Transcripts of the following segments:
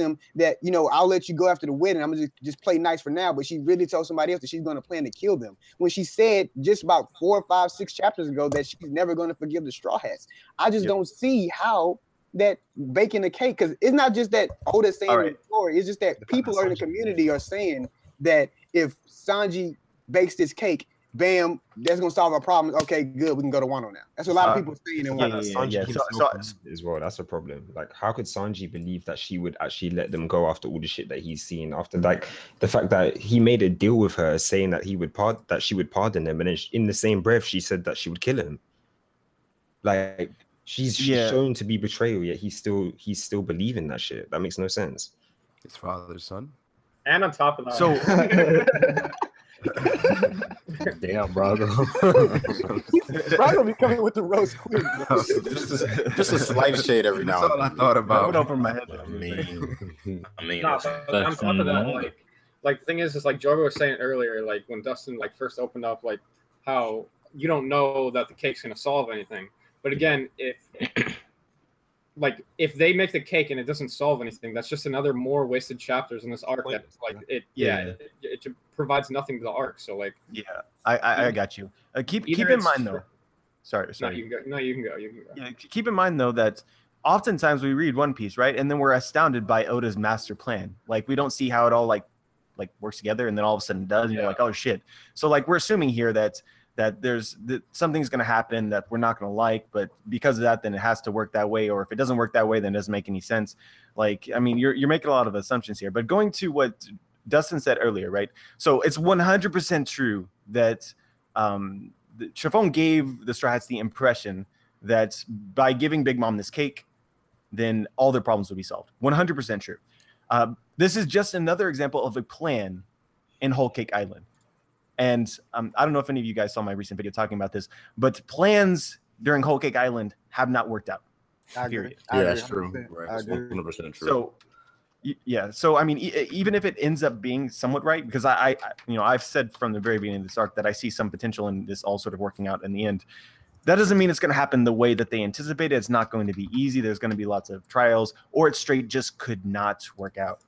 them that, you know, I'll let you go after the wedding. I'm gonna just play nice for now. But she really told somebody else that she's gonna plan to kill them. When she said just about 4, 5, 6 chapters ago that she's never gonna forgive the Straw Hats. I just don't see how that baking the cake, because it's not just that Oda's saying the story, it's just that people in the community are saying that if Sanji bakes this cake, bam, that's gonna solve our problem. Okay, good, we can go to Wano now. That's what a lot of people saying. As well, that's a problem. Like, how could Sanji believe that she would actually let them go after all the shit that he's seen? After like the fact that he made a deal with her, saying that she would pardon him, and then in the same breath she said that she would kill him. Like, she's shown to be betrayal, yet he's still believing that shit. That makes no sense. His father's son. And on top of that, so damn, Brago. Brago be coming with the roast quick. Just a slight shade every now and then. That's all I thought about. Went over my head. I mean, on top of that, like the thing is like Jorgo was saying earlier, like when Dustin like first opened up, like how you don't know that the cake's gonna solve anything. But again, if they make the cake and it doesn't solve anything, that's just another more wasted chapters in this arc. That's like it provides nothing to the arc. So like, I got you. Keep in mind though. Sorry. No, you can go. You can go. Yeah, keep in mind though that oftentimes we read One Piece, right, and then we're astounded by Oda's master plan. Like, we don't see how it all like works together, and then all of a sudden it does, and you're like, oh shit. So like, we're assuming here that something's going to happen that we're not going to like, but because of that, then it has to work that way. Or if it doesn't work that way, then it doesn't make any sense. Like, I mean, you're making a lot of assumptions here, but going to what Dustin said earlier, right? So it's 100% true that Chiffon gave the Straw Hats the impression that by giving Big Mom this cake, then all their problems would be solved. 100% true. This is just another example of a plan in Whole Cake Island. And I don't know if any of you guys saw my recent video talking about this, but plans during Whole Cake Island have not worked out. Period. Yeah, that's true. Right. That's 100% true. So, yeah. So, I mean, even if it ends up being somewhat right, because I've said from the very beginning of this arc that I see some potential in this all sort of working out in the end. That doesn't mean it's going to happen the way that they anticipated. It's not going to be easy. There's going to be lots of trials, or it straight just could not work out.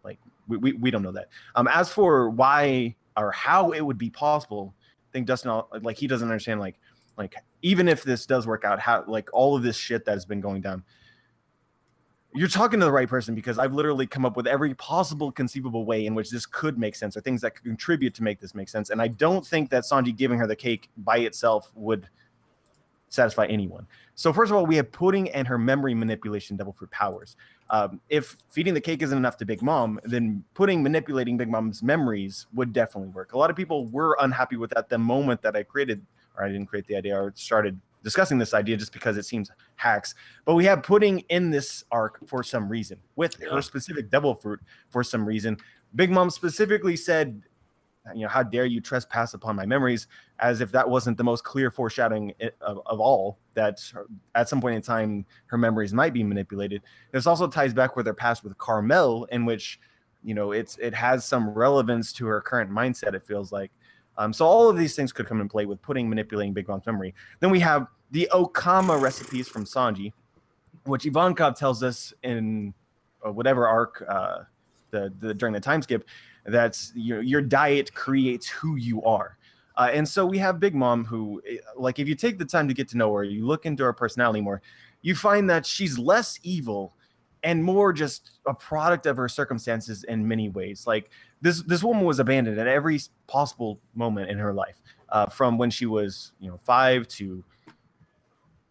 Like, we don't know that. As for why or how it would be possible, I think Dustin, like, he doesn't understand, like even if this does work out, how, like, all of this shit that has been going down. You're talking to the right person, because I've literally come up with every possible conceivable way in which this could make sense, or things that could contribute to make this make sense. And I don't think that Sanji giving her the cake by itself would satisfy anyone. So first of all, we have Pudding and her memory manipulation devil fruit powers. If feeding the cake isn't enough to Big Mom, then Pudding manipulating Big Mom's memories would definitely work. A lot of people were unhappy with that the moment that I didn't create the idea, or started discussing this idea, just because it seems hacks. But we have Pudding in this arc for some reason, with her specific devil fruit for some reason. Big Mom specifically said, how dare you trespass upon my memories, as if that wasn't the most clear foreshadowing of all, that at some point in time her memories might be manipulated. This also ties back with her past with Carmel, in which it has some relevance to her current mindset, it feels like. So all of these things could come in play with Pudding manipulating Big Mom's memory. Then we have the Okama recipes from Sanji, which Ivankov tells us in whatever arc during the time skip, that's your diet creates who you are. And so we have Big Mom, who, like, if you take the time to get to know her, you look into her personality more, you find that she's less evil and more just a product of her circumstances in many ways. Like, this woman was abandoned at every possible moment in her life, from when she was 5 to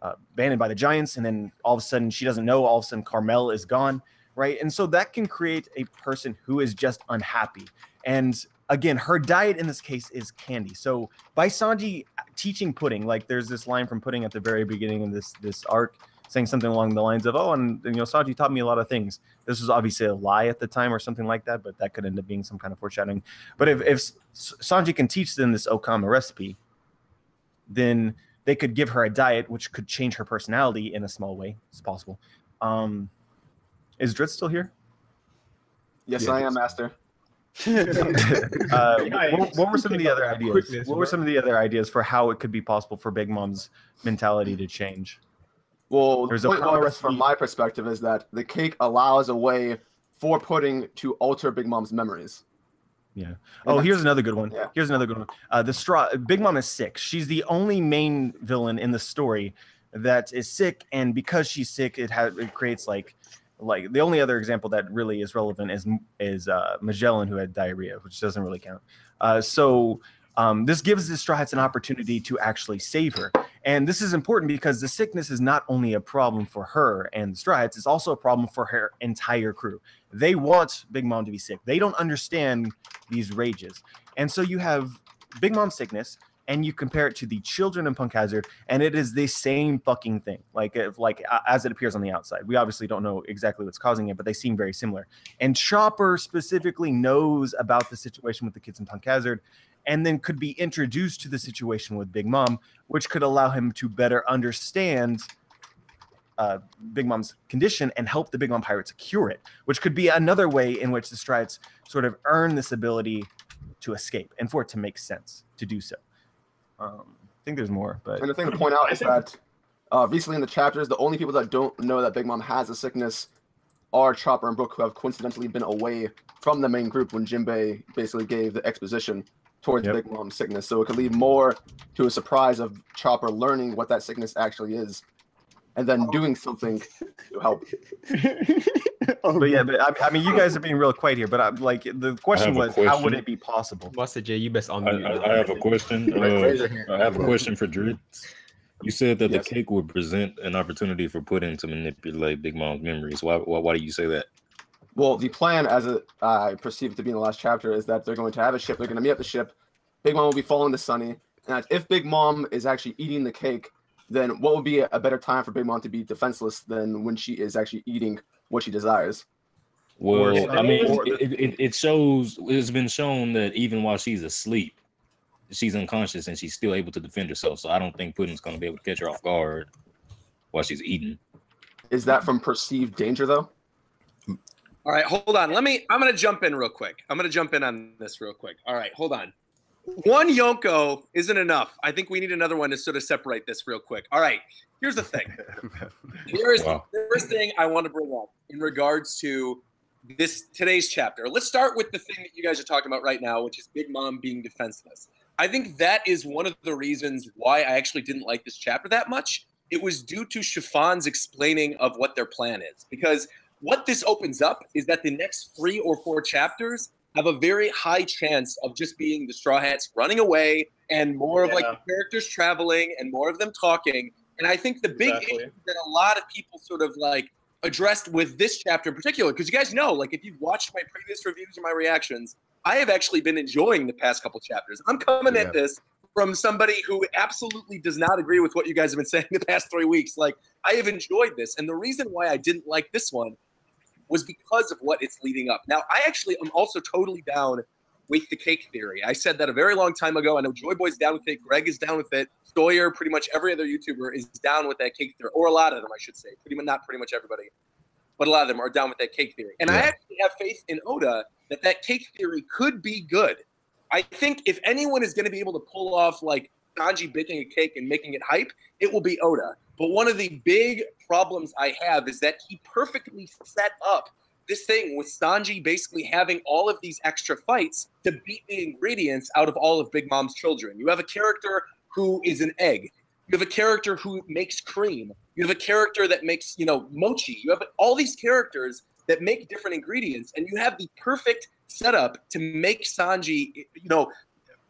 abandoned by the giants, and then all of a sudden she doesn't know. All of a sudden Carmel is gone, right? And so that can create a person who is just unhappy. And again, her diet in this case is candy. So by Sanji teaching Pudding, like, there's this line from Pudding at the very beginning of this arc, saying something along the lines of, and Sanji taught me a lot of things. This was obviously a lie at the time or something like that, but that could end up being some kind of foreshadowing. But if Sanji can teach them this Okama recipe, then they could give her a diet which could change her personality in a small way. It's possible. Is Dritz still here? Yes, I am, Master. What were some of the other ideas? What were some of the other ideas for how it could be possible for Big Mom's mentality to change? Well, from my perspective is that the cake allows a way for pudding to alter Big Mom's memories. Yeah. Oh, here's another good one. Yeah. Here's another good one. Big Mom is sick. She's the only main villain in the story that is sick, and because she's sick, it creates like the only other example that really is relevant is Magellan, who had diarrhea, which doesn't really count. This gives the Straw Hats an opportunity to actually save her. And this is important because the sickness is not only a problem for her and the Straw Hats, it's also a problem for her entire crew. They want Big Mom to be sick. They don't understand these rages. And so you have Big Mom's sickness, and you compare it to the children in Punk Hazard, and it is the same fucking thing, as it appears on the outside. We obviously don't know exactly what's causing it, but they seem very similar. And Chopper specifically knows about the situation with the kids in Punk Hazard, and then could be introduced to the situation with Big Mom, which could allow him to better understand Big Mom's condition and help the Big Mom Pirates cure it, which could be another way in which the Strides sort of earn this ability to escape and for it to make sense to do so. I think there's more, but and the thing to point out is that recently in the chapters, the only people that don't know that Big Mom has a sickness are Chopper and Brooke, who have coincidentally been away from the main group when Jinbei basically gave the exposition towards Big Mom's sickness. So it could lead more to a surprise of Chopper learning what that sickness actually is, and then doing something to help. But I mean, you guys are being real quiet here. But the question was, how would it be possible? Master J, you best unmute. I have a question. I have a question for Dritz. You said that the cake would present an opportunity for Pudding to manipulate Big Mom's memories. Why do you say that? Well, the plan, as I perceive it to be in the last chapter, is that they're going to have a ship. They're going to meet at the ship. Big Mom will be following the Sunny. And if Big Mom is actually eating the cake, then what would be a better time for Big Mom to be defenseless than when she is actually eating what she desires? Well, I mean, it shows. It's been shown that even while she's asleep, she's unconscious and she's still able to defend herself. So I don't think Pudding's going to be able to catch her off guard while she's eating. Is that from perceived danger, though? All right, hold on. I'm going to jump in real quick. I'm going to jump in on this real quick. All right, hold on. One Yonko isn't enough. I think we need another one to sort of separate this real quick. All right, here's the thing. Here's the first thing I want to bring up in regards to today's chapter. Let's start with the thing that you guys are talking about right now, which is Big Mom being defenseless. I think that is one of the reasons why I actually didn't like this chapter that much. It was due to Chiffon's explaining of what their plan is. Because what this opens up is that the next 3 or 4 chapters have a very high chance of just being the Straw Hats running away and more of like the characters traveling and more of them talking. And I think the big issue that a lot of people sort of like addressed with this chapter in particular, because you guys know, like if you've watched my previous reviews or my reactions, I have actually been enjoying the past couple chapters. I'm coming at this from somebody who absolutely does not agree with what you guys have been saying the past 3 weeks. Like I have enjoyed this. And the reason why I didn't like this one was because of what it's leading up. Now, I actually am also totally down with the cake theory. I said that a very long time ago. I know Joy Boy's down with it. Greg is down with it. Sawyer, pretty much every other YouTuber is down with that cake theory, or a lot of them, I should say. Not pretty much everybody, but a lot of them are down with that cake theory. And I actually have faith in Oda that cake theory could be good. I think if anyone is going to be able to pull off like Sanji baking a cake and making it hype, it will be Oda. But one of the big problems I have is that he perfectly set up this thing with Sanji basically having all of these extra fights to beat the ingredients out of all of Big Mom's children. You have a character who is an egg. You have a character who makes cream. You have a character that makes, mochi. You have all these characters that make different ingredients, and you have the perfect setup to make Sanji,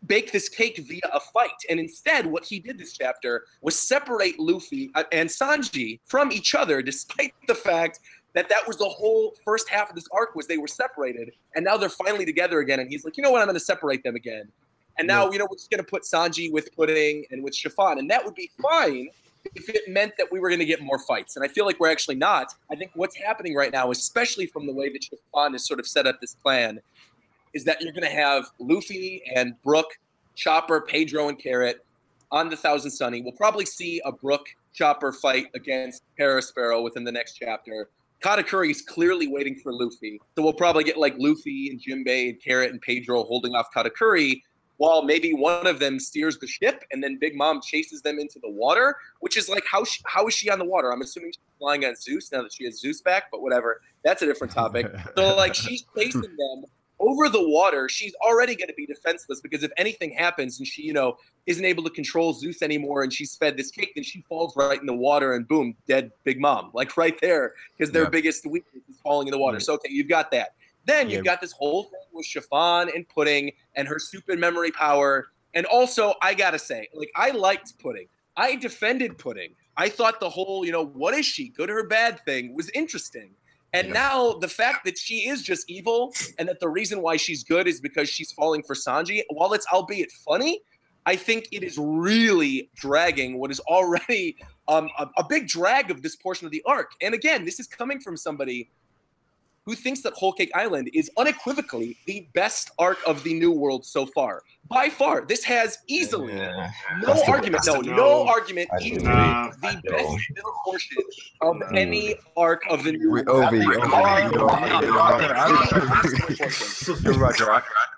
bake this cake via a fight. And instead, what he did this chapter was separate Luffy and Sanji from each other, despite the fact that was the whole first half of this arc was they were separated, and now they're finally together again. And he's like, you know what, I'm going to separate them again. And now, we're just going to put Sanji with Pudding and with Chiffon. And that would be fine if it meant that we were going to get more fights. And I feel like we're actually not. I think what's happening right now, especially from the way that Chiffon has sort of set up this plan, is that you're going to have Luffy and Brooke, Chopper, Pedro, and Carrot on the Thousand Sunny. We'll probably see a Brooke-Chopper fight against Parasparrow within the next chapter. Katakuri is clearly waiting for Luffy. So we'll probably get like Luffy and Jinbei and Carrot and Pedro holding off Katakuri. while maybe one of them steers the ship, and then Big Mom chases them into the water, which is like, how is she on the water? I'm assuming she's flying on Zeus now that she has Zeus back, but whatever. That's a different topic. So like she's chasing them over the water. She's already going to be defenseless because if anything happens and she, you know, isn't able to control Zeus anymore and she's fed this cake, then she falls right in the water and boom, dead Big Mom, like right there, because their biggest weakness is falling in the water. So, okay, you've got that. Then you've got this whole thing with Chiffon and Pudding and her stupid memory power. And also, I got to say, like, I liked Pudding. I defended Pudding. I thought the whole, you know, what is she, good or bad thing was interesting. And now the fact that she is just evil and that the reason why she's good is because she's falling for Sanji, while it's albeit funny, I think it is really dragging what is already a big drag of this portion of the arc. And again, this is coming from somebody who thinks that Whole Cake Island is unequivocally the best arc of the New World so far. By far, this has easily no argument, easily the best middle portion of any arc of the New World.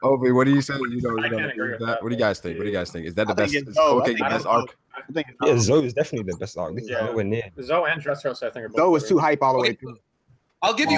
Ovi, what do you say? What do you guys think? What do you guys think? Is that the best? Is Whole Cake the best arc? Yeah, Zoe is definitely the best arc. This is nowhere near. Zoe and Dressrosa, I think, are both. Zoe was too hype all the way through. I'll give you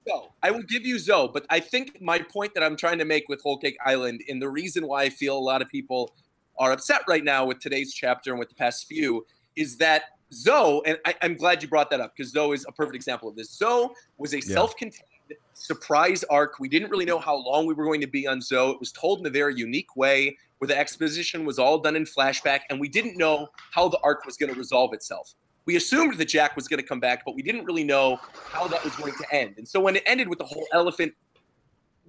Zoe. I will give you Zoe, but I think my point that I'm trying to make with Whole Cake Island, and the reason why I feel a lot of people are upset right now with today's chapter and with the past few, is that Zoe, and I'm glad you brought that up because Zoe is a perfect example of this. Zoe was a self-contained surprise arc. We didn't really know how long we were going to be on Zoe. It was told in a very unique way where the exposition was all done in flashback, and we didn't know how the arc was going to resolve itself. We assumed that Jack was going to come back, but we didn't really know how that was going to end. And so when it ended with the whole elephant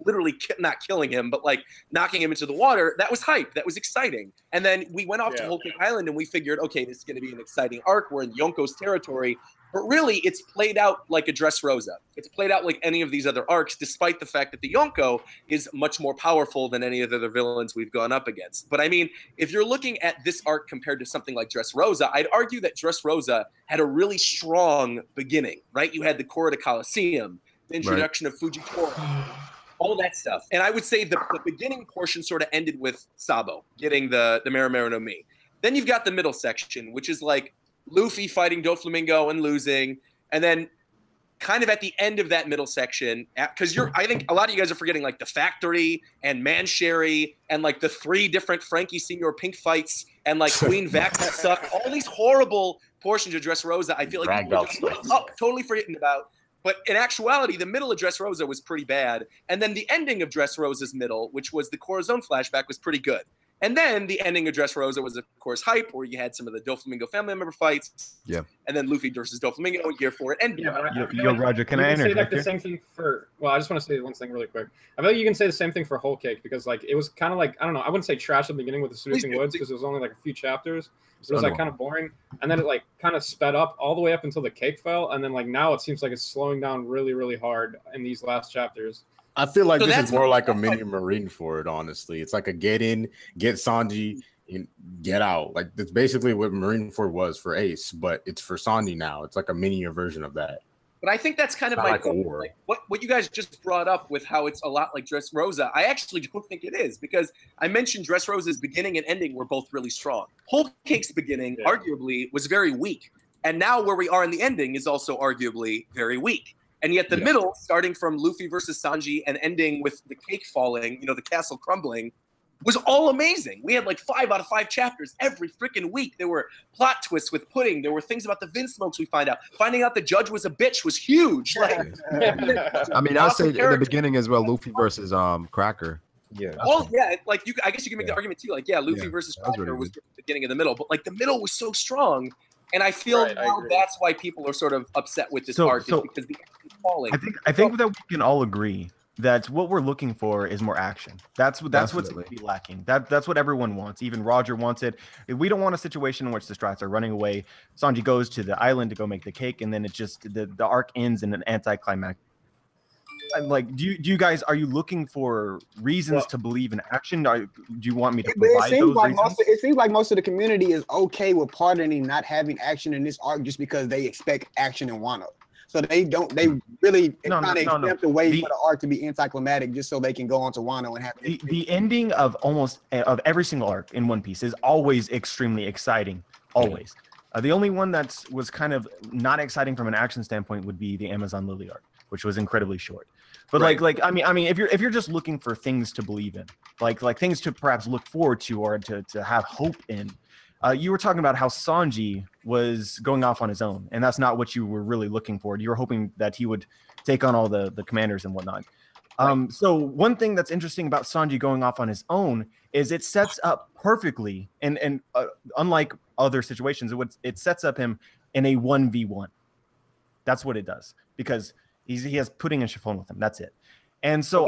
literally not killing him, but like knocking him into the water, that was hype. That was exciting. And then we went off to Whole Cake Island and we figured, okay, this is going to be an exciting arc. We're in Yonko's territory. But really, it's played out like a Dressrosa. It's played out like any of these other arcs, despite the fact that the Yonko is much more powerful than any of the other villains we've gone up against. But I mean, if you're looking at this arc compared to something like Dressrosa, I'd argue that Dressrosa had a really strong beginning, right? You had the Corridor Coliseum, the introduction of Fujitora, all that stuff. And I would say the beginning portion sort of ended with Sabo getting the Marimaro no Mi. Then you've got the middle section, which is like Luffy fighting Doflamingo and losing, and then kind of at the end of that middle section, because I think a lot of you guys are forgetting like the factory and Mansherry and like the 3 different Frankie Senior Pink fights and like Queen Vacna stuff, all these horrible portions of Dressrosa. I feel like people are just totally forgetting about. But in actuality, the middle of Dressrosa was pretty bad, and then the ending of Dressrosa's middle, which was the Corazon flashback, was pretty good. And then the ending of Dressrosa was, of course, hype, where you had some of the Doflamingo family member fights. Yeah. And then Luffy versus Doflamingo, year 4 and Roger, can I say like the same thing for? Well, I just want to say one thing really quick. I feel like you can say the same thing for Whole Cake because like it was kind of like, I don't know, I wouldn't say trash at the beginning with the Seducing Woods because it was only like a few chapters. It was like kind of boring, and then it like kind of sped up all the way up until the cake fell, and then like now it seems like it's slowing down really, really hard in these last chapters. I feel like this is more like a mini Marine for it, honestly. It's like a get in, get Sanji, and get out. Like that's basically what Marineford was for Ace, but it's for Sanji now. It's like a minier version of that. But I think that's kind of my point. Like what you guys just brought up with how it's a lot like Dressrosa, I actually don't think it is because I mentioned Dressrosa's beginning and ending were both really strong. Whole Cake's beginning, arguably, was very weak. And now where we are in the ending is also arguably very weak. And yet the middle, starting from Luffy versus Sanji and ending with the cake falling, you know, the castle crumbling, was all amazing. We had like 5 out of 5 chapters every freaking week. There were plot twists with Pudding. There were things about the Vinsmokes we find out. Finding out the judge was a bitch was huge. Like, I mean, I'll say in the beginning as well, Luffy versus Cracker. Yeah. Like I guess you can make the argument too. Like, Luffy versus Cracker was the beginning and the middle, but like the middle was so strong. And I feel now that's why people are sort of upset with this arc, is because the action is falling. I think that we can all agree that what we're looking for is more action. That's what's going to be lacking. That's what everyone wants. Even Roger wants it. We don't want a situation in which the Strats are running away. Sanji goes to the island to go make the cake, and then it just the arc ends in an anticlimax. Like, do you guys, are you looking for reasons to believe in action? Do you want me to provide those reasons? It seems like most of the community is okay with pardoning not having action in this arc just because they expect action in Wano. So they really kind of accept the way for the arc to be anticlimactic just so they can go on to Wano and have the ending of of every single arc in One Piece is always extremely exciting. Always. The only one that was kind of not exciting from an action standpoint would be the Amazon Lily arc, which was incredibly short. But I mean, if you're just looking for things to believe in, like things to perhaps look forward to or to have hope in, you were talking about how Sanji was going off on his own, and that's not what you were really looking for. You were hoping that he would take on all the commanders and whatnot. So one thing that's interesting about Sanji going off on his own is it sets up perfectly, and unlike other situations, it sets up him in a 1v1. That's what it does, because he has Pudding and Chiffon with him. That's it. And so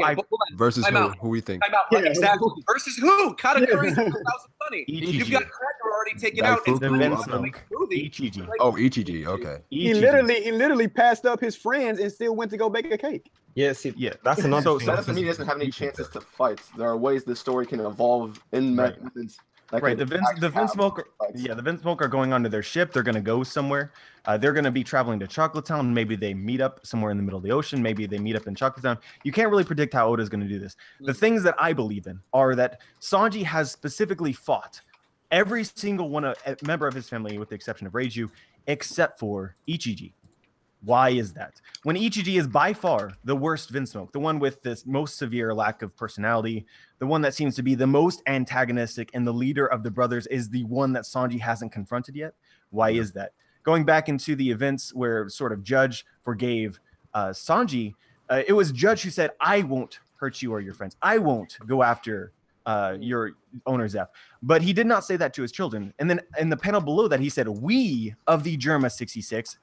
versus who we think. Right, exactly. Versus who? Katakuri's 1,000 funny. You've got Cracker already taken out. Ichiji. Oh, Ichiji. Okay. He literally passed up his friends and still went to go bake a cake. That's another. So that doesn't mean he doesn't have any chances to fight. There are ways the story can evolve in methods. Right, the Vince Smoke are going onto their ship. They're going to go somewhere. They're going to be traveling to Chocolate Town. Maybe they meet up somewhere in the middle of the ocean. Maybe they meet up in Chocolate Town. You can't really predict how Oda's going to do this. The things that I believe in are that Sanji has specifically fought every single member of his family, with the exception of Reiju, except for Ichiji. Why is that? When Ichiji is by far the worst Vince Smoke, the one with this most severe lack of personality, the one that seems to be the most antagonistic, and the leader of the brothers is the one that Sanji hasn't confronted yet. Why is that? Going back into the events where sort of Judge forgave Sanji, it was Judge who said, "I won't hurt you or your friends. I won't go after your owner Zeph." But he did not say that to his children. And then in the panel below that, he said, "We of the Germa 66,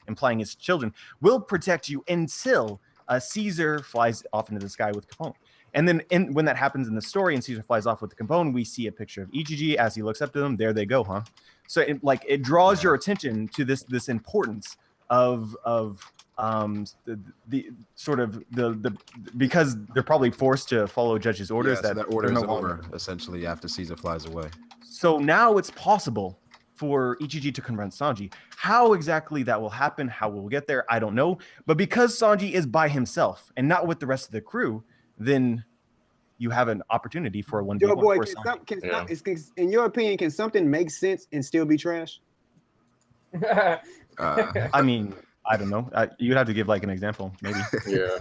implying his children, will protect you until Caesar flies off into the sky with Capone." And then when that happens in the story and Caesar flies off with the Capone, we see a picture of Ichiji as he looks up to them. There they go, huh? So it draws your attention to this importance of the sort of the because they're probably forced to follow Judge's orders. So that order is over essentially after Caesar flies away. So now it's possible for Ichiji to confront Sanji. How exactly that will happen, how we'll get there, I don't know. But because Sanji is by himself and not with the rest of the crew, then you have an opportunity for a 1v1. In your opinion, can something make sense and still be trash? I mean, I don't know. You'd have to give like an example, maybe. Yeah.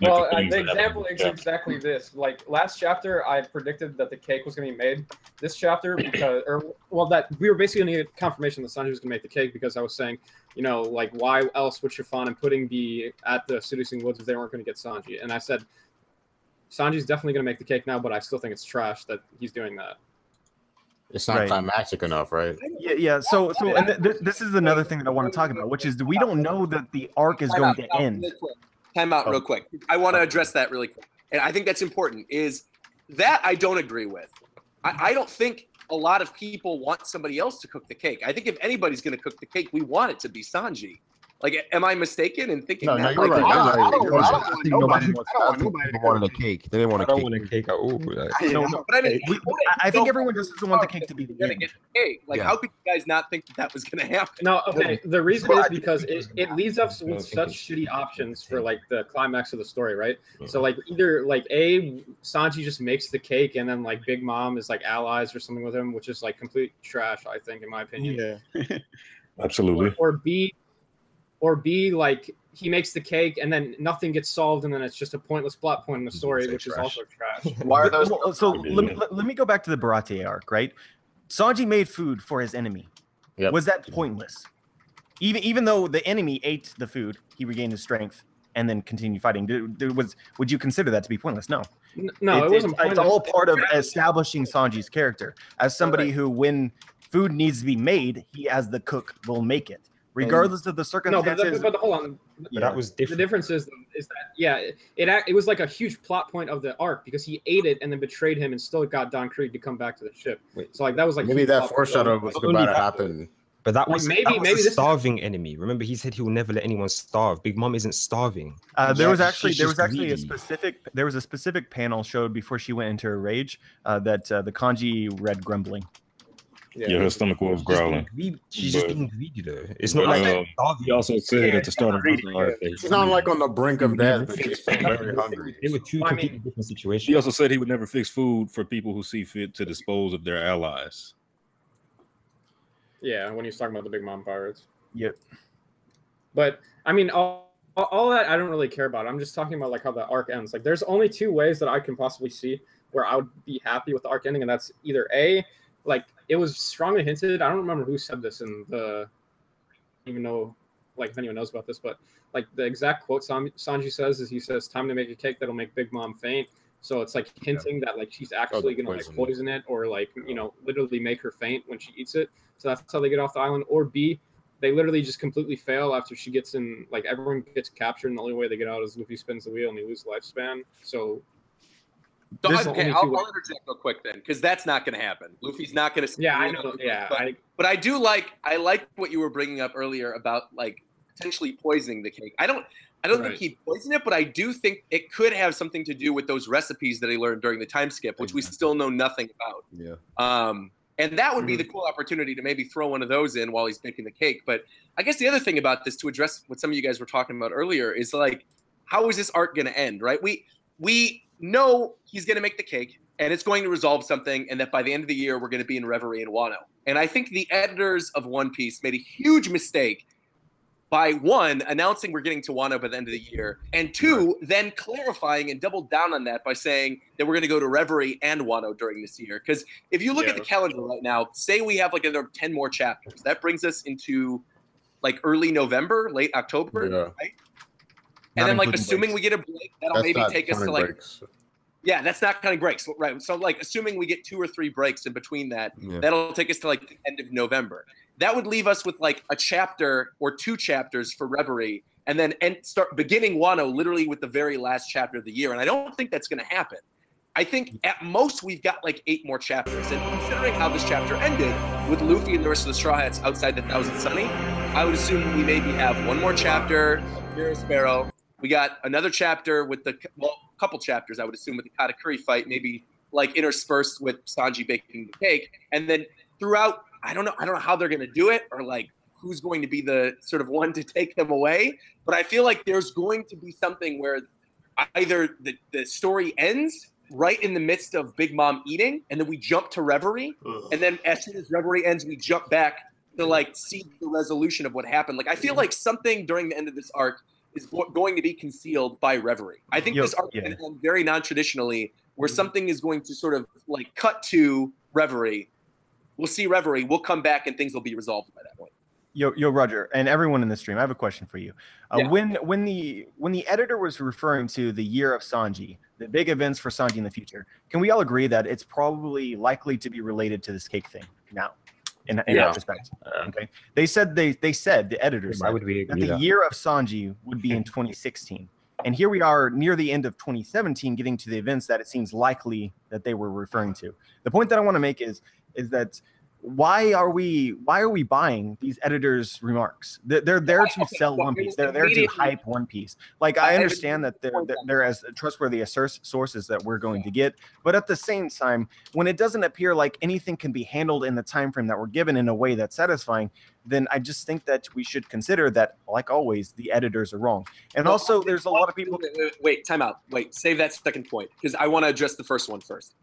Well, the example is exactly this. Like last chapter, I predicted that the cake was going to be made. This chapter, that we were basically going to get confirmation that Sanji was going to make the cake, because I was saying, like, why else would Chiffon and Pudding be at the Seducing Woods if they weren't going to get Sanji? And I said, Sanji's definitely going to make the cake now, but I still think it's trash that he's doing that. It's not climactic enough, right? Yeah. So this is another thing that I want to talk about, which is we don't know that the arc is going to end. Time out real quick. I want to address that really quick. And I think that's important, is that I don't agree with. I don't think a lot of people want somebody else to cook the cake. I think if anybody's going to cook the cake, we want it to be Sanji. Like, am I mistaken in thinking that? No, you're right. I think nobody wanted a cake. They didn't want a cake. I don't want a cake at all. But I mean, I think everyone just doesn't want the cake to be the end. Like, how could you guys not think that was going to happen? No, okay. The reason is because it leaves us with such shitty options for like the climax of the story, right? So like either like Sanji just makes the cake and then like Big Mom is like allies or something with him, which is like complete trash, I think, in my opinion. Yeah, absolutely. Or B, like he makes the cake and then nothing gets solved, and then it's just a pointless plot point in the story, which is also trash. Why are those? So let me go back to the Baratie arc, right? Sanji made food for his enemy. Yep. Was that pointless? Even though the enemy ate the food, he regained his strength and then continued fighting. Would you consider that to be pointless? No. No, it wasn't pointless. It's all part of establishing Sanji's character as somebody who, when food needs to be made, he as the cook will make it. Regardless of the circumstances. No, but hold on. But that was different. The difference is that it was like a huge plot point of the arc, because he ate it and then betrayed him and still got Don Krieg to come back to the ship. So like that was like maybe that foreshadowed was about to happen. But that was maybe a starving enemy. Remember, he said he will never let anyone starve. Big Mom isn't starving. There was actually a specific panel showed before she went into her rage that the kanji read grumbling. Yeah, her stomach was growling. She's just being greedy though. It's not like he also said at the start of the arc that she's not like on the brink of death, but she's very hungry. They were two completely different situations. He also said he would never fix food for people who see fit to dispose of their allies. Yeah, when he's talking about the Big Mom pirates. Yep. But I mean, all that I don't really care about. I'm just talking about like how the arc ends. Like, there's only two ways that I can possibly see where I would be happy with the arc ending, and that's either A, like it was strongly hinted. I don't remember who said this in the, even know like if anyone knows about this, but like the exact quote Sanji says is he says, "Time to make a cake that'll make Big Mom faint." So it's like hinting that like she's actually gonna like poison it or like literally make her faint when she eats it. So that's how they get off the island. Or B, they literally just completely fail after she gets in. Like everyone gets captured, and the only way they get out is Luffy spins the wheel and they lose lifespan. So. Okay, I'll interject real quick then, because that's not going to happen. Luffy's not going to. Yeah, I know. Yeah, but I do like. I like what you were bringing up earlier about like potentially poisoning the cake. I don't think he poisoned it, but I do think it could have something to do with those recipes that he learned during the time skip, which we still know nothing about. Yeah. And that would be the cool opportunity to maybe throw one of those in while he's baking the cake. But I guess the other thing about this, to address what some of you guys were talking about earlier, is like, how is this arc going to end? Right? We know he's going to make the cake and it's going to resolve something, and that by the end of the year we're going to be in Reverie and Wano. And I think the editors of One Piece made a huge mistake by one, announcing we're getting to Wano by the end of the year, and two, then clarifying and doubled down on that by saying that we're going to go to Reverie and Wano during this year. Because if you look at the calendar right now, say we have like another 10 more chapters, that brings us into like early November, late October, right? And then, like, assuming we get a break, that'll maybe take us to like, yeah, that's not counting breaks, right? So, like, assuming we get 2 or 3 breaks in between that, that'll take us to like the end of November. That would leave us with like a chapter or 2 chapters for Reverie, and then start beginning Wano literally with the very last chapter of the year. And I don't think that's going to happen. I think at most we've got like 8 more chapters. And considering how this chapter ended with Luffy and the rest of the Straw Hats outside the Thousand Sunny, I would assume we maybe have 1 more chapter of Hero Sparrow. We got another chapter with a couple chapters, I would assume, with the Katakuri fight, maybe like interspersed with Sanji baking the cake. And then throughout, I don't know how they're going to do it, or like who's going to be the sort of one to take them away. But I feel like there's going to be something where either the story ends right in the midst of Big Mom eating, and then we jump to Reverie. And then as soon as Reverie ends, we jump back to like see the resolution of what happened. Like, I feel like something during the end of this arc is going to be concealed by Reverie. I think this arc is going to end very non-traditionally, where something is going to sort of like cut to Reverie. We'll see Reverie. We'll come back and things will be resolved by that point. Yo, Roger, and everyone in the stream, I have a question for you. When the editor was referring to the year of Sanji, the big events for Sanji in the future, can we all agree that it's probably likely to be related to this cake thing now? In that respect, okay. They said the editors said that the year of Sanji would be in 2016, and here we are near the end of 2017, getting to the events that it seems likely that they were referring to. The point that I want to make is that why are we buying these editors' remarks? They're there to sell One Piece. They're there to hype One Piece. Like, I understand that they're as trustworthy as sources that we're going to get, but at the same time, when it doesn't appear like anything can be handled in the time frame that we're given in a way that's satisfying, then I just think that we should consider that, like always, the editors are wrong. And also, there's a lot of people. Wait, time out. Wait, save that second point, because I want to address the first one first,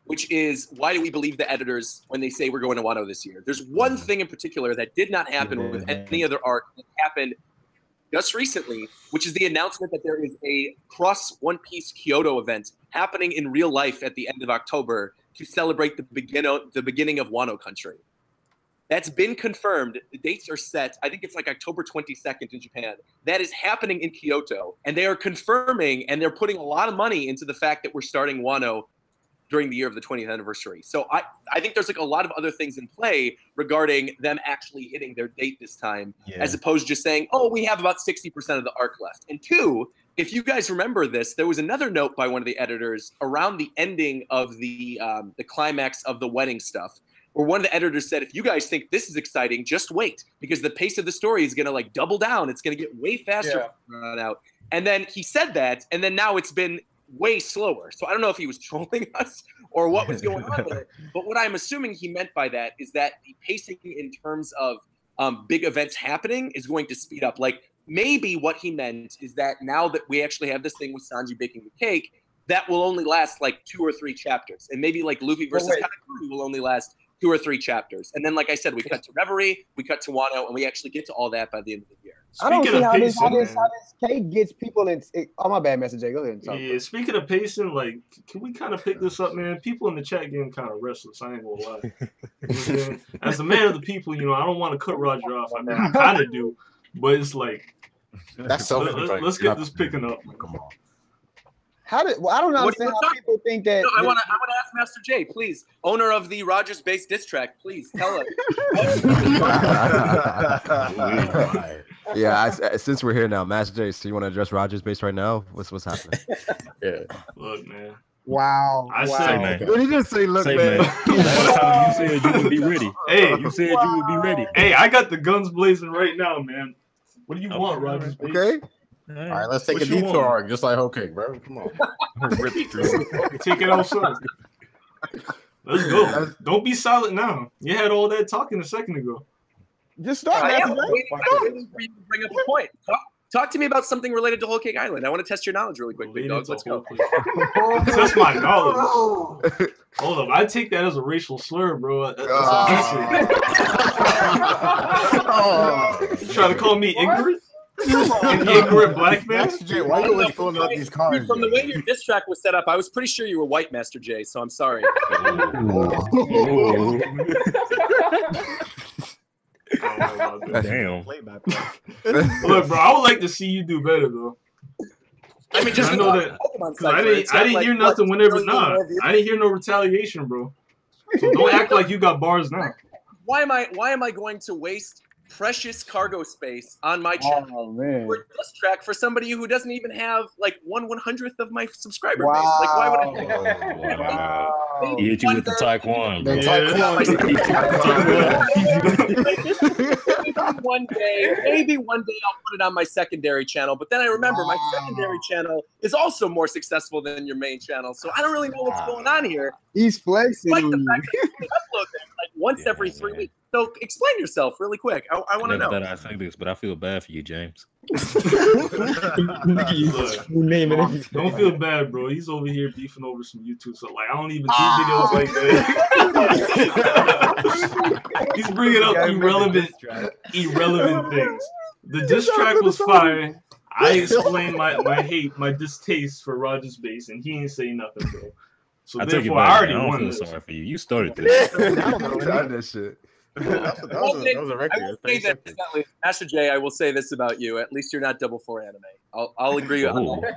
which is, why do we believe the editors when they say we're going to Wano this year? There's one thing in particular that did not happen with any other arc that happened just recently, which is the announcement that there is a cross One Piece Kyoto event happening in real life at the end of October to celebrate the beginning of Wano country. That's been confirmed. The dates are set. I think it's like October 22nd in Japan. That is happening in Kyoto. And they are confirming, and they're putting a lot of money into the fact that we're starting Wano during the year of the 20th anniversary. So I think there's like a lot of other things in play regarding them actually hitting their date this time, as opposed to just saying, oh, we have about 60% of the arc left. And 2, if you guys remember this, there was another note by one of the editors around the ending of the climax of the wedding stuff, where one of the editors said, if you guys think this is exciting, just wait, because the pace of the story is going to like double down. It's going to get way faster from out. And then he said that, and then now it's been way slower. So I don't know if he was trolling us or what was going on there. But what I'm assuming he meant by that is that the pacing in terms of big events happening is going to speed up. Like maybe what he meant is that now that we actually have this thing with Sanji baking the cake, that will only last like 2 or 3 chapters. And maybe like Luffy versus Katakuri will only last 2 or 3 chapters. And then, like I said, we cut to Reverie, we cut to Wano, and we actually get to all that by the end of the year. I don't see how this cake gets people in. Oh, my bad, Message J. Go ahead. Yeah, speaking of pacing, like, can we kind of pick this up, man? People in the chat getting kind of restless. I ain't gonna lie. As a man of the people, you know, I don't want to cut Roger off. I mean, I kind of do, but it's like, let's get this picking up. Come on. I don't understand how people think that. No, I want to ask Master J, please, owner of the Rogers Base diss track, please tell us. Yeah, since we're here now, Master J, so you want to address Rogers Base right now? What's happening? Yeah. Look, man. Wow. I said, man. What did you just say? Look, man. You said you would be ready. Hey, you said you would be ready. Hey, I got the guns blazing right now, man. What do you want, Rogers Base? Okay. All right, let's take a detour arc, just like okay, bro. Come on. Take it outside. Let's go. Don't be silent now. You had all that talking a second ago. Just start. I'm waiting for you to bring up a point. Talk to me about something related to Whole Cake Island. I want to test your knowledge really quick, big dog. Let's go. Test my knowledge. Hold up, I take that as a racial slur, bro. Trying to call me ignorant? An ignorant black man? Master J, why are you always pulling out these cards? From the way your diss track was set up, I was pretty sure you were white, Master J, so I'm sorry. Damn. Look, bro, I would like to see you do better, though. I mean, just I know that. I didn't hear nothing whenever. I didn't hear no retaliation, bro. So don't act like you got bars now. Why am I going to waste precious cargo space on my channel for a diss track for somebody who doesn't even have like 1/100th of my subscriber base? Like, why would I? Wow. He hit you with the Taekwondo. Maybe one day I'll put it on my secondary channel, but then I remember my secondary channel is also more successful than your main channel, so I don't really know what's going on here. He's flexing. Like the fact that you upload them like once every 3 weeks. So explain yourself really quick. I want to know. That I think this, but I feel bad for you, James. Don't feel bad, bro. He's over here beefing over some YouTube stuff. Like I don't even do videos like that. He's bringing up irrelevant things. The diss track was fire. I explained my hate, my distaste for Rogers Base, and he ain't say nothing, bro. So I therefore, I already won feel this. sorry for you. You started this. I don't know who started this shit. That was a record. Master J, I will say this about you. At least you're not double 4 anime. I'll agree on that.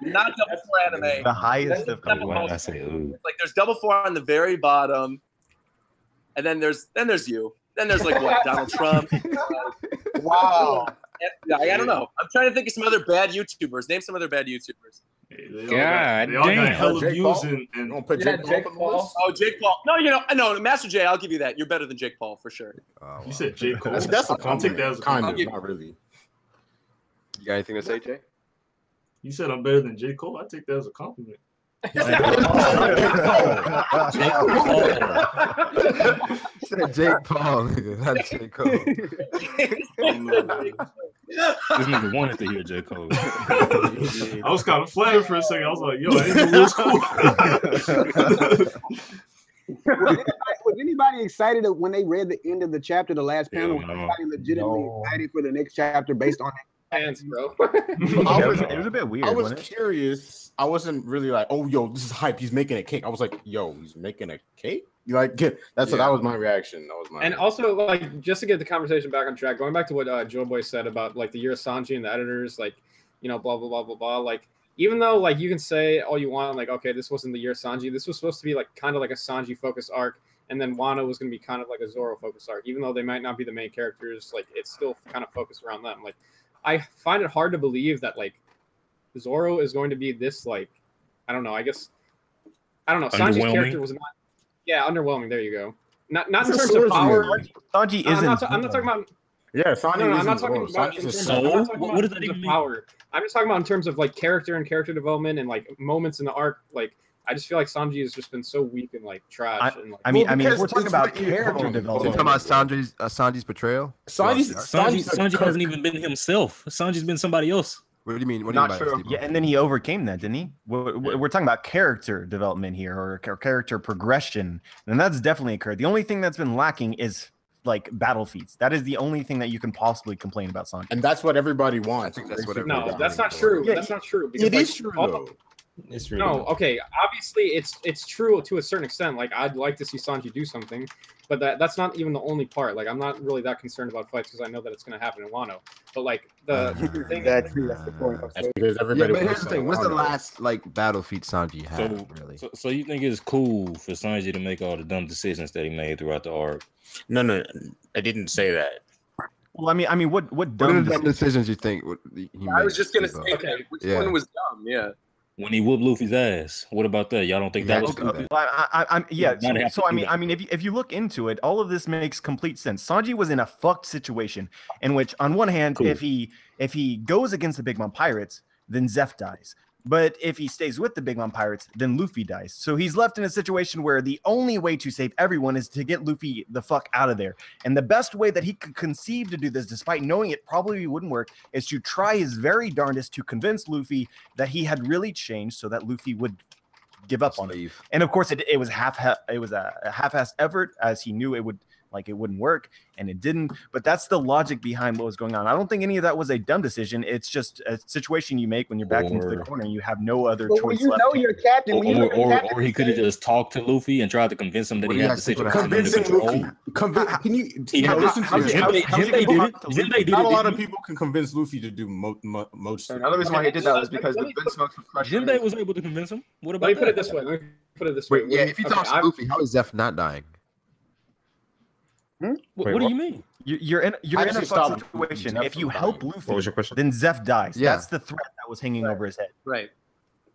You're not double 4 anime. The highest of I say, ooh. Like there's double 4 on the very bottom, and then there's you. Then there's like what, Donald Trump. Wow. I don't know. I'm trying to think of some other bad YouTubers. Name some other bad YouTubers. They all got hella views and don't put Jake Paul. Oh, Jake Paul. No, Master J, I'll give you that. You're better than Jake Paul for sure. Wow. You said Jake Paul. That's a I'll take that as a compliment. Not really. You got anything to say, Jay? You said I'm better than J. Cole. I take that as a compliment. Jake Paul, not J. Cole. This nigga wanted to hear J. Cole. I was kind of flattered for a second. I was like, yo, I didn't know it was cool. Was anybody excited when they read the end of the chapter, the last panel? Was anybody legitimately excited for the next chapter based on it? Hands, bro. It was a bit weird. I was curious. I wasn't really like, oh, yo, this is hype. He's making a cake. I was like, yo, he's making a cake? Like, that was my reaction. Also, like, just to get the conversation back on track, going back to what Joe Boy said about like the year of Sanji and the editors, like, blah blah blah blah blah. Like, even though like you can say all you want, like, okay, this wasn't the year of Sanji. This was supposed to be like kind of like a Sanji focused arc, and then Wano was going to be kind of like a Zoro focused arc. Even though they might not be the main characters, like it's still kind of focused around them. Like, I find it hard to believe that like Zoro is going to be this like, I don't know. Sanji's character was not. Yeah, underwhelming. There you go. Not in terms of power. Sanji isn't. I'm not talking about. Yeah, Sanji I'm not talking about in terms what does that even mean? Power. I'm just talking about in terms of like character and character development and like moments in the arc. Like I just feel like Sanji has just been so weak and like trash. I mean, if we're talking about character development, you're talking about Sanji's portrayal. Sanji hasn't even been himself. Sanji's been somebody else. What do you mean? What do Not you mean by true. that, yeah, and then he overcame that, didn't he? We're talking about character development here, or character progression, and that's definitely occurred. The only thing that's been lacking is like battle feats. That is the only thing that you can possibly complain about Sanji. And that's what everybody wants. That's what No, that's not true. Yeah, that's not true. Because, It is true though. It's really No, okay. Obviously, it's true to a certain extent. Like, I'd like to see Sanji do something, but that's not even the only part. Like, I'm not really that concerned about fights because I know that it's going to happen in Wano. But like the thing That's the point. That's because Yeah, everybody. but here's wants the thing. What's the last like battle feat Sanji had? Really? So you think it's cool for Sanji to make all the dumb decisions that he made throughout the arc? No, I didn't say that. Well, I mean, what What are dumb the dumb decisions you think he I was made, just gonna Steve? say Okay. which Yeah. one was dumb. Yeah. When he whooped Luffy's ass, what about that? Y'all don't think that was cool? Yeah. Not have So to I do mean, that. if you look into it, all of this makes complete sense. Sanji was in a fucked situation in which, on one hand, Cool. if he goes against the Big Mom Pirates, then Zeph dies. But if he stays with the Big Mom Pirates, then Luffy dies. So he's left in a situation where the only way to save everyone is to get Luffy the fuck out of there. And the best way that he could conceive to do this, despite knowing it probably wouldn't work, is to try his very darndest to convince Luffy that he had really changed so that Luffy would give up on it. And of course, it was a half-assed effort, as he knew it wouldn't work, and it didn't. But that's the logic behind what was going on. I don't think any of that was a dumb decision. It's just a situation you make when you're backed into the corner and you have no other But choice when you left. know you're a captain, when you know you're a captain, Or he could have just talked to Luffy and tried to convince him that he What do you had the guys think situation would under control. Can you Yeah, listen to this? Jinbei did Not a it, lot of didn't he? people can convince Luffy to do most. Another reason why he did that was because the Vince Smokes pressure. Jinbei was able to convince him. What about Let me put it that? this way. Wait, yeah. If he talks to Luffy, how is Zeph not dying? What do you mean? You're in a Actually, fucked stop. situation. Zeph If you from help dying. Luffy, What was your question? then Zeph dies. Yeah. That's the threat that was hanging over his head. Right.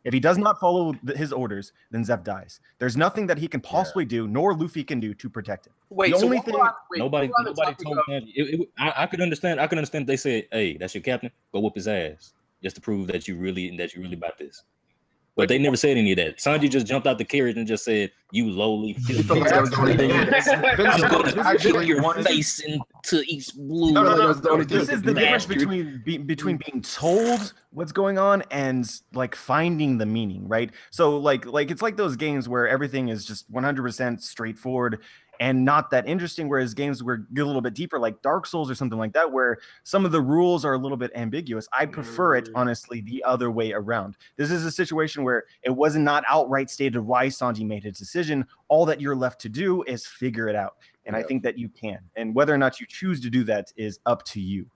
If he does not follow his orders, then Zeph dies. There's nothing that he can possibly do, nor Luffy can do, to protect him. Wait. The So only hold thing- on, wait, Nobody hold on, told talking about- Sanji. I could understand. I could understand if they said, "Hey, that's your captain. Go whoop his ass," just to prove that you really about this. But they never said any of that. Sanji just jumped out the carriage and just said, "You lowly filthy." That was the only thing. I'm gonna actually kick your wanted- face into East Blue. No, that was the only thing. This is the difference Bastard. between being told what's going on and like finding the meaning, right? So like it's like those games where everything is just 100% straightforward and not that interesting, whereas games where get a little bit deeper, like Dark Souls or something like that, where some of the rules are a little bit ambiguous. I prefer it, honestly, the other way around. This is a situation where it was not outright stated why Sanji made his decision. All that you're left to do is figure it out. And I think that you can. And whether or not you choose to do that is up to you.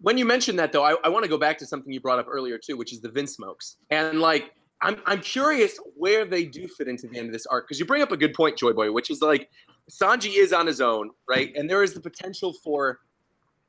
When you mentioned that, though, I want to go back to something you brought up earlier too, which is the Vince Smokes. And like, I'm curious where they do fit into the end of this arc, because you bring up a good point, Joy Boy, which is like Sanji is on his own, right? And there is the potential for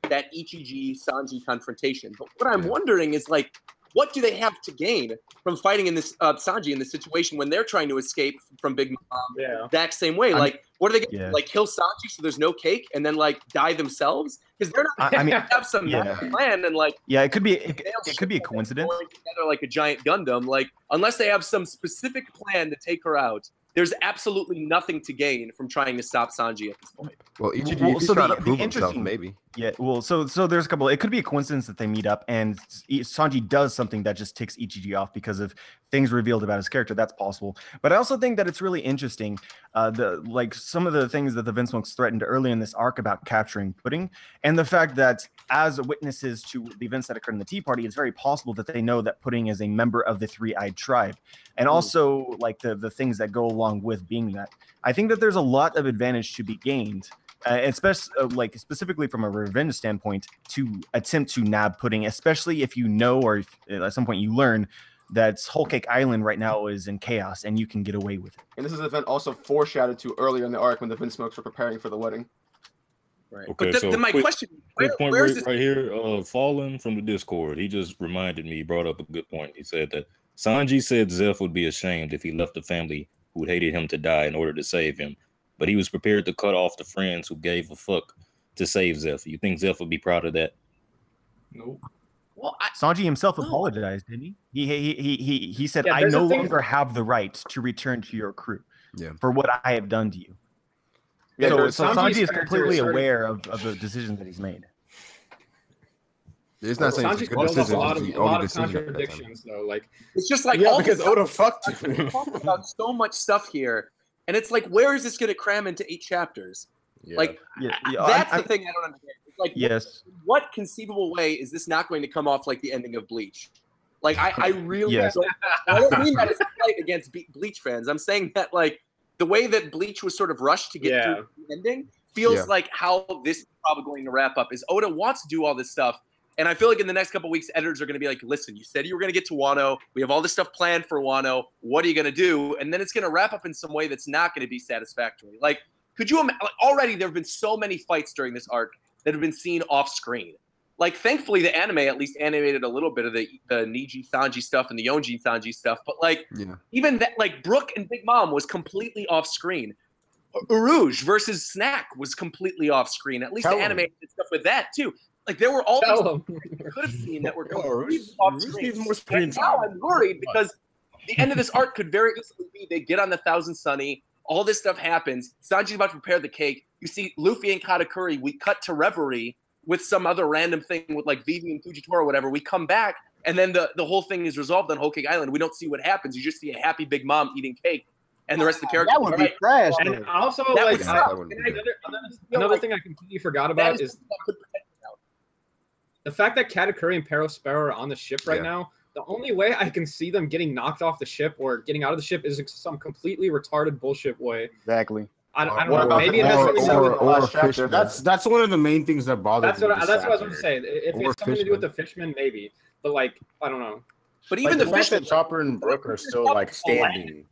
that Ichiji Sanji confrontation. But what I'm wondering is like, what do they have to gain from fighting in this Sanji in this situation when they're trying to escape from Big Mom that same way? Like, what are they going to like kill Sanji so there's no cake and then like die themselves? Because they're not. I mean, have some plan and like. Yeah, it could be. It could be a coincidence. Together like a giant Gundam, like unless they have some specific plan to take her out, there's absolutely nothing to gain from trying to stop Sanji at this point. Well, Ichiji, if he's trying to prove himself, interesting- maybe. Yeah, well, so there's a couple. It could be a coincidence that they meet up and Sanji does something that just ticks Ichiji off because of things revealed about his character. That's possible. But I also think that it's really interesting, some of the things that the Vince Smokes threatened early in this arc about capturing Pudding, and the fact that as witnesses to the events that occurred in the Tea Party, it's very possible that they know that Pudding is a member of the Three-Eyed Tribe, and also like the things that go along with being that. I think that there's a lot of advantage to be gained. Especially specifically from a revenge standpoint, to attempt to nab Pudding, especially if you know, or if at some point you learn that Whole Cake Island right now is in chaos and you can get away with it. And this is an event also foreshadowed to earlier in the arc when the Vince Smokes were preparing for the wedding. Right. Okay, but so my question, quick point where is right, this? right here, Fallen from the Discord. He just reminded me, brought up a good point. He said that Sanji said Zeph would be ashamed if he left the family who hated him to die in order to save him, but he was prepared to cut off the friends who gave a fuck to save Zeph. You think Zeph would be proud of that? Nope. Well, Sanji himself apologized, didn't he? He said, "I no longer have the right to return to your crew for what I have done to you." Yeah, so Sanji is completely aware of the decisions that he's made. It's not saying Sanji's built up a lot of contradictions, though. Like it's just like because Oda fucked him. About so much stuff here, and it's like, where is this going to cram into 8 chapters? Yeah. Like that's the thing I don't understand. Like, what conceivable way is this not going to come off like the ending of Bleach? Like, I really don't. I don't mean that as a fight against Bleach fans. I'm saying that like the way that Bleach was sort of rushed to get through the ending feels like how this is probably going to wrap up. Is Oda wants to do all this stuff, and I feel like in the next couple of weeks, editors are going to be like, "Listen, you said you were going to get to Wano. We have all this stuff planned for Wano. What are you going to do?" And then it's going to wrap up in some way that's not going to be satisfactory. Like, could you imagine? Like, already there have been so many fights during this arc that have been seen off screen. Like, thankfully, the anime at least animated a little bit of the Niji Sanji stuff and the Yonji Sanji stuff. But like, even that, like Brook and Big Mom was completely off screen. Uruj versus Snack was completely off screen. At least the anime did stuff with that too. Like, there were all these things we could have seen that were completely off screen. And now I'm worried because the end of this arc could very easily be they get on the Thousand Sunny. All this stuff happens. Sanji's about to prepare the cake. You see Luffy and Katakuri. We cut to Reverie with some other random thing with like Vivi and Fujitora or whatever. We come back, and then the whole thing is resolved on Whole Cake Island. We don't see what happens. You just see a happy Big Mom eating cake, and the rest of the characters. That would be trash. And also, like, another thing I completely forgot about is the fact that Katakuri and Perospero are on the ship right now. The only way I can see them getting knocked off the ship or getting out of the ship is some completely retarded bullshit way. Exactly. I don't know. Maybe it has to do that's one of the main things that bothers me. That's what I was going to say. If it's something to do with the fishmen, maybe. But like, I don't know. But even the fishmen, Chopper and Brook are still like standing.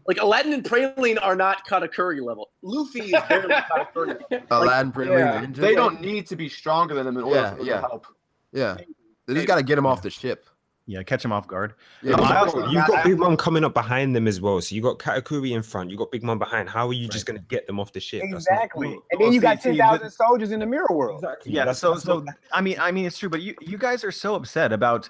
Like Aladdin and Praline are not Katakuri level. Luffy is barely Katakuri level. Aladdin, Praline, they don't need to be stronger than them in order for them to help. Yeah, they just got to get him off the ship. Yeah, catch him off guard. Yeah, you've got Big Mom coming up behind them as well. So you got Katakuri in front. You got Big Mom behind. How are you just going to get them off the ship? Exactly. And then you got 10,000 soldiers in the mirror world. Exactly. Yeah. So I mean, it's true. But you guys are so upset about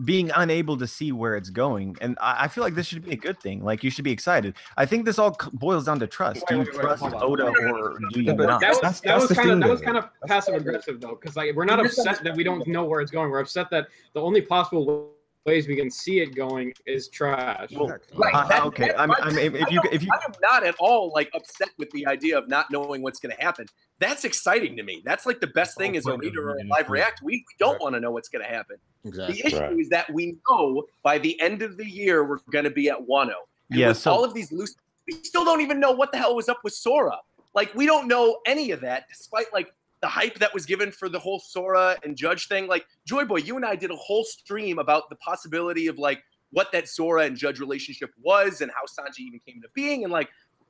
being unable to see where it's going, and I feel like this should be a good thing. Like, you should be excited. I think this all boils down to trust. Do you trust Oda or do you not? That was kind of passive aggressive though, because like we're not upset that we don't know where it's going. We're upset that the only possible ways we can see it going is trash. Okay, I mean, if you I'm not at all like upset with the idea of not knowing what's going to happen. That's exciting to me. That's like the best thing as a reader or a live react. We don't want to know what's going to happen. Exactly. The issue is that we know by the end of the year we're going to be at Wano. And so all of these loose, we still don't even know what the hell was up with Sora. Like, we don't know any of that, despite like the hype that was given for the whole Sora and Judge thing. Like, Joy Boy, you and I did a whole stream about the possibility of like what that Sora and Judge relationship was and how Sanji even came into being and like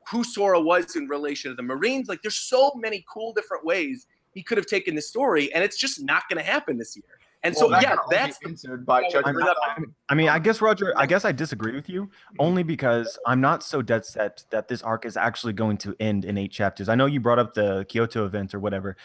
who Sora was in relation to the Marines. Like, there's so many cool different ways he could have taken the story, and it's just not going to happen this year. And so, that's answered by Judge. I mean, I guess, Roger, I disagree with you only because I'm not so dead set that this arc is actually going to end in 8 chapters. I know you brought up the Kyoto event or whatever.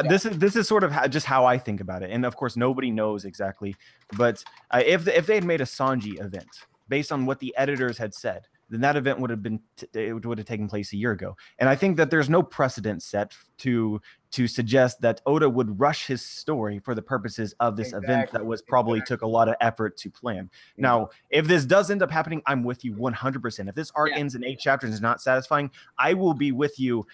This is sort of just how I think about it. And of course, nobody knows exactly. But if they had made a Sanji event based on what the editors had said, then that event would have taken place a year ago. And I think that there's no precedent set to suggest that Oda would rush his story for the purposes of this event that was probably took a lot of effort to plan. Now, if this does end up happening, I'm with you 100%. If this arc ends in 8 chapters and is not satisfying, I will be with you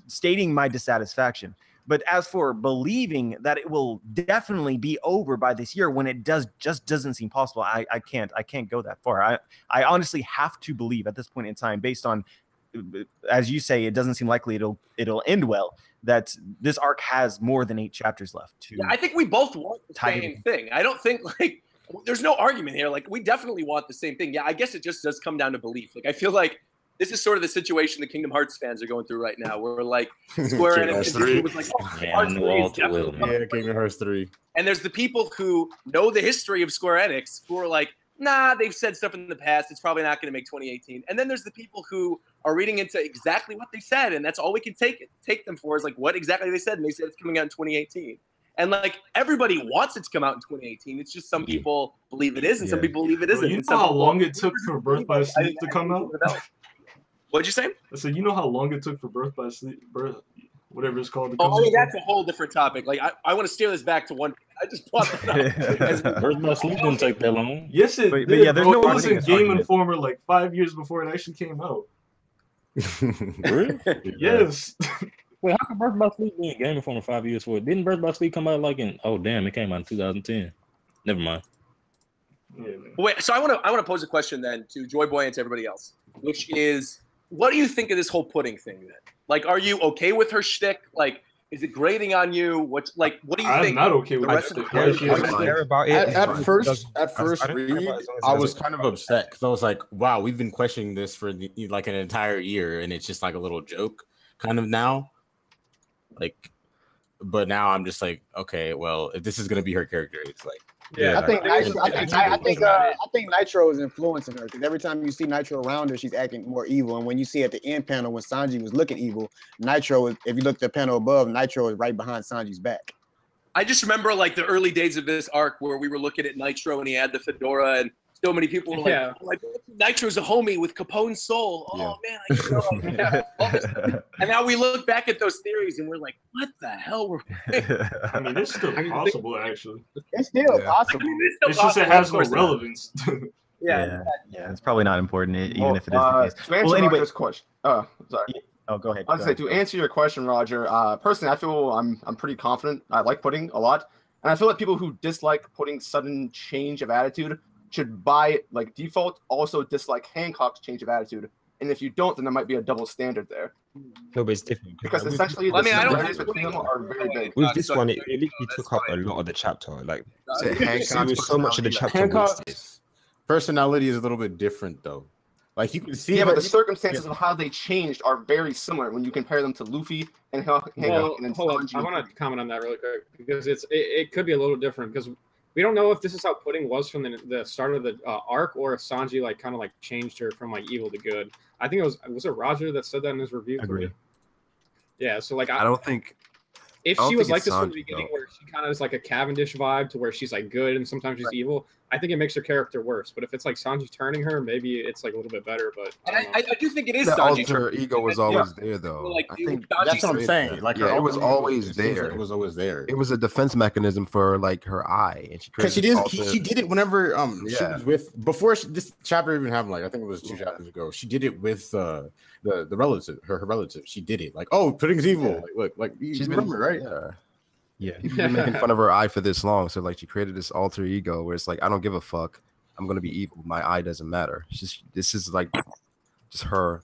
stating my dissatisfaction. But as for believing that it will definitely be over by this year when it just doesn't seem possible, I can't go that far. I honestly have to believe at this point in time, based on, as you say, it doesn't seem likely it'll end well, that this arc has more than 8 chapters left. I think we both want the same thing. I don't think like there's no argument here. Like, we definitely want the same thing. Yeah, I guess it just does come down to belief. Like, I feel like this is sort of the situation the Kingdom Hearts fans are going through right now. Where like Square Enix was like, Kingdom Hearts 3. And there's the people who know the history of Square Enix who are like, nah, they've said stuff in the past. It's probably not going to make 2018. And then there's the people who are reading into exactly what they said, and that's all we can take them for is like what exactly they said, and they said it's coming out in 2018. And like everybody wants it to come out in 2018. It's just some people believe it is, and some people believe it isn't. You know how long it took for Birth by Sleep to come out? What'd you say? I said, you know how long it took for Birth by Sleep, whatever it's called. Oh, I mean, that's a whole different topic. Like, I want to steer this back to one. I just brought that up. Birth by Sleep didn't take that long. Yes, it did. Yeah, there's no it was in Game Informer like 5 years before it actually came out. Really? Yes. Wait, how could Birth by Sleep be in Game Informer 5 years for it? Didn't Birth by Sleep come out like in? Oh, damn! It came out in 2010. Never mind. Yeah, wait, so I want to pose a question then to Joy Boy and to everybody else, which is, what do you think of this whole pudding thing then? Like, are you okay with her shtick? Like, is it grating on you? What do you think? I'm not okay with it. At first read, I was kind of upset because I was like, wow, we've been questioning this for like an entire year, and it's just like a little joke kind of now. Like, but now I'm just like, okay, well, if this is gonna be her character, it's like, yeah. I think Nitro is influencing her because every time you see Nitro around her, she's acting more evil. And when you see at the end panel when Sanji was looking evil, Nitro is, if you look at the panel above, Nitro is right behind Sanji's back. I just remember like the early days of this arc where we were looking at Nitro and he had the fedora and so many people were like Nitro's a homie with Capone's soul. Oh man, all this. And now we look back at those theories and we're like, what the hell were we? I mean, it's still possible actually. It's still possible. I mean, it's just it has no relevance. Yeah, it's probably not important, even if it is the case. To answer Roger's question, sorry. Oh, go ahead. I'd say to answer your question, Roger. Personally, I feel I'm pretty confident. I like pudding a lot, and I feel like people who dislike pudding's sudden change of attitude should by like default also dislike Hancock's change of attitude. And if you don't, then there might be a double standard there. No, but it's different because essentially the similarities between them are very big. With this one, it literally took up a lot of the chapter. Like, it was so much of the chapter. Hancock's personality is a little bit different, though. Like you can see, but the circumstances of how they changed are very similar when you compare them to Luffy and Hancock. Well, hold on, I want to comment on that really quick because it could be a little different because we don't know if this is how Pudding was from the start of the arc or if Sanji like kind of like changed her from like evil to good. I think it was Roger that said that in his review. Agreed. Yeah, so like I don't think if she was like this from the beginning, where she kind of is like a Cavendish vibe to where she's like good and sometimes she's evil, I think it makes her character worse. But if it's like Sanji turning her, maybe it's like a little bit better. But I do think it is. The Sanji alter ego was always there, though. Like, I think that's what I'm saying. Like, it was always there. It was always there. It was a defense mechanism for like her eye, and she did it whenever she was with before this chapter even happened. Like I think it was 2 chapters ago. She did it with the relative, her relative. She did it like, oh, Pudding's evil. Yeah. Like she's remember, right? Yeah. People been making fun of her eye for this long, so like she created this alter ego where it's like, I don't give a fuck. I'm gonna be evil. My eye doesn't matter. This is like just her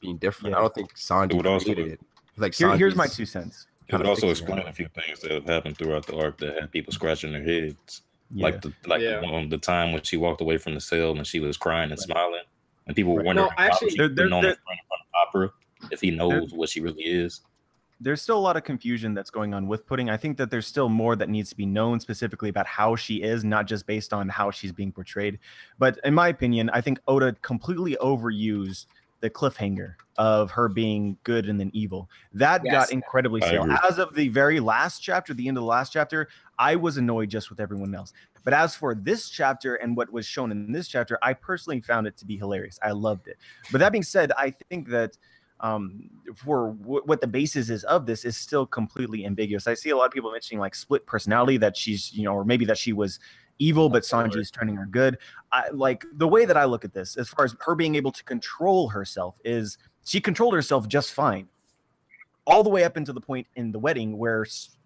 being different. I don't think Sanji created it. Like here's my 2 cents. It would also explain a few things that have happened throughout the arc that had people scratching their heads, like the time when she walked away from the cell and she was crying and smiling, and people were wondering if in front of Opera if he knows what she really is. There's still a lot of confusion that's going on with Pudding. I think that there's still more that needs to be known specifically about how she is, not just based on how she's being portrayed. But in my opinion, I think Oda completely overused the cliffhanger of her being good and then evil. That got incredibly stale. As of the very last chapter, the end of the last chapter, I was annoyed just with everyone else. But as for this chapter and what was shown in this chapter, I personally found it to be hilarious. I loved it. But that being said, I think that for what the basis is of this is still completely ambiguous. I see a lot of people mentioning like split personality, that she's, or maybe that she was evil, but Sanji is turning her good. Like the way that I look at this, as far as her being able to control herself, is she controlled herself just fine, all the way up until the point in the wedding where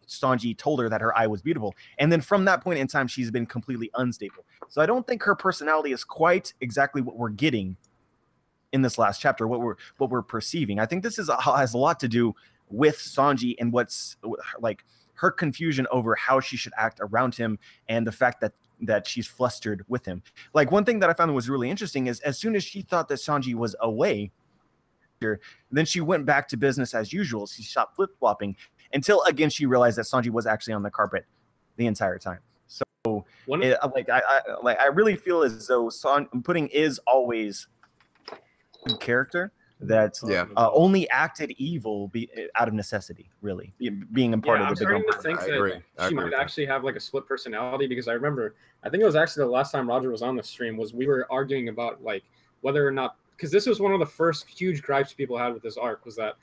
Sanji told her that her eye was beautiful. And then from that point in time, she's been completely unstable. So I don't think her personality is quite exactly what we're getting in this last chapter, what we're perceiving. I think this has a lot to do with Sanji and what's like her confusion over how she should act around him, and the fact that she's flustered with him. Like one thing that I found was really interesting is as soon as she thought that Sanji was away, then she went back to business as usual. She stopped flip-flopping until again she realized that Sanji was actually on the carpet the entire time. So I really feel as though Pudding is always character, that only acted evil out of necessity, really, being a part of the I'm big starting empire. to think that she might actually have like a split personality, because I remember, I think it was actually the last time Roger was on the stream, was we were arguing about like whether or not, because this was one of the first huge gripes people had with this arc, was that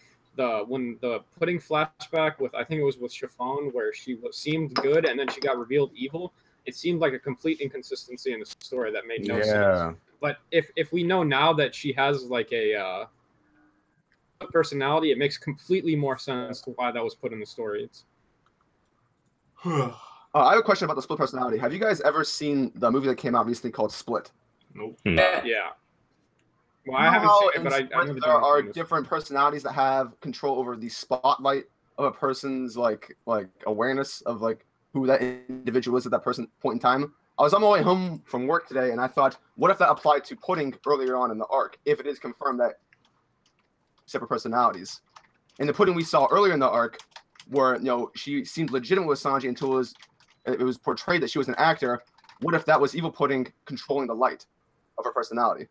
when the pudding flashback with, I think it was with Chiffon, where she seemed good and then she got revealed evil, it seemed like a complete inconsistency in the story that made no sense. But if we know now that she has like a personality, it makes completely more sense to why that was put in the story. I have a question about the split personality. Have you guys ever seen the movie that came out recently called Split? Nope. Yeah. Well, I haven't seen it, but I know there are different personalities that have control over the spotlight of a person's like awareness of like who that individual is at that point in time. I was on my way home from work today, and I thought, what if that applied to Pudding earlier on in the arc? If it is confirmed that separate personalities, in the Pudding we saw earlier in the arc, where she seemed legitimate with Sanji until it was portrayed that she was an actor. What if that was evil Pudding controlling the light of her personality?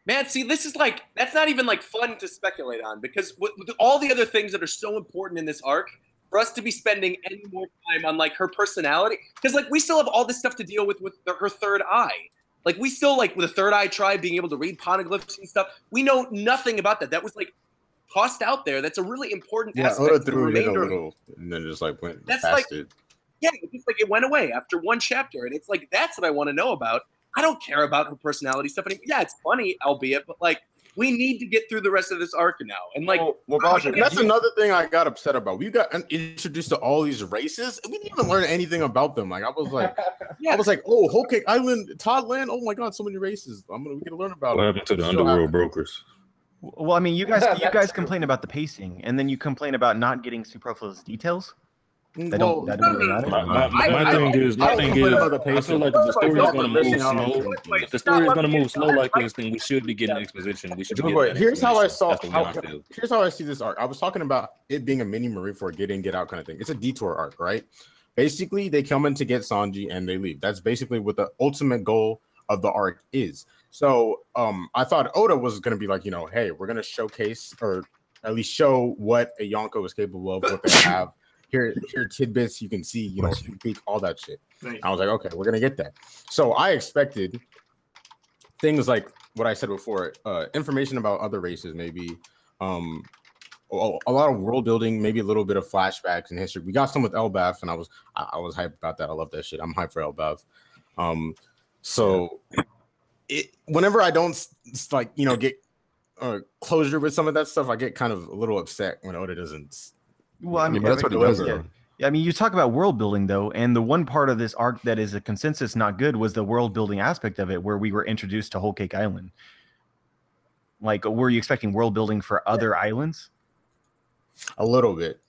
Man, see, this is like, that's not even like fun to speculate on, because with all the other things that are so important in this arc, for us to be spending any more time on like her personality, because like we still have all this stuff to deal with her third eye. Like we still, like with the Third Eye tribe being able to read poneglyphs and stuff, we know nothing about that. That was like tossed out there. That's a really important aspect. Oda threw it in a little and then just like went past it. Yeah, it's like it went away after one chapter, and it's like, that's what I want to know about. I don't care about her personality stuff anymore. Yeah, it's funny, albeit, but like we need to get through the rest of this arc now. And like, Roger, that's another thing I got upset about. We got introduced to all these races, and we didn't even learn anything about them. Like I was like, oh, Whole Cake Island, Toddland. Oh my God, so many races. We get to learn about. What happened to the underworld brokers? Well, I mean, you guys complain about the pacing, and then you complain about not getting superfluous details. My thing is, I feel like if the story is going to move slow, if the story is going to move slow like this, then we should be getting exposition. We should be getting here's how I see this arc. I was talking about it being a mini Marineford get in, get out kind of thing. It's a detour arc, right? Basically, they come in to get Sanji and they leave. That's basically what the ultimate goal of the arc is. So I thought Oda was going to be like, hey, we're going to showcase or at least show what a Yonko is capable of, what they have. Here tidbits you can see, sneak peek, all that shit. I was like, okay, we're gonna get that. So I expected things like what I said before, information about other races, maybe a lot of world building, maybe a little bit of flashbacks and history. We got some with Elbaf, and I was hyped about that. I love that shit. I'm hyped for Elbaf. Whenever I don't get closure with some of that stuff, I get kind of a little upset when Oda doesn't. Well, I mean, that's what it was. Yeah, I mean, you talk about world building though, and the one part of this arc that is a consensus not good was the world building aspect of it, where we were introduced to Whole Cake Island. Like, were you expecting world building for other islands? A little bit,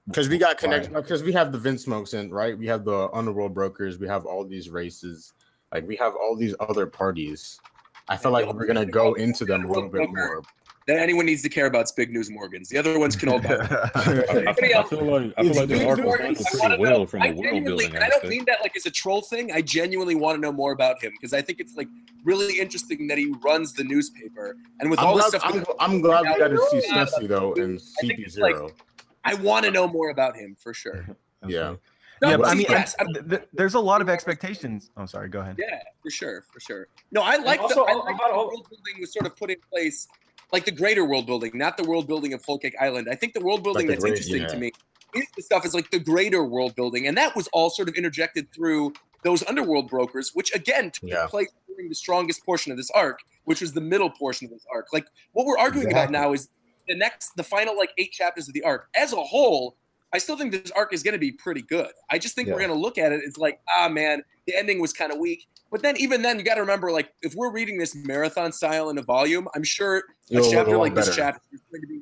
because we got connected. Because we have the Vince Smokes in, right? We have the Underworld Brokers. We have all these races. Like, we have all these other parties. I feel like we're gonna go into them a little bit more. That anyone needs to care about is Big News Morgans. The other ones can all go. I feel like the arc was done pretty well from the world building. I don't mean that like as a troll thing. I genuinely want to know more about him, because I think it's like really interesting that he runs the newspaper, and with all this stuff. I'm glad we got to see Stussy though and CP0. I want to know more about him for sure. Yeah. No, but I mean, there's a lot of expectations. Oh, sorry. Go ahead. Yeah, for sure. No, I like the world building was sort of put in place. Like the greater world building, not the world building of Whole Cake Island. I think the world building that's interesting to me is the stuff is like the greater world building. And that was all sort of interjected through those underworld brokers, which again took place during the strongest portion of this arc, which was the middle portion of this arc. Like what we're arguing about now is the final like 8 chapters of the arc. As a whole, I still think this arc is going to be pretty good. I just think we're going to look at it. It's like, man, the ending was kind of weak. But then even then, you got to remember, like, if we're reading this marathon style in a volume, I'm sure a chapter like this chapter is going to be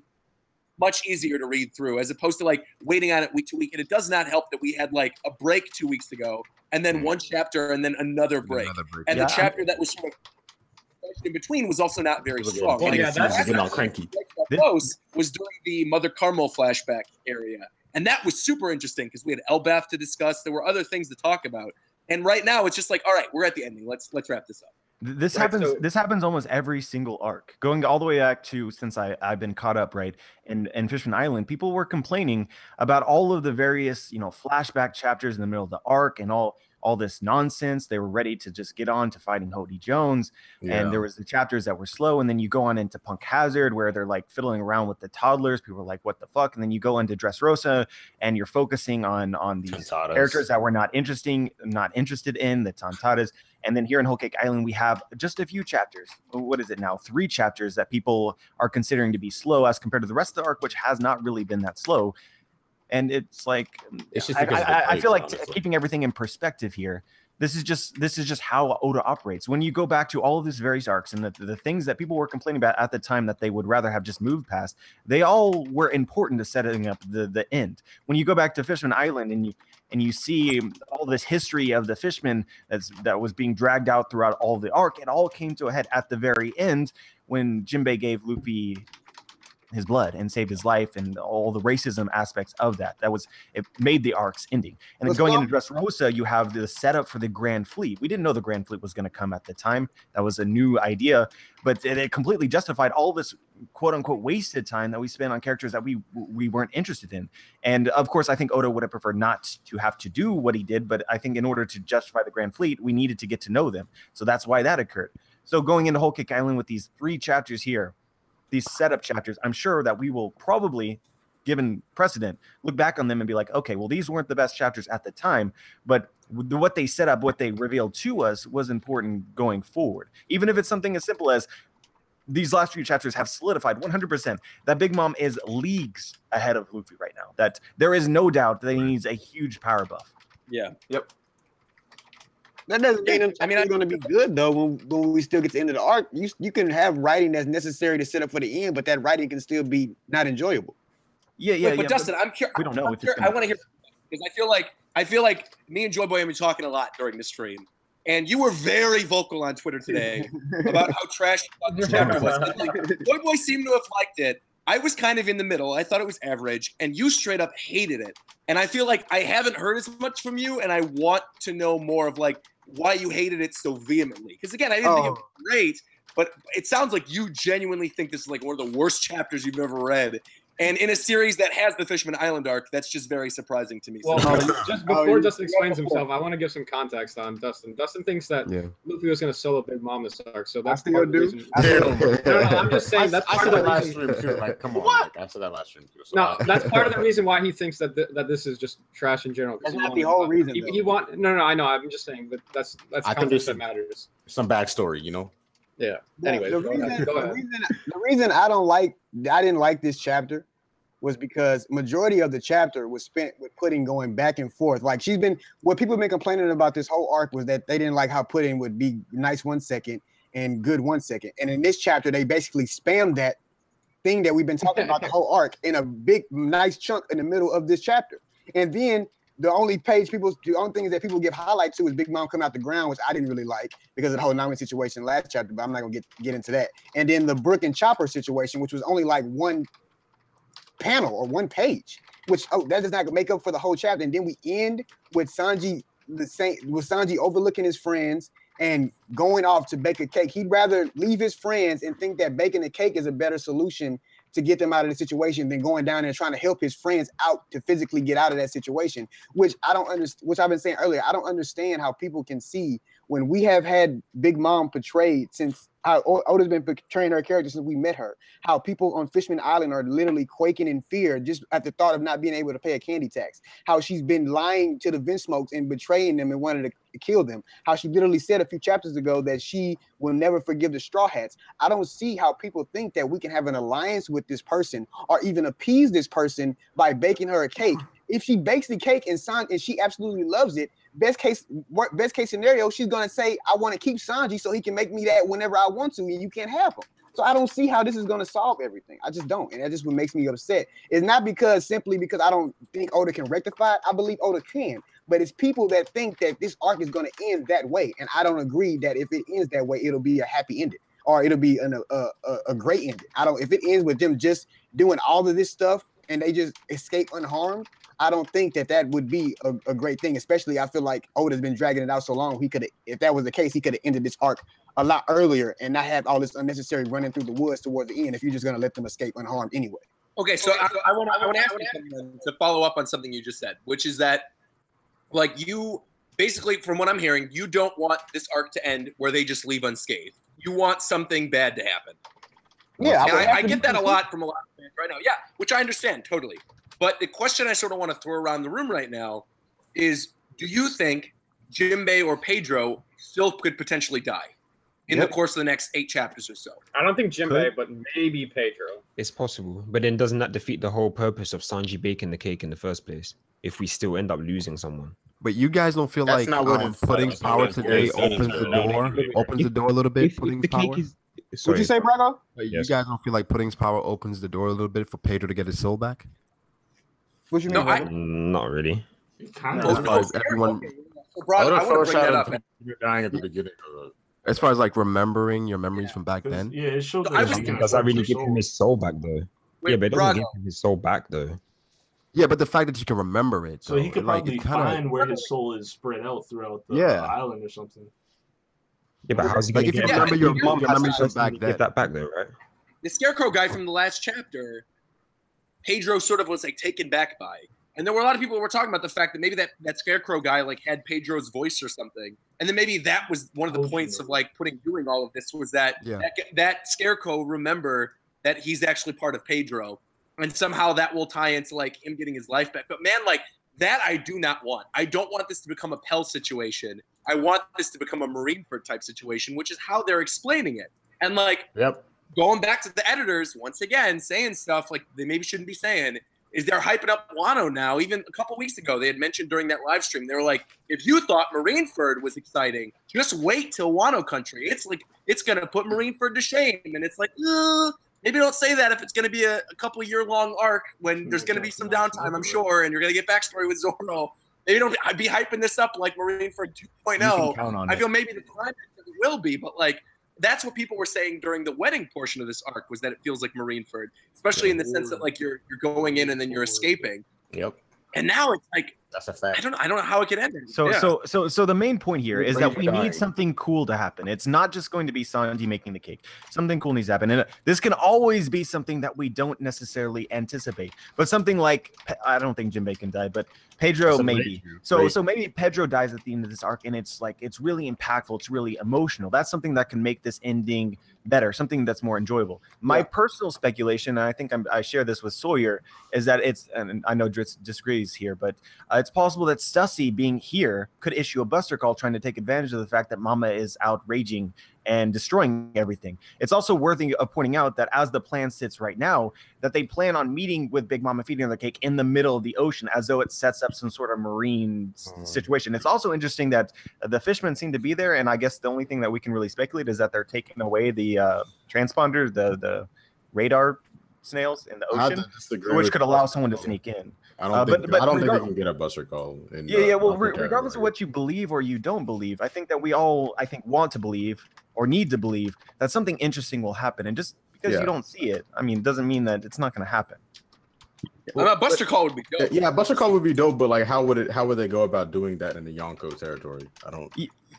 much easier to read through, as opposed to like waiting on it week to week. And it does not help that we had like a break 2 weeks ago, and then one chapter, and then another break. And the chapter that was sort of in between was also not very strong. That's cranky. Close was during the Mother Carmel flashback area, and that was super interesting because we had Elbaf to discuss. There were other things to talk about. And right now, it's just like, all right, we're at the ending. Let's wrap this up. This Right, happens. so- This happens almost every single arc, going all the way back to since I've been caught up, right? And Fishman Island, people were complaining about all of the various flashback chapters in the middle of the arc and all this nonsense. They were ready to just get on to fighting Hody Jones, and there was the chapters that were slow. And then you go on into Punk Hazard where they're like fiddling around with the toddlers. People are like, "What the fuck?" And then you go into Dressrosa and you're focusing on these Tontadas. characters that we're not interested in, the Tontadas. And then here in Whole Cake Island, we have just a few chapters. What is it now? 3 chapters that people are considering to be slow as compared to the rest of the arc, which has not really been that slow. And it's like, It's just because of the I feel like breaks, honestly. keeping everything in perspective here. This is just how Oda operates. When you go back to all of these various arcs and the things that people were complaining about at the time that they would rather have just moved past, they all were important to setting up the end. When you go back to Fishman Island and you see all this history of the fishmen that was being dragged out throughout all the arc, it all came to a head at the very end when Jinbei gave Luffy his blood and saved his life, and all the racism aspects of that. It made the arcs ending. And then going into Dressrosa, you have the setup for the Grand Fleet. We didn't know the Grand Fleet was going to come at the time. That was a new idea, but it completely justified all this quote unquote wasted time that we spent on characters that we weren't interested in. And of course, I think Oda would have preferred not to have to do what he did, but I think in order to justify the Grand Fleet, we needed to get to know them. So that's why that occurred. So going into Whole Cake Island with these 3 chapters here, these setup chapters, I'm sure that we will probably, given precedent, look back on them and be like, okay, well, these weren't the best chapters at the time, but what they set up, what they revealed to us was important going forward. Even if it's something as simple as these last few chapters have solidified 100% that Big Mom is leagues ahead of Luffy right now. That there is no doubt that he needs a huge power buff. Yeah. Yep. That doesn't mean it's going to be good though. When we still get to the end of the arc, you can have writing that's necessary to set up for the end, but that writing can still be not enjoyable. Yeah. But Dustin, I'm curious. We don't know. I want to hear, because I feel like me and Joy Boy have been talking a lot during the stream, and you were very vocal on Twitter today about how trash the chapter was. Joy Boy seemed to have liked it. I was kind of in the middle. I thought it was average, and you straight up hated it. And I feel like I haven't heard as much from you, and I want to know more of like why you hated it so vehemently. Because again, I didn't think it was great, but it sounds like you genuinely think this is like one of the worst chapters you've ever read. And in a series that has the Fishman Island arc, that's just very surprising to me. Well, just before Dustin explains himself, I want to give some context on Dustin. Dustin thinks that Luffy was going to solo Big Mom this arc, so that's part of the reason. No, I'm just saying that's part of the reason. Stream too. Like, come on, like, I said that last stream too. So No, that's part of the reason why he thinks that that this is just trash in general. That's not the whole reason. He want no, I know. I'm just saying, but that's I think context that matters. some backstory, you know. Yeah. Well, Anyways, the reason I didn't like this chapter was because majority of the chapter was spent with Pudding going back and forth. Like what people have been complaining about this whole arc was that they didn't like how Pudding would be nice 1 second and good 1 second. And in this chapter, they basically spammed that thing that we've been talking about the whole arc in a big, nice chunk in the middle of this chapter. And then the only things that people give highlight to is Big Mom coming out the ground, which I didn't really like because of the whole Nami situation last chapter, but I'm not gonna get into that. And then the Brook and Chopper situation, which was only like one panel or 1 page, which that does not make up for the whole chapter. And then we end with Sanji overlooking his friends and going off to bake a cake. He'd rather leave his friends and think that baking a cake is a better solution to get them out of the situation than going down there and trying to help his friends out to physically get out of that situation, which I don't understand, which I've been saying earlier. I don't understand how people can see when we have had Big Mom portrayed since Oda's been portraying her character since we met her, how people on Fishman Island are literally quaking in fear just at the thought of not being able to pay a candy tax, how she's been lying to the Vinsmokes and betraying them and wanted to kill them, how she literally said a few chapters ago that she will never forgive the Straw Hats. I don't see how people think that we can have an alliance with this person or even appease this person by baking her a cake. If she bakes the cake and she absolutely loves it, best case scenario, she's gonna say, I want to keep Sanji so he can make me that whenever I want to, and you can't have him. So I don't see how this is gonna solve everything. I just don't, and that just what makes me upset. It's not simply because I don't think Oda can rectify it. I believe Oda can, but it's people that think that this arc is gonna end that way, and I don't agree that if it ends that way, it'll be a happy ending or it'll be a great ending. If it ends with them just doing all of this stuff and they just escape unharmed, I don't think that would be a great thing. Especially, I feel like Oda's been dragging it out so long. If that was the case, he could have ended this arc a lot earlier and not have all this unnecessary running through the woods towards the end if you're just going to let them escape unharmed anyway. Okay, so I want to ask you something to follow up on something you just said, which is that, like, you basically, from what I'm hearing, you don't want this arc to end where they just leave unscathed. You want something bad to happen. Yeah, I get that a lot from a lot of fans right now. Yeah, which I understand totally. But the question I sort of want to throw around the room right now is, do you think Jinbei or Pedro still could potentially die in the course of the next 8 chapters or so? I don't think Jinbei, but maybe Pedro. It's possible, but then doesn't that defeat the whole purpose of Sanji baking the cake in the first place? If we still end up losing someone. But you guys don't feel That's like not what it's putting like. power It's today not opens the door a little bit? Putting power. What'd you say, Brago? You guys don't feel like putting's power opens the door a little bit for Pedro to get his soul back? What you mean? No, not really. Kind As of. far as everyone, So, Brago, I want to bring that up. You're dying at the beginning of the. as far as like remembering your memories from back then. Yeah, it shows I that was she can Does that afford really your give soul. him his soul back though? Wait, Yeah, but it doesn't Brago. give him his soul back though. Yeah, but the fact that you can remember it, So he could like, probably it kinda- find where his soul is spread out throughout the Yeah. island or something. Yeah, but how's he like gonna if you get remember your Yeah, memories from back get then. that back though, right? The Scarecrow guy from the last chapter, Pedro sort of was like taken back by. And there were a lot of people who were talking about the fact that maybe that Scarecrow guy like had Pedro's voice or something. And then maybe that was one of the points of like doing all of this was that that Scarecrow remember that he's actually part of Pedro. And somehow that will tie into like him getting his life back. But man, like that I do not want. I don't want this to become a Pell situation. I want this to become a Marineford type situation, which is how they're explaining it. And like going back to the editors once again, saying stuff like they maybe shouldn't be saying, is they're hyping up Wano now. Even a couple weeks ago, they had mentioned during that live stream, they were like, if you thought Marineford was exciting, just wait till Wano Country. It's like, it's going to put Marineford to shame. And it's like, maybe don't say that if it's going to be a couple year-long arc when there's going to be some downtime, I'm sure, and you're going to get backstory with Zoro. Maybe don't be hyping this up like Marineford 2.0. I feel maybe the climax it will be, but like, that's what people were saying during the wedding portion of this arc was that it feels like Marineford, especially in the sense that like you're going in and then you're escaping. Yep. And now it's like that's a fact. I don't know how it could end. So the main point here is that we need something cool to happen. It's not just going to be Sanji making the cake. Something cool needs to happen, and this can always be something that we don't necessarily anticipate. But something like I don't think Jinbei can die, but Pedro maybe. So maybe Pedro dies at the end of this arc, and it's like it's really impactful. It's really emotional. That's something that can make this ending better. Something that's more enjoyable. My personal speculation, and I think I share this with Sawyer, is that it's, and I know Dritz disagrees here, but it's possible that Stussy being here could issue a buster call trying to take advantage of the fact that Mama is out raging and destroying everything. It's also worthy of pointing out that as the plan sits right now, that they plan on meeting with Big Mama feeding on the cake in the middle of the ocean, as though it sets up some sort of marine situation. It's also interesting that the fishermen seem to be there, and I guess the only thing that we can really speculate is that they're taking away the transponders, the radar snails in the ocean, which could allow someone to sneak in. I don't think we can get a buster call. Well, regardless of what you believe or you don't believe, I think that we all, want to believe or need to believe that something interesting will happen. And just because you don't see it, I mean, doesn't mean that it's not going to happen. Buster call would be dope. Yeah, buster call would be dope, but like, how would they go about doing that in the Yonko territory? I don't.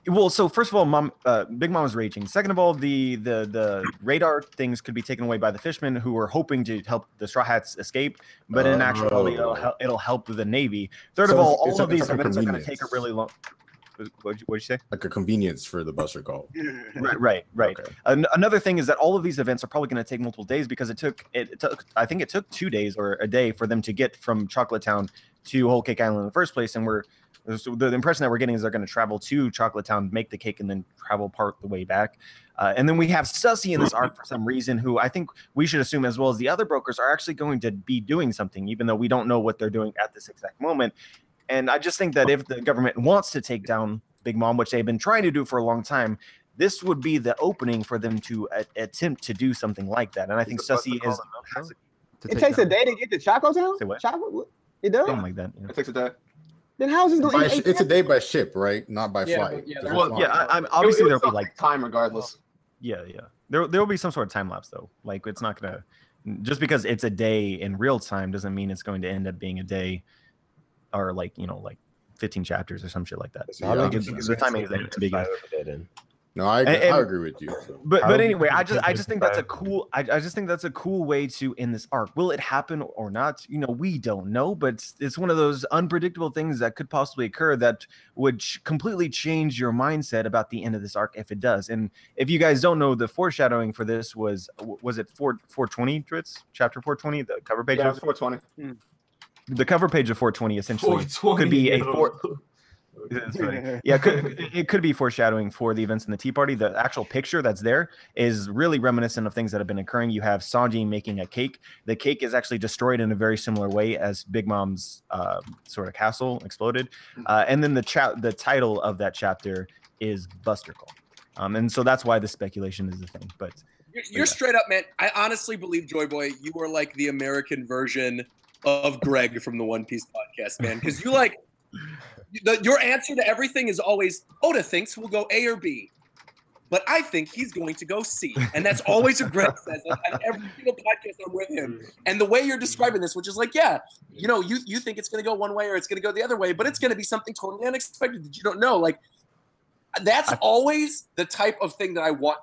Well, so first of all, Big Mom is raging. Second of all, the radar things could be taken away by the fishermen who were hoping to help the Straw Hats escape, but in actuality, it'll help the Navy. Third of all of these events are going to take a really long. What'd you say? Like a convenience for the buster call. Right. Okay. Another thing is that all of these events are probably going to take multiple days because it took I think it took 2 days or a day for them to get from Chocolate Town to Whole Cake Island in the first place, and the impression that we're getting is they're going to travel to Chocolate Town, make the cake, and then travel part the way back. And then we have Stussy in this arc for some reason, who I think we should assume, as well as the other brokers, are actually going to be doing something, even though we don't know what they're doing at this exact moment. And I just think that if the government wants to take down Big Mom, which they've been trying to do for a long time, this would be the opening for them to attempt to do something like that. And I think Stussy is. It takes a day to get to Choco Town? Say what? It does? Something like that. It takes a day. Then how's this going? It's a day by ship, right? Not by flight. I'm obviously there'll be like time regardless. Yeah. There will be some sort of time lapse though. Like it's not gonna just because it's a day in real time doesn't mean it's going to end up being a day or like 15 chapters or some shit like that. So how long the timing is big. No, I agree with you. So. But anyway, I just think that's a cool. I just think that's a cool way to end this arc. Will it happen or not? You know, we don't know. But it's one of those unpredictable things that could possibly occur that would completely change your mindset about the end of this arc if it does. And if you guys don't know, the foreshadowing for this was it 420, Dritz? Chapter 420, the cover page. Yeah, it was 420. The cover page of 420 essentially 420, could be a That's funny. Yeah, it could be foreshadowing for the events in the Tea Party. The actual picture that's there is really reminiscent of things that have been occurring. You have Sanji making a cake. The cake is actually destroyed in a very similar way as Big Mom's sort of castle exploded. And then the title of that chapter is Buster Call. And so that's why the speculation is the thing. But you're straight up, man. I honestly believe, Joy Boy, you are like the American version of Greg from the One Piece podcast, man. Because you like. Your answer to everything is always Oda thinks we'll go A or B, but I think he's going to go C, and that's always what Greg says on every single podcast I'm with him. And the way you're describing this, which is like, yeah, you know, you think it's going to go one way or it's going to go the other way, but it's going to be something totally unexpected that you don't know. Like that's always the type of thing that I want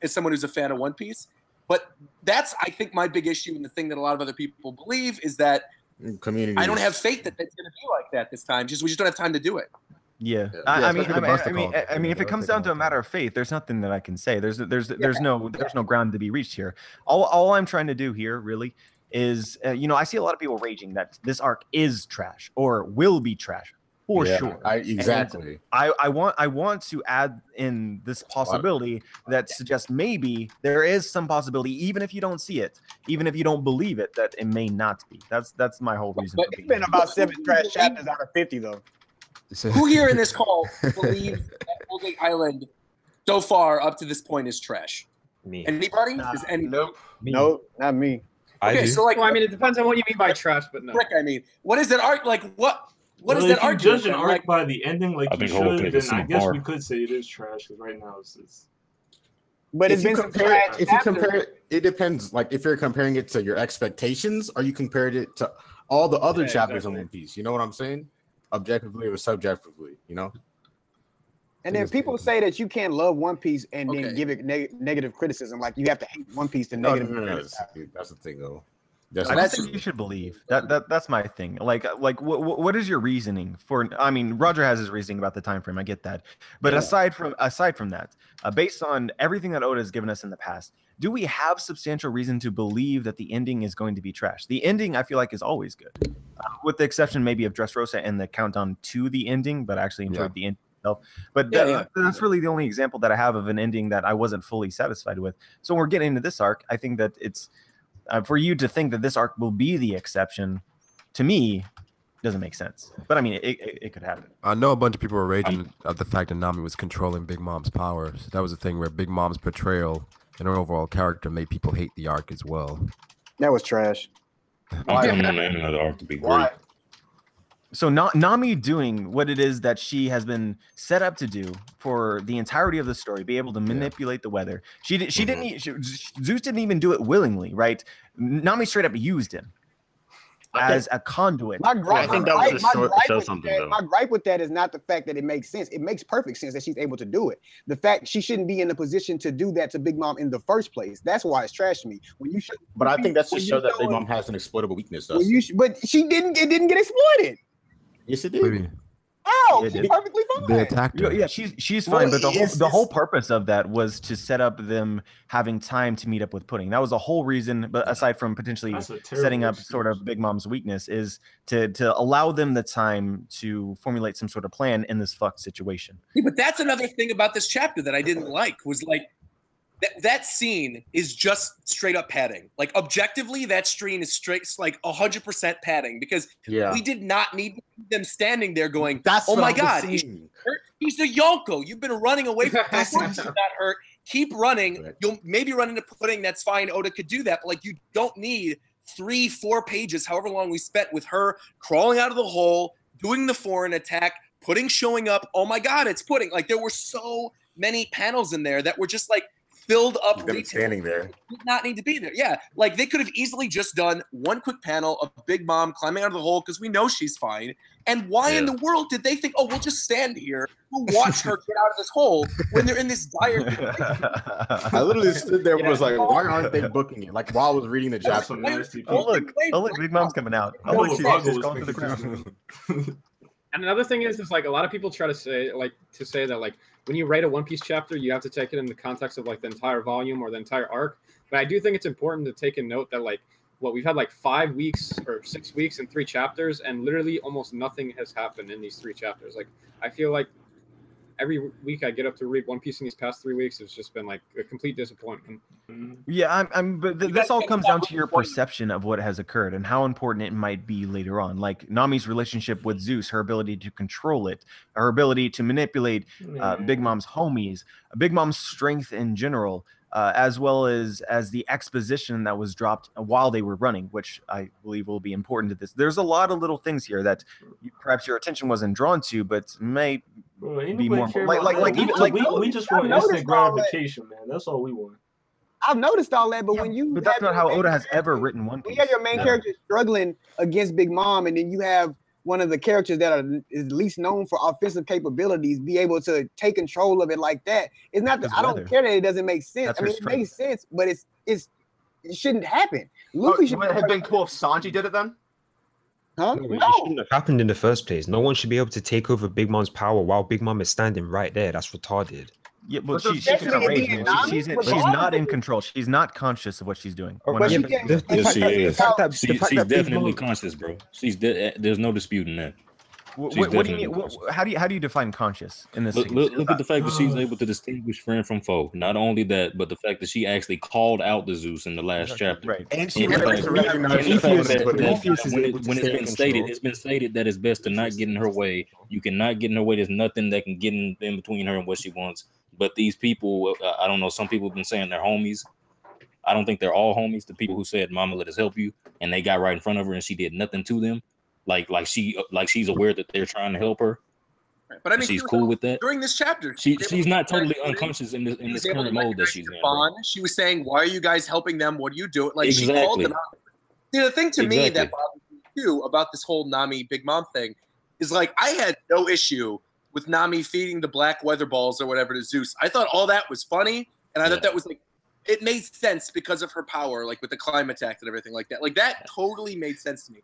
as someone who's a fan of One Piece. But that's, I think, my big issue, and the thing that a lot of other people believe is that. I don't have faith that it's going to be like that this time. We just don't have time to do it. Yeah. I mean, if it comes down to a matter of faith, there's nothing that I can say. There's no ground to be reached here. All I'm trying to do here really is, I see a lot of people raging that this arc is trash or will be trash for sure. Exactly. I want to add in this possibility that suggests maybe there is some possibility, even if you don't see it, even if you don't believe it, that it may not be. That's my whole reason. But it's been about 7 trash chapters out of 50 though. Who here in this call believes that Golden Island so far up to this point is trash? Me. Anybody? Nope. Nope, not me. Okay, so like, well, I mean, it depends on what you mean by trash, but no. Rick, I mean, what is that arc like? What is that if you argument? judge an arc by the ending, like you should, then I guess par. we could say it is trash. Because right now it's. But it's been some trash. If you compare it, it depends. Like if you're comparing it to your expectations, or you compared it to all the other chapters in One Piece. You know what I'm saying? Objectively or subjectively, you know. And then people say that you can't love One Piece and then give it negative criticism. Like you have to hate One Piece to negative. No, that's the thing, though. I think you should believe that's my thing. Like what is your reasoning for? I mean, Roger has his reasoning about the time frame. I get that, but aside from that, based on everything that Oda has given us in the past, do we have substantial reason to believe that the ending is going to be trash? The ending, I feel like, is always good, with the exception maybe of Dressrosa and the countdown to the ending. But I actually enjoyed the ending itself. But that's really the only example that I have of an ending that I wasn't fully satisfied with. So when we're getting into this arc, I think that it's. For you to think that this arc will be the exception, to me, doesn't make sense. But I mean, it could happen. I know a bunch of people were raging at the fact that Nami was controlling Big Mom's powers. That was the thing where Big Mom's portrayal and her overall character made people hate the arc as well. That was trash. I want another arc to be great. So Nami doing what it is that she has been set up to do for the entirety of the story, be able to manipulate the weather. Zeus didn't even do it willingly, right? Nami straight up used him as a conduit. My gripe, I think that was just show something, though. My gripe with that is not the fact that it makes sense. It makes perfect sense that she's able to do it. The fact she shouldn't be in the position to do that to Big Mom in the first place. That's why it's trash to me. But I think that's to show that Big Mom has an exploitable weakness, though. But she didn't. It didn't get exploited. Yes, it did. Oh, she's perfectly fine. They attacked her. Yeah, she's fine. But the whole purpose of that was to set up them having time to meet up with Pudding. That was the whole reason. But aside from potentially setting up sort of Big Mom's weakness, is to allow them the time to formulate some sort of plan in this fucked situation. Yeah, but that's another thing about this chapter that I didn't like was like that scene is just straight up padding. Like objectively, that screen is straight like 100% padding because we did not need them standing there going, "Oh my God, he's the Yonko. You've been running away from this. You're not hurt. Keep running. You'll maybe run into Pudding. That's fine. Oda could do that, but like you don't need 3-4 pages, however long we spent with her crawling out of the hole, doing the foreign attack, Pudding showing up. Oh my God, it's Pudding. Like there were so many panels in there that were just like filled up them standing there. Did not need to be there. Yeah, like they could have easily just done one quick panel of Big Mom climbing out of the hole because we know she's fine. And why in the world did they think, oh, we'll just stand here, we'll watch her get out of this hole when they're in this dire situation? I literally stood there and was like, why aren't they booking it? Like while I was reading the chapter. Oh look, Big Mom's coming out. Oh look, she's going to the ground. And another thing is like a lot of people try to say that like when you write a One Piece chapter, you have to take it in the context of like the entire volume or the entire arc. But I do think it's important to take a note that like we've had like 5 weeks or 6 weeks and 3 chapters, and literally almost nothing has happened in these 3 chapters. Like I feel like every week I get up to read One Piece in these past 3 weeks, it's just been like a complete disappointment. Yeah, but this all comes down to your perception of what has occurred and how important it might be later on. Like Nami's relationship with Zeus, her ability to control it, her ability to manipulate Big Mom's homies, Big Mom's strength in general, as well as the exposition that was dropped while they were running, which I believe will be important to this. There's a lot of little things here that perhaps your attention wasn't drawn to, but may be more we just want instant gratification, man. That's all we want. I've noticed all that, but but that's not how Oda has ever written One Piece. You have your main character struggling against Big Mom, and then you have one of the characters that is least known for offensive capabilities be able to take control of it like that. It's not that I don't care that it doesn't make sense. I mean, it makes sense, but it shouldn't happen. Luffy should have been cool if Sanji did it then. Huh? No, it shouldn't have happened in the first place. No one should be able to take over Big Mom's power while Big Mom is standing right there. That's retarded. Yeah, but she's not in control. She's not conscious of what she's doing. She's definitely conscious, bro. There's no disputing that. What do you mean? How do you define conscious in this? Look at the fact that she's able to distinguish friend from foe. Not only that, but the fact that she actually called out the Zeus in the last chapter. Right. And she when it's been stated that it's best to not get in her way. You cannot get in her way. There's nothing that can get in between her and what she wants. But these people, I don't know. Some people have been saying they're homies. I don't think they're all homies. The people who said, "Mama, let us help you," and they got right in front of her and she did nothing to them. Like she's aware that they're trying to help her. Right. But I mean, she's cool with that. During this chapter, she's not totally unconscious in this current mode that she's in. She was saying, "Why are you guys helping them? What are you doing?" Like she called them out. See, the thing to me that bothers me too about this whole Nami Big Mom thing is like I had no issue with Nami feeding the black weather balls or whatever to Zeus. I thought all that was funny, and I thought that was like it made sense because of her power, like with the climate attack and everything like that. Like that totally made sense to me.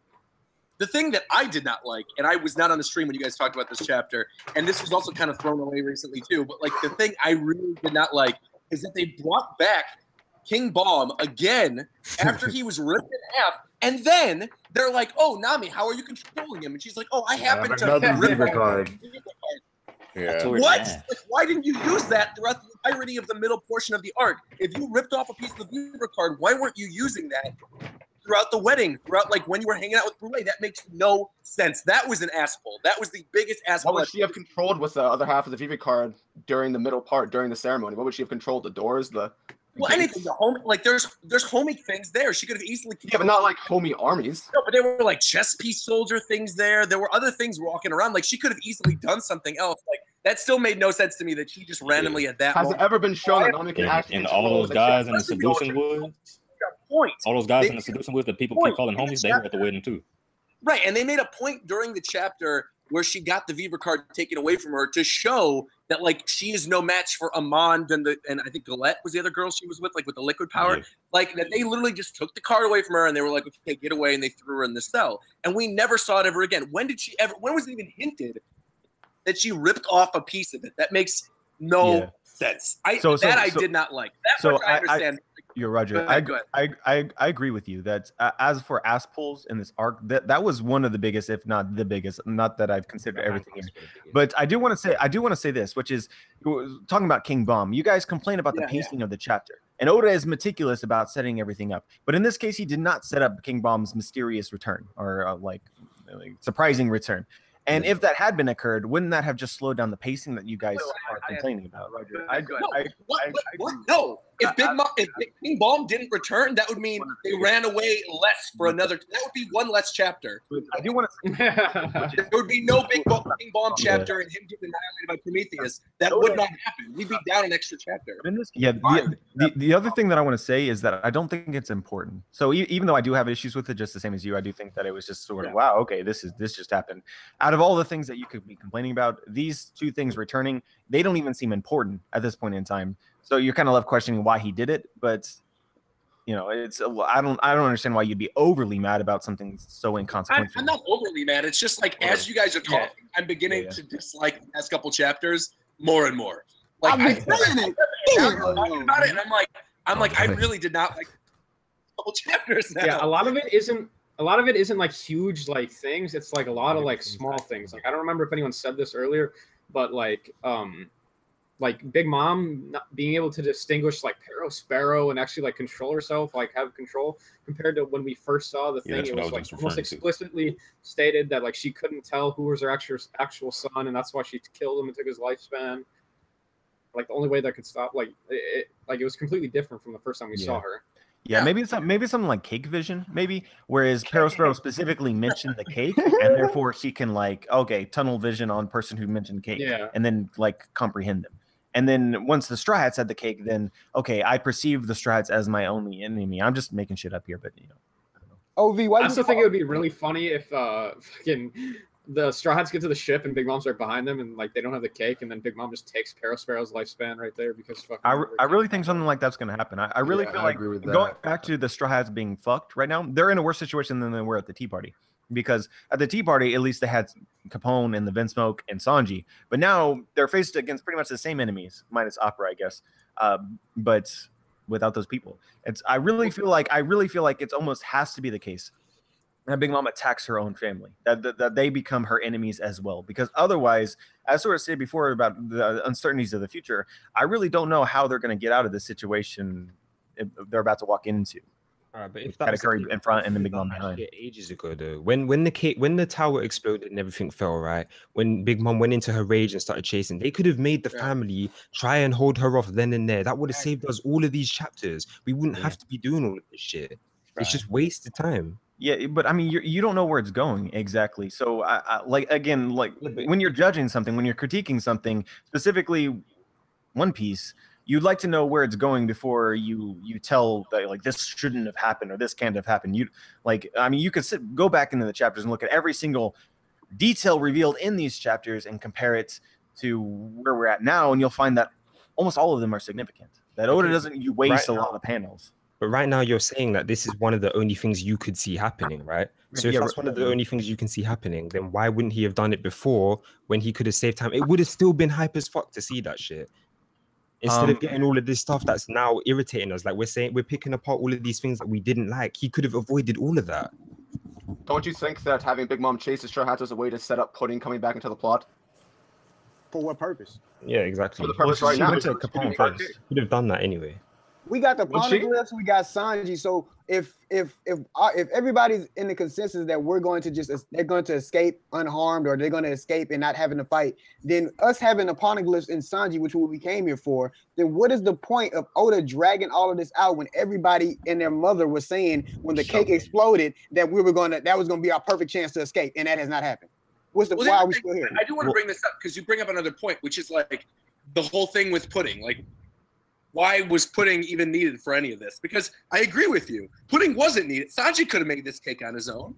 The thing that I did not like, and I was not on the stream when you guys talked about this chapter, and this was also kind of thrown away recently too, but like the thing I really did not like is that they brought back King Bomb again after he was ripped in half, and then they're like, "Oh, Nami, how are you controlling him?" And she's like, "Oh, I happen to rip card." Yeah. What? Like, why didn't you use that throughout the entirety of the middle portion of the arc? If you ripped off a piece of the Viva card, why weren't you using that throughout the wedding, throughout like when you were hanging out with Brule? That makes no sense. That was an asshole. That was the biggest asshole. What would she have controlled with the other half of the Viva card during the middle part, during the ceremony? What would she have controlled? The doors, well, anything. The home, like there's homie things there. She could have easily. Yeah, but not like homie armies. No, but there were like chess piece soldier things there. There were other things walking around. Like she could have easily done something else. Like that still made no sense to me that she just randomly at that. Has it ever been shown that Nami can actually? And all those guys in the seduction woods. All those guys in the seduction woods that people keep calling homies, they were at the wedding too. Right, and they made a point during the chapter where she got the Viva card taken away from her to show that like she is no match for Amand and I think Galette was the other girl she was with, like with the liquid power. Yeah. Like that they literally just took the card away from her and they were like, okay, get away, and they threw her in the cell. And we never saw it ever again. When was it even hinted that she ripped off a piece of it? That makes no sense. I did not like. That I understand. You're Roger. I agree with you that as for ass pulls in this arc, that was one of the biggest, if not the biggest. Not that I've considered everything here, but I do want to say this, which is talking about King Bomb. You guys complain about the pacing of the chapter, and Oda is meticulous about setting everything up. But in this case, he did not set up King Bomb's mysterious return or like surprising return. And if that had been occurred, wouldn't that have just slowed down the pacing that you guys are complaining about? No. If King Balm didn't return, that would mean they ran away less for another. That would be one less chapter. I do want to. There would be no King Balm chapter and him getting annihilated by Prometheus. That would not happen. We'd be down an extra chapter. Yeah. The other thing that I want to say is that I don't think it's important. So even though I do have issues with it, just the same as you, I do think that it was just sort of wow. Okay, this just happened. Out of all the things that you could be complaining about, these two things returning, they don't even seem important at this point in time. So you're kind of left questioning why he did it, but it's I don't understand why you'd be overly mad about something so inconsequential. I'm not overly mad. It's just like as you guys are talking, I'm beginning to dislike the past couple chapters more and more. Like I'm talking about it, and I'm like I really did not like a couple chapters now. Yeah, a lot of it isn't like huge like things. It's like a lot of like small things. Like I don't remember if anyone said this earlier, but like Big Mom not being able to distinguish like Sparrow and actually like control herself, like have control, compared to when we first saw the thing. It was like almost explicitly stated that like she couldn't tell who was her actual son, and that's why she killed him and took his lifespan. Like the only way that could stop, like it was completely different from the first time we saw her. Yeah, maybe it's something like cake vision, maybe. Whereas Sparrow specifically mentioned the cake, and therefore she can like tunnel vision on person who mentioned cake, and then like comprehend them. And then once the Straw Hats had the cake, then I perceive the Straw Hats as my only enemy. I'm just making shit up here, but I don't know. OV, why? I also think it would be really funny if fucking the Straw Hats get to the ship and Big Mom's right behind them, and like they don't have the cake, and then Big Mom just takes Sparrow's lifespan right there because fucking. I really think something like that's gonna happen. I really feel like going back to the Straw Hats being fucked right now, they're in a worse situation than they were at the Tea Party. Because at the Tea Party, at least they had Capone and the Vinsmoke and Sanji, but now they're faced against pretty much the same enemies, minus Opera, I guess. But without those people, I really feel like it almost has to be the case that Big Mom attacks her own family, that they become her enemies as well. Because otherwise, as sort of said before about the uncertainties of the future, I really don't know how they're going to get out of this situation they're about to walk into. But if that occurred in front and then Big Mom behind. Ages ago, though, when the tower exploded and everything fell, right? When Big Mom went into her rage and started chasing, they could have made the family try and hold her off then and there. That would have saved us all of these chapters. We wouldn't have to be doing all of this shit. It's just wasted time. Yeah, but I mean, you don't know where it's going exactly. So, when you're judging something, when you're critiquing something, specifically One Piece, you'd like to know where it's going before you tell that like this shouldn't have happened or this can't have happened. You could go back into the chapters and look at every single detail revealed in these chapters and compare it to where we're at now, and you'll find that almost all of them are significant. That Oda doesn't waste a lot of panels. But right now you're saying that this is one of the only things you could see happening, right? So if that's one of the only things you can see happening, then why wouldn't he have done it before when he could have saved time? It would have still been hype as fuck to see that shit. Instead of getting all of this stuff that's now irritating us, like we're picking apart all of these things that we didn't like. He could have avoided all of that. Don't you think that having Big Mom chase the Straw Hats was a way to set up Pudding coming back into the plot? For what purpose? Yeah, exactly. For the purpose right now. Went to Capone first. Could have done that anyway. We got the Poneglyphs, we got Sanji. So if everybody's in the consensus that they're going to escape unharmed, or they're going to escape and not having to fight, then us having the Poneglyphs in Sanji, which we came here for, then what is the point of Oda dragging all of this out when everybody and their mother was saying when the cake exploded that that was gonna be our perfect chance to escape, and that has not happened? Why are we still here? I do want to bring this up because you bring up another point, which is like the whole thing with Pudding, like. Why was Pudding even needed for any of this? Because I agree with you. Pudding wasn't needed. Sanji could have made this cake on his own.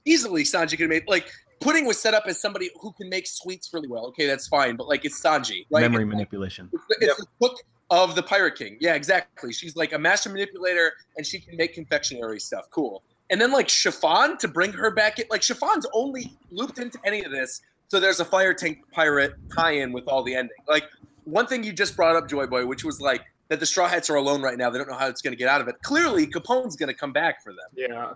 Easily, Sanji could have made, like, Pudding was set up as somebody who can make sweets really well. Okay, that's fine. But, like, it's Sanji. Right? Memory manipulation. It's the cook of the Pirate King. Yeah, exactly. She's, like, a master manipulator, and she can make confectionery stuff. Cool. And then, like, Chiffon, to bring her back in. Like, Chiffon's only looped into any of this, so there's a Fire Tank Pirate tie-in with all the ending. Like, one thing you just brought up, Joy Boy, which was like that the Straw Hats are alone right now. They don't know how it's going to get out of it. Clearly, Capone's going to come back for them. Yeah.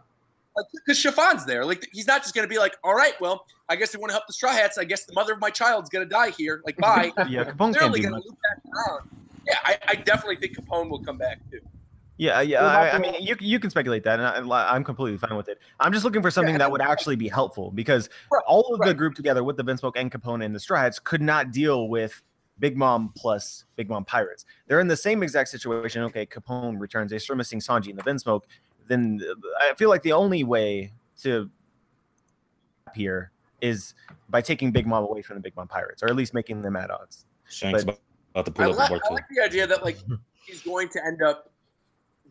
Because Chiffon's there. Like, he's not just going to be like, all right, well, I guess they want to help the Straw Hats. I guess the mother of my child's going to die here. Like, bye. Yeah, Capone's going to loop back around. Yeah, I definitely think Capone will come back, too. Yeah. I mean, you can speculate that, and I'm completely fine with it. I'm just looking for something that would actually be helpful, because all of the group together with the Vinsmoke and Capone and the Straw Hats could not deal with Big Mom plus Big Mom pirates. They're in the same exact situation. Okay, Capone returns. They're still missing Sanji and the Vinsmoke. Then I feel like the only way to here is by taking Big Mom away from the Big Mom pirates, or at least making them at odds. Shanks But- about to pull up a I like the idea that like she's going to end up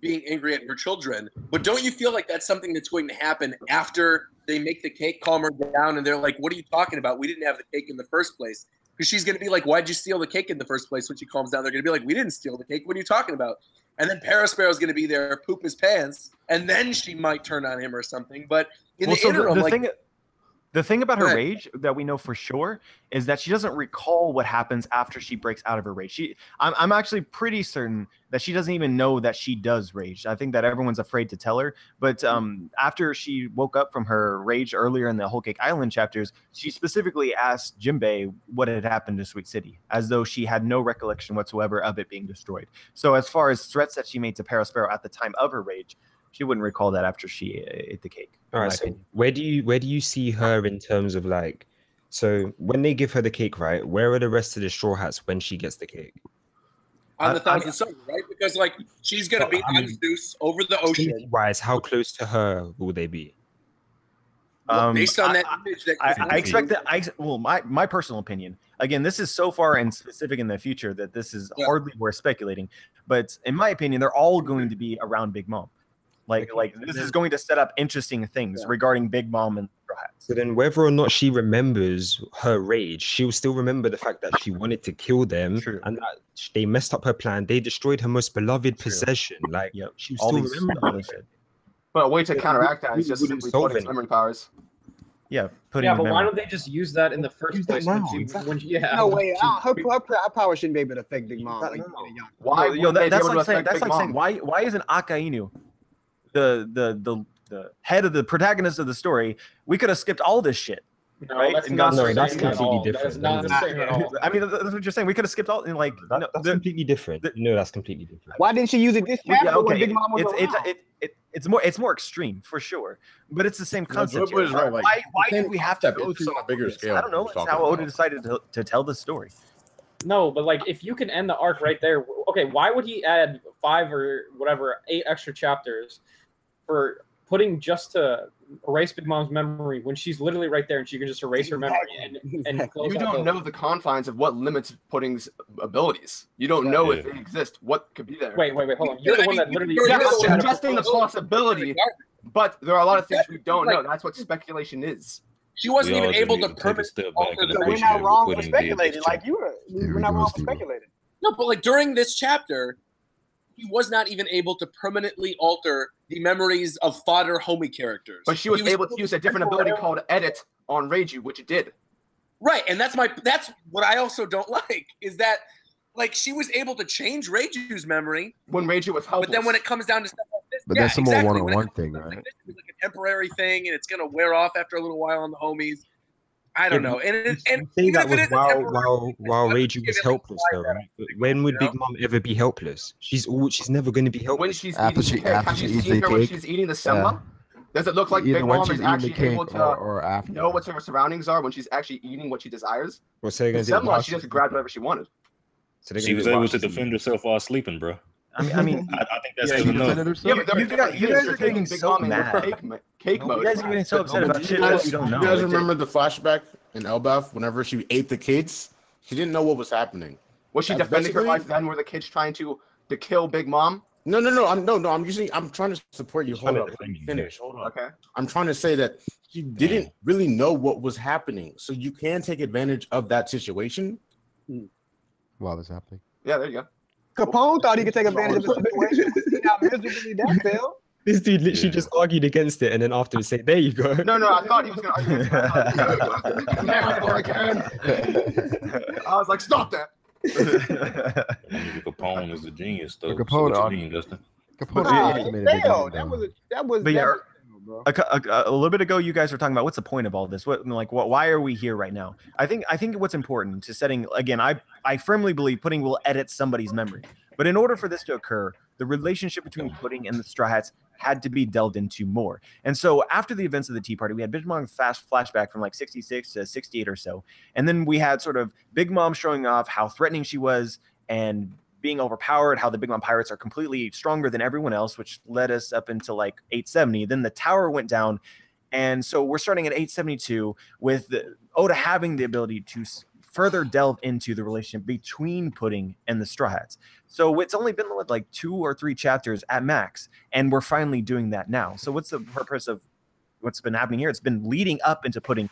being angry at her children, but don't you feel like that's something that's going to happen after they make the cake, calm her down, and they're like, "What are you talking about? We didn't have the cake in the first place." Because she's going to be like, "Why'd you steal the cake in the first place?" When she calms down, they're going to be like, "We didn't steal the cake. What are you talking about?" And then Parasparrow's going to be there, poop his pants, and then she might turn on him or something. But in the interim, the thing about her Go ahead. rage that we know for sure is that she doesn't recall what happens after she breaks out of her rage. I'm actually pretty certain that she doesn't even know that she does rage. I think that everyone's afraid to tell her. But after she woke up from her rage earlier in the Whole Cake Island chapters, she specifically asked Jinbei what had happened to Sweet City, as though she had no recollection whatsoever of it being destroyed. So as far as threats that she made to Parasparrow at the time of her rage, she wouldn't recall that after she ate the cake. All right, so where do you see her in terms of like, so when they give her the cake, right? Where are the rest of the Straw Hats when she gets the cake? on the Thousand Sons, right? Because like she's gonna be on Zeus over the ocean. Wise, how close to her will they be? Based on that image that I expect that. Well, my personal opinion. Again, this is so far and specific in the future that this is hardly worth speculating. But in my opinion, they're all going to be around Big Mom. Like this is going to set up interesting things regarding Big Mom and Straw Hats. So then, whether or not she remembers her rage, she'll still remember the fact that she wanted to kill them, and that they messed up her plan. They destroyed her most beloved possession. Like, she'll still remember that. But a way to counteract that is just simply put its memory powers. Yeah, but why don't they just use that in the first place? No way. Her power shouldn't be able to affect Big Mom. Like, why? That's like saying why isn't Akainu the head of the protagonist of the story? We could have skipped all this shit. No, right? that's completely different. That is not the same at all. I mean, that's what you're saying. We could have skipped all. Like, that's completely different. No, that's completely different. Why didn't she use it this chapter? Yeah, okay. When Big Mom was around? It's more extreme for sure, but it's the same concept. Right. Like, why do we have to go through on a bigger scale? I don't know. It's how Oda decided to tell the story. No, but like if you can end the arc right there, okay, why would he add 5 or whatever 8 extra chapters for putting just to erase Big Mom's memory when she's literally right there and she can just erase her memory and close you don't know the confines of what limits Pudding's abilities. You don't know if they exist. What could be there? Wait, hold on. You're the one that literally suggesting the possibility, but there are a lot of things we don't know. That's what speculation is. She wasn't even able to permanently alter the. We're not wrong for speculating. Like you were, we're not wrong for speculating. No, but like during this chapter, he was not even able to permanently alter the memories of fodder homie characters. But she was able to use a different ability called Edit on Reiju, which it did. Right, and that's what I also don't like is that like she was able to change Reiju's memory when Reiju was helpless. But then when it comes down to stuff like this, but that's a more one-on-one thing, right? Like this, it was like a temporary thing, and it's gonna wear off after a little while on the homies. I don't know. And say that was while Reiju was helpless, though, right? But when would Big Mom ever be helpless? She's never going to be helpless. When she's eating the sema, does it look like Big Mom is actually able to know what her surroundings are when she's actually eating what she desires? Well, so the sema, she just grabbed whatever she wanted. So she was able to defend herself while sleeping, bro. I mean, I think that's good enough. Yeah, but you guys are getting so mad. Cake mode. You guys are getting so upset about shit that you don't know. You guys remember the flashback in Elbaf whenever she ate the kids? She didn't know what was happening. Was she defending her life then? Were the kids trying to kill Big Mom? No. I'm trying to support you. Hold up. Finish. Hold on. Okay. I'm trying to say that she didn't really know what was happening, so you can take advantage of that situation while it's happening. Yeah, there you go. Capone thought he could take advantage of the situation. See how miserably that felt. This dude literally just argued against it and then afterwards say, there you go. No, I thought he was going to argue. I was like, stop that. Capone is a genius, though. Capone, that was a little bit ago, you guys were talking about what's the point of all this? Why are we here right now? I think what's important to setting again. I firmly believe Pudding will edit somebody's memory, But in order for this to occur, the relationship between Pudding and the Straw Hats had to be delved into more. And so after the events of the Tea Party, we had Big Mom fast flashback from like 66 to 68 or so. And then we had sort of Big Mom showing off how threatening she was and being overpowered, how the Big Mom pirates are completely stronger than everyone else, which led us up into like 870. Then the tower went down. And so we're starting at 872 with Oda having the ability to further delve into the relationship between Pudding and the Straw Hats. So it's only been like 2 or 3 chapters at max, and we're finally doing that now. So what's the purpose of what's been happening here? It's been leading up into Pudding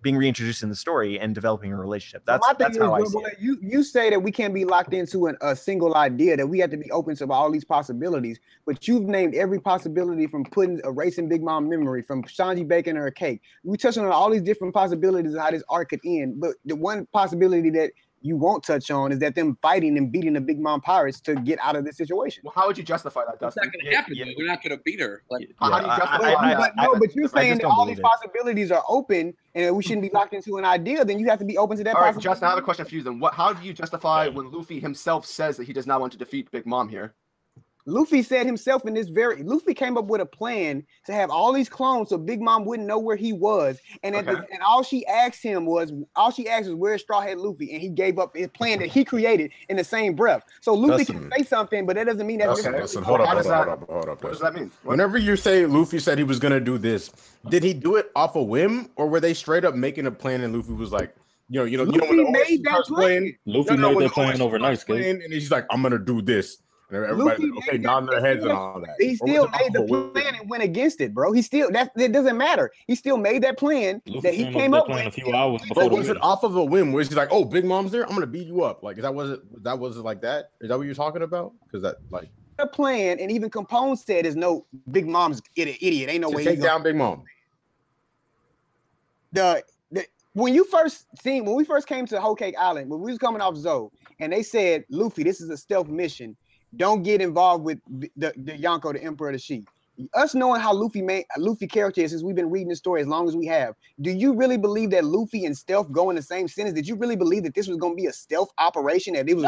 being reintroduced in the story and developing a relationship. That's how I see it. You say that we can't be locked into a single idea, that we have to be open to all these possibilities, but you've named every possibility from erasing Big Mom memory, from Sanji baking her a cake. We touched on all these different possibilities of how this arc could end, but the one possibility that you won't touch on is that them fighting and beating the Big Mom pirates to get out of this situation. Well, how would you justify that, Dustin? It's not going to happen. They're not going to beat her. Like, how do you justify that? But you're saying that all these possibilities are open and we shouldn't be locked into an idea. Then you have to be open to that. All right, Justin, I have a question for you. Then, how do you justify when Luffy himself says that he does not want to defeat Big Mom here? Luffy said himself in this Luffy came up with a plan to have all these clones so Big Mom wouldn't know where he was. And and all she asked was, where's Straw Hat Luffy? And he gave up his plan that he created in the same breath. So Luffy can say something, but that doesn't mean that's Listen, hold up. What does that mean? Whenever you say Luffy said he was gonna do this, did he do it off a whim, or were they straight up making a plan and Luffy was like, Luffy made that plan. Luffy made that plan overnight, and he's like, I'm gonna do this. And everybody, nodding their heads and all that. He still made the plan and went against it, bro. It doesn't matter. He still made that plan that he came up with a few hours before. Was it off of a whim? Where he's like, "Oh, Big Mom's there. I'm gonna beat you up." Like, that wasn't like that. Is that what you're talking about? Because that like the plan, and even Capone said, "Is no Big Mom's idiot. Ain't no way take down Big Mom." When we first came to Whole Cake Island, when we was coming off Zoe, and they said, "Luffy, this is a stealth mission. Don't get involved with the Yonko, the Emperor of the Sheep." Us knowing how Luffy character is, since we've been reading the story as long as we have, do you really believe that Luffy and stealth go in the same sentence? Did you really believe that this was going to be a stealth operation? That it was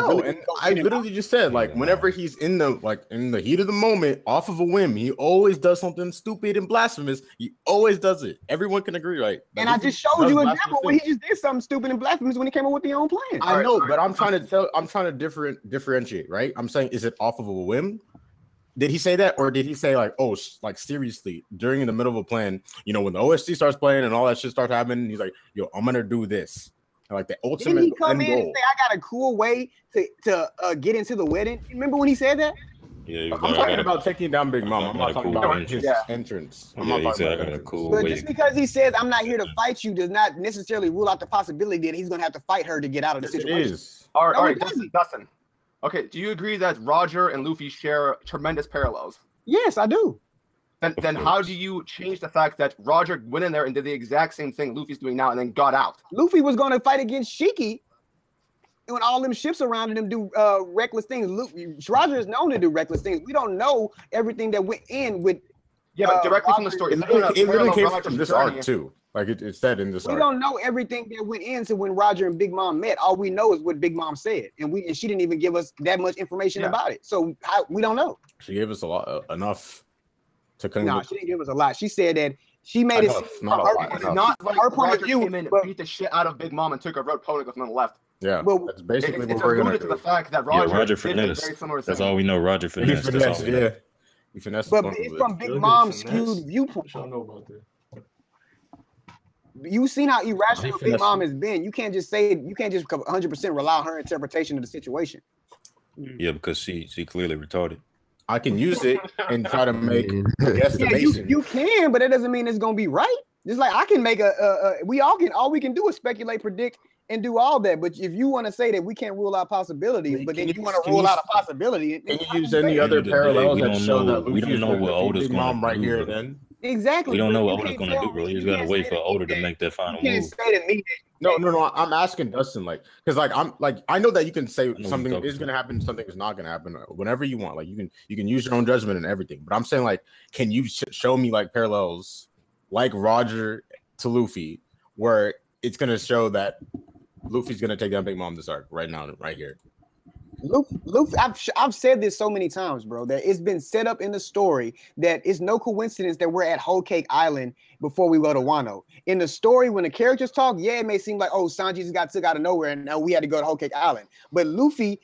I literally just said, like, whenever he's in the heat of the moment, off of a whim, he always does something stupid and blasphemous. He always does it. Everyone can agree, right? And I just showed you an example where he just did something stupid and blasphemous when he came up with the own plan. I know, but I'm trying to differentiate, right? I'm saying, is it off of a whim? Did he say that, or did he say like, oh, like seriously, during the middle of a plan, when the OST starts playing and all that shit starts happening, he's like, yo, I'm gonna do this. And like the ultimate Didn't he come end in goal. and say, I got a cool way to get into the wedding? Remember when he said that? Yeah, I'm talking about taking down Big Mom. I'm not talking about his entrance. I'm not talking about a cool but way. just because he says I'm not here to fight you does not necessarily rule out the possibility that he's gonna have to fight her to get out of the situation. It is. All right, Dustin. Okay, do you agree that Roger and Luffy share tremendous parallels? Yes, I do. Then how do you change the fact that Roger went in there and did the exact same thing Luffy's doing now and then got out? Luffy was going to fight against Shiki when all them ships around him do reckless things. Roger is known to do reckless things. We don't know everything that went in with. Yeah, but directly from the story. It literally came from this arc too. Like it said in this arc. We don't know everything that went into when Roger and Big Mom met. All we know is what Big Mom said, and she didn't even give us that much information about it. So we don't know. She gave us a lot, enough to conclude. No, she didn't give us a lot. She said that she made it not her point of view. Came in and beat the shit out of Big Mom and took her road Poneglyph on the left. Yeah, well, that's basically what we're gonna do. To the fact that Roger finessed. That's all we know. Roger finessed. He finessed. But it's from Big Mom's skewed viewpoint. I don't know about that. You've seen how irrational Big Mom has been. You can't just 100% rely on her interpretation of the situation. Yeah, because she clearly retarded. I can use it and try to make guesstimation. You can, but that doesn't mean it's gonna be right. Just like I can make all we can do is speculate, predict, and do all that. But if you want to say that we can't rule out possibilities, but then you want to rule out a possibility, can you use any other parallels that show that we don't know what Oda's Mom right here then? Exactly. We don't know what Oda's going to do, bro. You just got to wait for Oda to make that final move. Say to me no. I'm asking Dustin, because I know that you can say something is going to happen, something is not going to happen, whenever you want. Like you can use your own judgment and everything. But I'm saying, like, can you show me like parallels, like Roger to Luffy, where it's going to show that Luffy's going to take down Big Mom this arc right now, right here? Luffy, I've said this so many times, bro, that it's been set up in the story that it's no coincidence that we're at Whole Cake Island before we go to Wano. In the story, when the characters talk, yeah, it may seem like, oh, Sanji just got took out of nowhere and now we had to go to Whole Cake Island. But Luffy,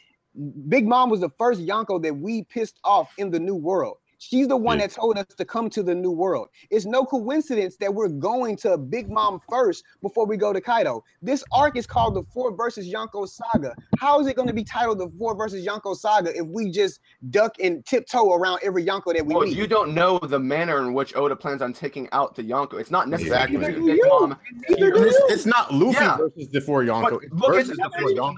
Big Mom was the first Yonko that we pissed off in the New World. She's the one that told us to come to the New World. It's no coincidence that we're going to Big Mom first before we go to Kaido. This arc is called the 4 versus Yonko Saga. How is it going to be titled the 4 versus Yonko Saga if we just duck and tiptoe around every Yonko that we meet? You don't know the manner in which Oda plans on taking out the Yonko. It's not necessarily Big Mom. It's not Luffy versus the 4 Yonko. Versus the 4 Yonko.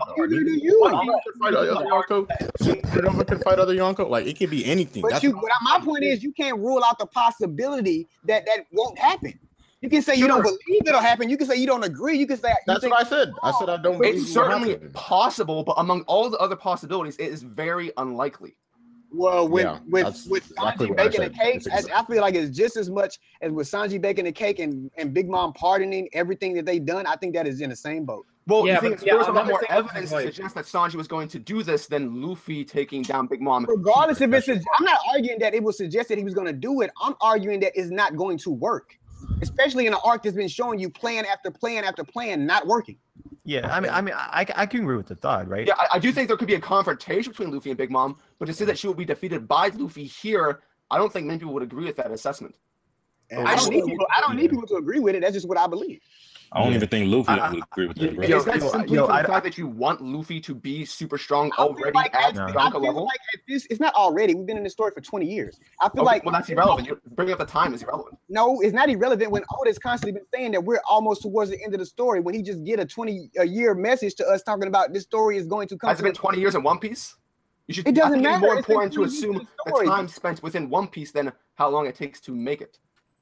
Yonko can fight other Yonko. Like, it could be anything. But my point is, you can't rule out the possibility that won't happen. You can say you don't believe it'll happen. You can say you don't agree. You can say that's what I said. I said I don't. It's certainly possible, but among all the other possibilities, it is very unlikely. Well, with Sanji baking a cake, I feel like it's just as much as with Sanji baking a cake and Big Mom pardoning everything that they've done. I think that is in the same boat. Well, yeah, there was a lot more evidence to suggest that Sanji was going to do this than Luffy taking down Big Mom. Regardless if it's, I'm not arguing that it was suggested he was going to do it. I'm arguing that it's not going to work, especially in an arc that's been showing you plan after plan after plan not working. Yeah, I can agree with the thought, right? Yeah, I do think there could be a confrontation between Luffy and Big Mom, but to say that she will be defeated by Luffy here, I don't think many people would agree with that assessment. I don't need people to agree with it. That's just what I believe. I don't even think Luffy would agree with that, bro. Is that simply the fact that you want Luffy to be super strong already at Yonko level? Like it's not already. We've been in this story for 20 years. I feel well, that's irrelevant. You bringing up the time is irrelevant. No, it's not irrelevant when Oda's constantly been saying that we're almost towards the end of the story. When he just get a 20-year message to us talking about this story is going to come. Has it been 20 years in One Piece? It doesn't matter. It's more important to assume the time spent within One Piece than how long it takes to make it.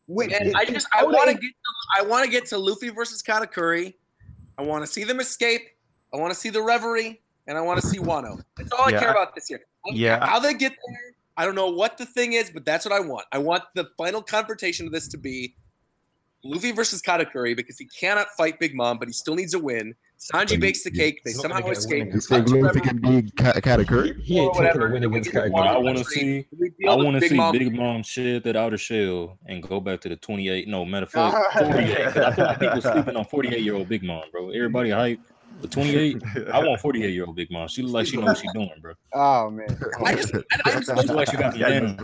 I want to get to Luffy versus Katakuri. I want to see them escape. I want to see the reverie, and I want to see Wano. That's all I care about this year. How they get there, I don't know what the thing is, but that's what I want. I want the final confrontation of this to be Luffy versus Katakuri because he cannot fight Big Mom, but he still needs a win. Sanji bakes the cake. They somehow escape. You think Luffy can be Katakuri? He ain't taking a win against Katakuri. I want to see Big Mom shed that outer shell and go back to the 28. No, matter of fact, 48. I feel like people sleeping on 48-year-old Big Mom, bro. Everybody hype. The 28, I want 48-year-old Big Mom. She look like she knows what she's doing, bro. Oh man, I look like she got the end.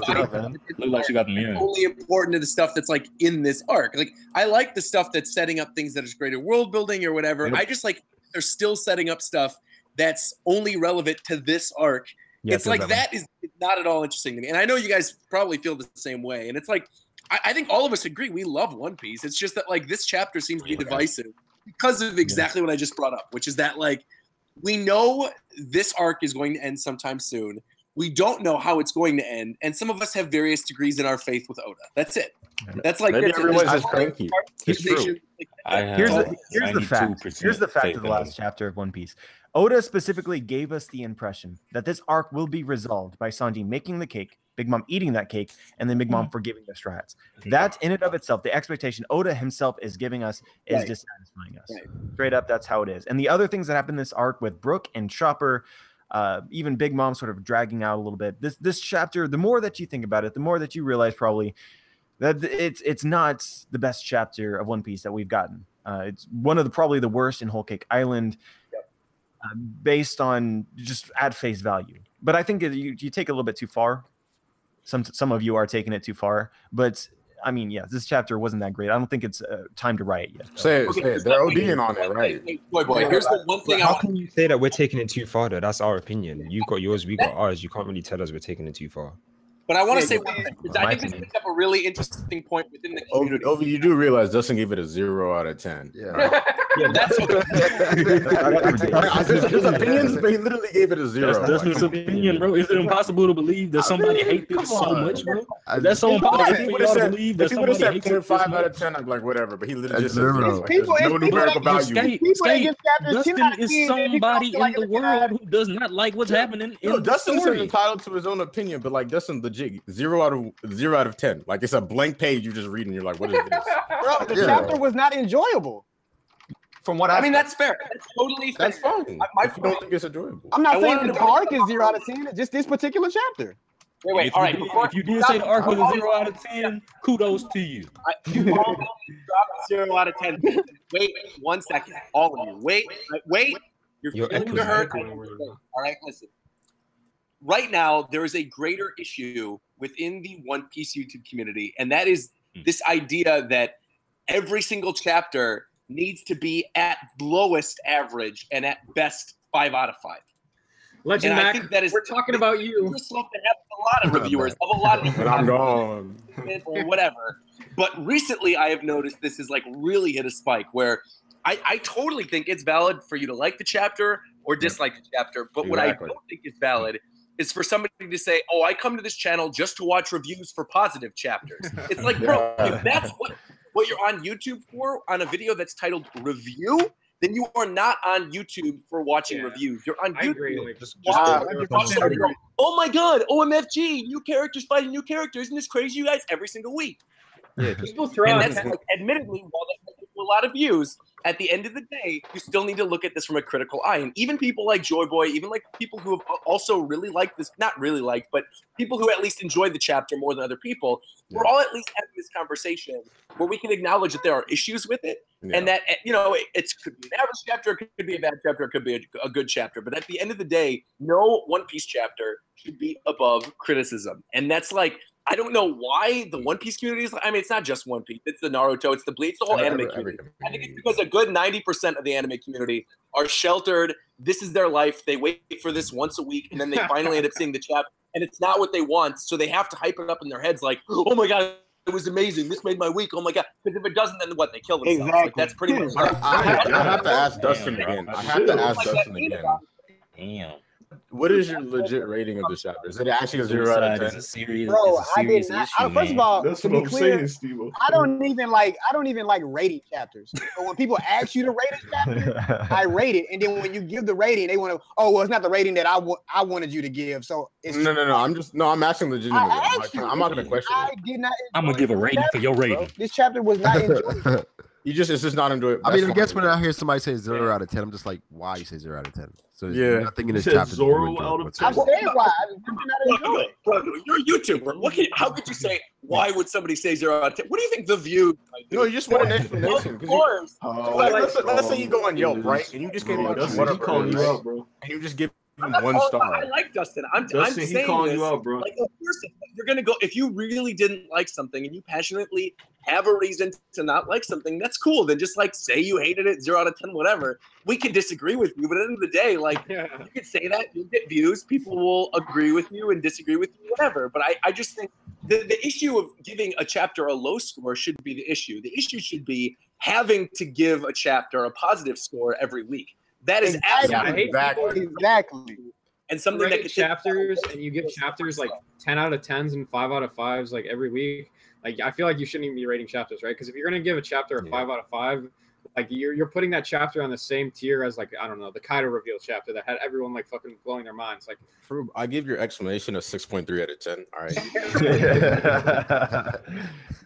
Look like she got the end. Only important to the stuff that's like in this arc. Like I like the stuff that's setting up things that is greater world building or whatever. I just like they're still setting up stuff that's only relevant to this arc. Yeah, it's like that is not at all interesting to me. And I know you guys probably feel the same way. And it's like I think all of us agree we love One Piece. It's just that like this chapter seems to be divisive. Because of exactly what I just brought up, which is that like we know this arc is going to end sometime soon. We don't know how it's going to end, and some of us have various degrees in our faith with Oda. That's it. That's like maybe everyone's just cranky. Here's the fact. Here's the fact of the last chapter of One Piece. Oda specifically gave us the impression that this arc will be resolved by Sanji making the cake, Big Mom eating that cake, and then Big Mom forgiving the Straw Hats. That's in and of itself, the expectation Oda himself is giving us is dissatisfying us. Straight up, that's how it is. And the other things that happen in this arc with Brook and Chopper, even Big Mom sort of dragging out a little bit. This chapter, the more that you think about it, the more that you realize probably that it's not the best chapter of One Piece that we've gotten. It's one of probably the worst in Whole Cake Island. Based on just at face value. But I think you take it a little bit too far. Some of you are taking it too far. But, I mean, yeah, this chapter wasn't that great. I don't think it's time to write yet. Say it. They're ODing on it, right? Boy, here's the one thing how can you say that we're taking it too far, though? That's our opinion. You got yours, we got ours. You can't really tell us we're taking it too far. But I want to say one thing, because I think this brings up a really interesting point within the community. Ovi, you do realize Dustin gave it a 0 out of 10. Yeah. Yeah, that's his opinions, but he literally gave it a 0. That's Dustin's opinion, bro. Is it impossible to believe that somebody hates this so much, bro? That's so impossible for y'all to believe that somebody hates it. 0.5 out of 10, I'm like, whatever. But he literally just said 0. There's no numerical value. Dustin is somebody in the world who does not like what's happening in the Dustin's story. entitled to his own opinion, but like Dustin legit 0 out of 10. Like it's a blank page you just read and you're like, what is this? Bro, the chapter was not enjoyable. From what I mean, that's fair. That's totally fair. That's fine. If you don't think it's enjoyable. I'm not saying the arc is 0 out of 10. Just this particular chapter. Wait. All right. If you did say the arc was a 0 out of 10, kudos to you. You all know 0 out of 10. Wait 1 second. All of you. Wait. You're feeling the hurt. All right, listen. Right now, there is a greater issue within the One Piece YouTube community, and that is this idea that every single chapter needs to be at lowest average and at best 5 out of 5. Legend and Mac, I think that is, we're talking about you. You're slow to have a lot of reviewers of a lot of different I'm gone. or whatever. But recently, I have noticed this is like really hit a spike where I totally think it's valid for you to like the chapter or dislike the chapter. But what I don't think is valid is for somebody to say, "Oh, I come to this channel just to watch reviews for positive chapters." It's like, bro, if that's what you're on YouTube for, on a video that's titled review, then you are not on YouTube for watching reviews. You're on YouTube. Oh my God, OMFG, new characters fighting new characters. Isn't this crazy, you guys? Every single week. Yeah, people throw and that's like, admittedly, while that gets a lot of views, at the end of the day, you still need to look at this from a critical eye. And even people like Joy Boy, even like people who have also really liked this, not really liked, but people who at least enjoyed the chapter more than other people, we're all at least having this conversation where we can acknowledge that there are issues with it. Yeah. And that, you know, it could be an average chapter, it could be a bad chapter, it could be a good chapter. But at the end of the day, no One Piece chapter should be above criticism. And that's like, I don't know why the One Piece community is. I mean, it's not just One Piece. It's the Naruto. It's the Bleach. The whole anime community. I think it's because a good 90% of the anime community are sheltered. This is their life. They wait for this once a week, and then they finally end up seeing the chapter, and it's not what they want. So they have to hype it up in their heads, like, "Oh my God, it was amazing. This made my week. Oh my God!" Because if it doesn't, then what? They kill themselves. Exactly. Like, that's pretty much. I have to ask Dustin again. Damn. What is your legit rating of the chapter? Is it actually a 0 out of 10? Bro, I did not. First of all, that's to what be I'm clear, saying, I don't even like rating chapters. So when people ask you to rate a chapter, I rate it, and then when you give the rating, they want to. Oh, well, it's not the rating that I wanted you to give. So it's no. I'm asking legitimately. I'm not going to question it. I did not. I'm gonna give a rating for your rating. This chapter was not enjoyable. It's just not enjoyable. I mean, I guess when I hear somebody say 0 out of 10, I'm just like, why you say 0 out of 10? So nothing in this chapter. 0 out of 10. I'm saying why. I did not enjoy it. Bro, you're a YouTuber. How could you say, why would somebody say 0 out of 10? What do you think the view? No, you just want an explanation. Of course. Let's say you go on Yelp, right? And you just give me he calling you out, bro. And you just give him 1 star. I like Dustin. I'm Dustin, saying he calling this, you out, bro. Like, of course, you're gonna go. If you really didn't like something and you passionately have a reason to not like something, that's cool. Then just like say you hated it, 0 out of 10, whatever. We can disagree with you, but at the end of the day, like you can say that, you'll get views. People will agree with you and disagree with you, whatever. But I just think the issue of giving a chapter a low score shouldn't be the issue. The issue should be having to give a chapter a positive score every week. That is absolutely exactly. And something that could chapters and you give chapters like 10 out of 10s and 5 out of 5s like every week. Like I feel like you shouldn't even be rating chapters, right? Because if you're gonna give a chapter a 5 out of 5, like you're putting that chapter on the same tier as like I don't know the Kaido reveal chapter that had everyone like fucking blowing their minds. Like I give your explanation a 6.3 out of 10. All right.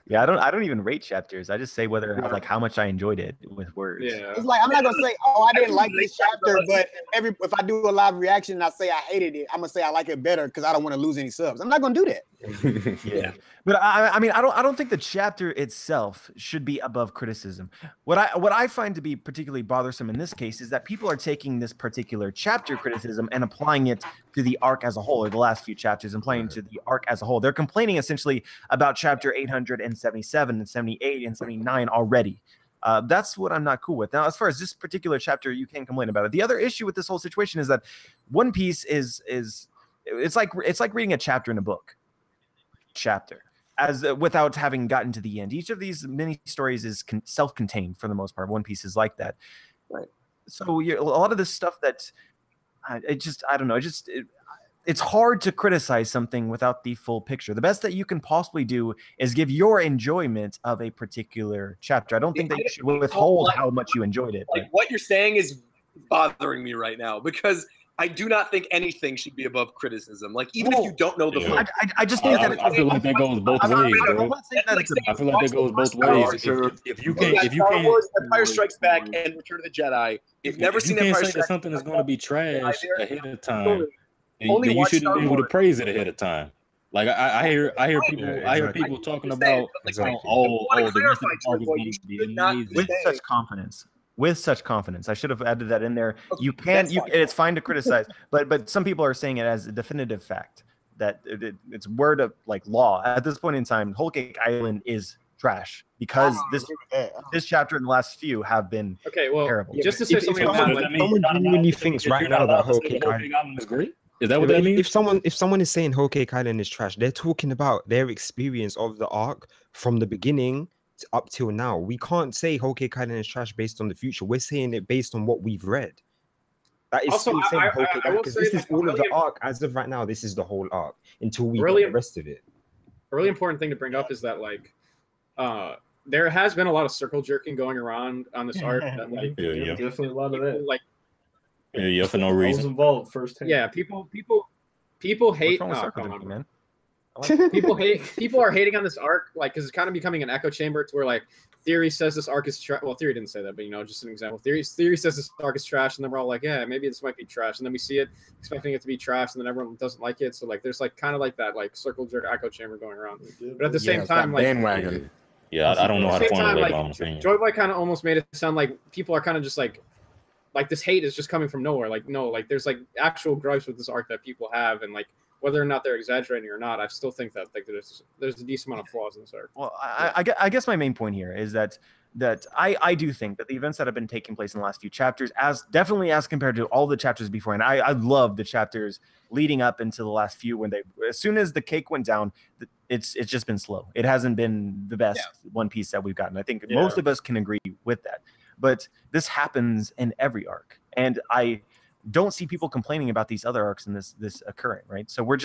Yeah, I don't even rate chapters. I just say whether like how much I enjoyed it with words. Yeah. It's like I'm not gonna say, oh, I didn't like this chapter, but if I do a live reaction and I say I hated it, I'm gonna say I like it better because I don't want to lose any subs. I'm not gonna do that. Yeah. But I mean I don't think the chapter itself should be above criticism. What I find to be particularly bothersome in this case is that people are taking this particular chapter criticism and applying it to the arc as a whole, or the last few chapters, and playing to the arc as a whole. They're complaining essentially about chapter 877 and 78 and 79 already. That's what I'm not cool with. Now, as far as this particular chapter, you can complain about it. The other issue with this whole situation is that One Piece is it's like reading a chapter in a book. Chapter. Without having gotten to the end. Each of these mini stories is self-contained for the most part. One Piece is like that. Right. So a lot of this stuff that I don't know. It's hard to criticize something without the full picture. The best that you can possibly do is give your enjoyment of a particular chapter. I don't think that you should withhold how much you enjoyed it. Like what you're saying is bothering me right now because I do not think anything should be above criticism. Like, even if you don't know the full, I just think that I feel like that goes both ways, bro. I feel like that goes both ways. If you can't, Empire Strikes Back and Return of the Jedi, if never seen Empire Empire Strikes Back, something is going to be trash ahead of time, then you should be able to praise it ahead of time. Like I hear people talking about the rest of the park is going to be amazing with such confidence. With such confidence, I should have added that in there. You can, it's fine to criticize, but some people are saying it as a definitive fact that it's word of like law at this point in time. Whole Cake Island is trash because this chapter and the last few have been terrible. Just to say something about someone genuinely thinks right now that Whole Cake Island is great. Is that what that means? If someone is saying Whole Cake Island is trash, they're talking about their experience of the arc from the beginning up till now. We can't say Whole Cake Island is trash based on the future. We're saying it based on what we've read. That is also, still saying Whole Cake Island, because this is all of the arc as of right now. This is the whole arc until we get the rest of it. A really important thing to bring up is that like there has been a lot of circle jerking going around on this arc. That, like, definitely a lot of that. Like, for no reason. I was involved firsthand. Yeah, people hate. Man. People are hating on this arc, like, because it's kind of becoming an echo chamber to where like Theory says this arc is trash. Well, Theory didn't say that, but just an example. Theory says this arc is trash, and then we're all like, yeah, maybe this might be trash, and then we see it expecting it to be trash, and then everyone doesn't like it. So like, there's like kind of like that like circle jerk echo chamber going around. But at the same time, like bandwagon. Yeah, I don't know how to formulate my own opinion. Joy Boy kind of almost made it sound like people are kind of just like this hate is just coming from nowhere. Like no, like there's like actual gripes with this arc that people have, and like whether or not they're exaggerating or not, I still think that like there's a decent amount of flaws in this arc. Well, I guess my main point here is that I do think that the events that have been taking place in the last few chapters, as compared to all the chapters before, and I love the chapters leading up into the last few when as soon as the cake went down, it's just been slow. It hasn't been the best One Piece that we've gotten. I think most of us can agree with that. But this happens in every arc, and I don't see people complaining about these other arcs and this occurring, right? So we're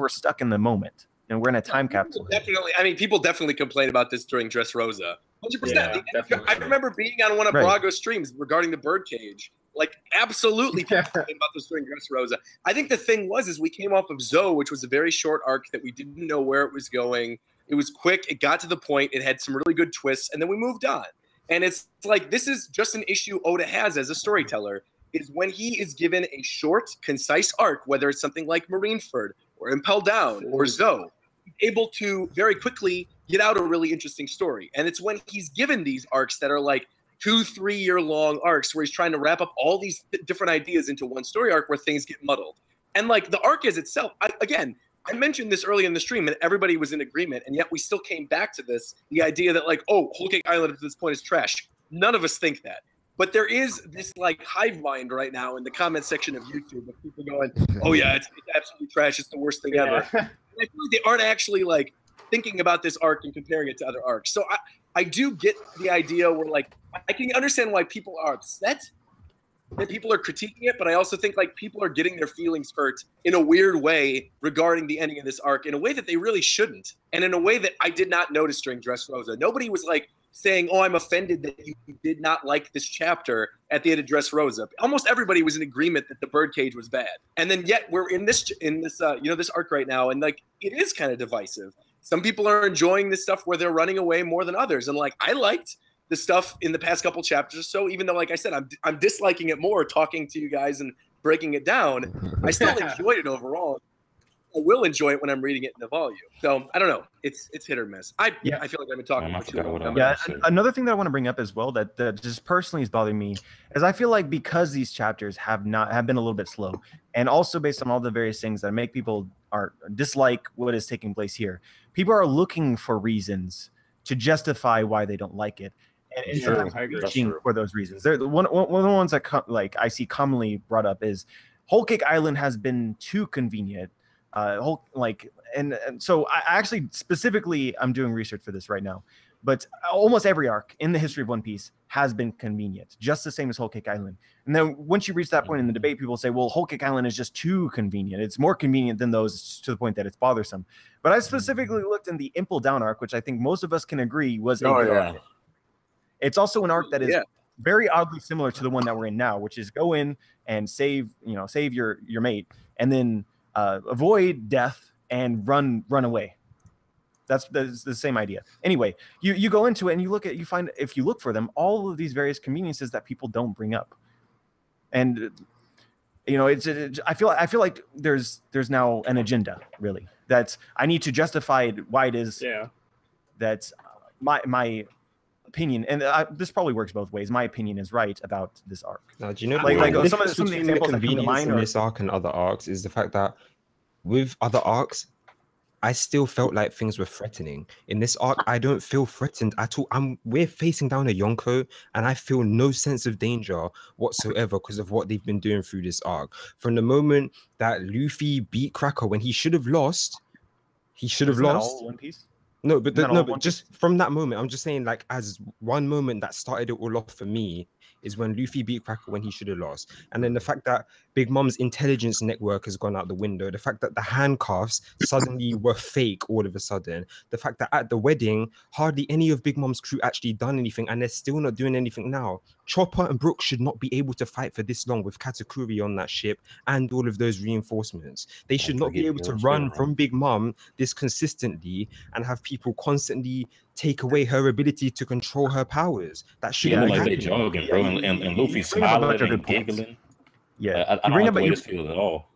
stuck in the moment, and we're in a time capsule. Definitely, I mean, people definitely complain about this during Dressrosa. 100%. I remember being on one of Brago's streams regarding the birdcage. Like, absolutely complain about this during Dressrosa. I think the thing is we came off of Zoe, which was a very short arc that we didn't know where it was going. It was quick. It got to the point. It had some really good twists, and then we moved on. And it's like, this is just an issue Oda has as a storyteller, is when he is given a short, concise arc, whether it's something like Marineford or Impel Down or Zoe, able to very quickly get out a really interesting story. And it's when he's given these arcs that are like 2-3 year long arcs where he's trying to wrap up all these different ideas into one story arc where things get muddled. And like the arc as itself, I mentioned this early in the stream and everybody was in agreement, and yet we still came back to this, the idea that like, oh, Whole Cake Island at this point is trash. None of us think that. But there is this like hive mind right now in the comment section of YouTube of people going, oh yeah, it's absolutely trash. It's the worst thing ever. And I feel like they aren't actually like thinking about this arc and comparing it to other arcs. So I do get the idea where like, I can understand why people are upset that people are critiquing it, but I also think like people are getting their feelings hurt in a weird way regarding the ending of this arc in a way that they really shouldn't. And in a way that I did not notice during Dressrosa. Nobody was like saying, oh, I'm offended that you did not like this chapter at the end of Dressrosa. Almost everybody was in agreement that the birdcage was bad. And then yet we're in this this arc right now. And like, it is kind of divisive. Some people are enjoying this stuff where they're running away more than others. And like, I liked the stuff in the past couple chapters or so, even though, like I said, I'm disliking it more talking to you guys and breaking it down. I still enjoyed it overall. I will enjoy it when I'm reading it in the volume. So I don't know. It's hit or miss. I feel like I've been talking for too long. Yeah, another thing that I want to bring up as well that just personally is bothering me is I feel like because these chapters have been a little bit slow, and also based on all the various things that make people dislike what is taking place here, people are looking for reasons to justify why they don't like it. And reaching for those reasons. They're one of the ones that I see commonly brought up is Whole Cake Island has been too convenient. And so I actually specifically I'm doing research for this right now, but almost every arc in the history of One Piece has been convenient, just the same as Whole Cake Island. And then once you reach that point in the debate, people say, well, Whole Cake Island is just too convenient. It's more convenient than those to the point that it's bothersome. But I specifically looked in the Impel Down arc, which I think most of us can agree was a good arc. It's also an arc that is very oddly similar to the one that we're in now, which is go in and save your mate, and then avoid death and run away. That's the same idea. Anyway, you go into it and you find, if you look for them, all of these various conveniences that people don't bring up. And I feel like there's now an agenda, really, that I need to justify why it is that my opinion, and this probably works both ways. My opinion is right about this arc. Now, do you know like some of the examples that come to convenience mind in this arc and other arcs is the fact that with other arcs, I still felt like things were threatening. In this arc, I don't feel threatened at all. We're facing down a Yonko, and I feel no sense of danger whatsoever because of what they've been doing through this arc. From the moment that Luffy beat Cracker when he should have lost, Isn't that all One Piece? No, but just from that moment, I'm just saying, like, as one moment that started it all off for me is when Luffy beat Cracker when he should have lost. And then the fact that Big Mom's intelligence network has gone out the window, the fact that the handcuffs suddenly were fake all of a sudden, the fact that at the wedding, hardly any of Big Mom's crew actually done anything, and they're still not doing anything now. Chopper and Brook should not be able to fight for this long with Katakuri on that ship and all of those reinforcements. They should not be able to run from Big Mom this consistently and have people constantly take away her ability to control her powers. That shouldn't be happening. They jogging, bro, and Luffy smiling and giggling. Yeah, I don't like the way this feels at all.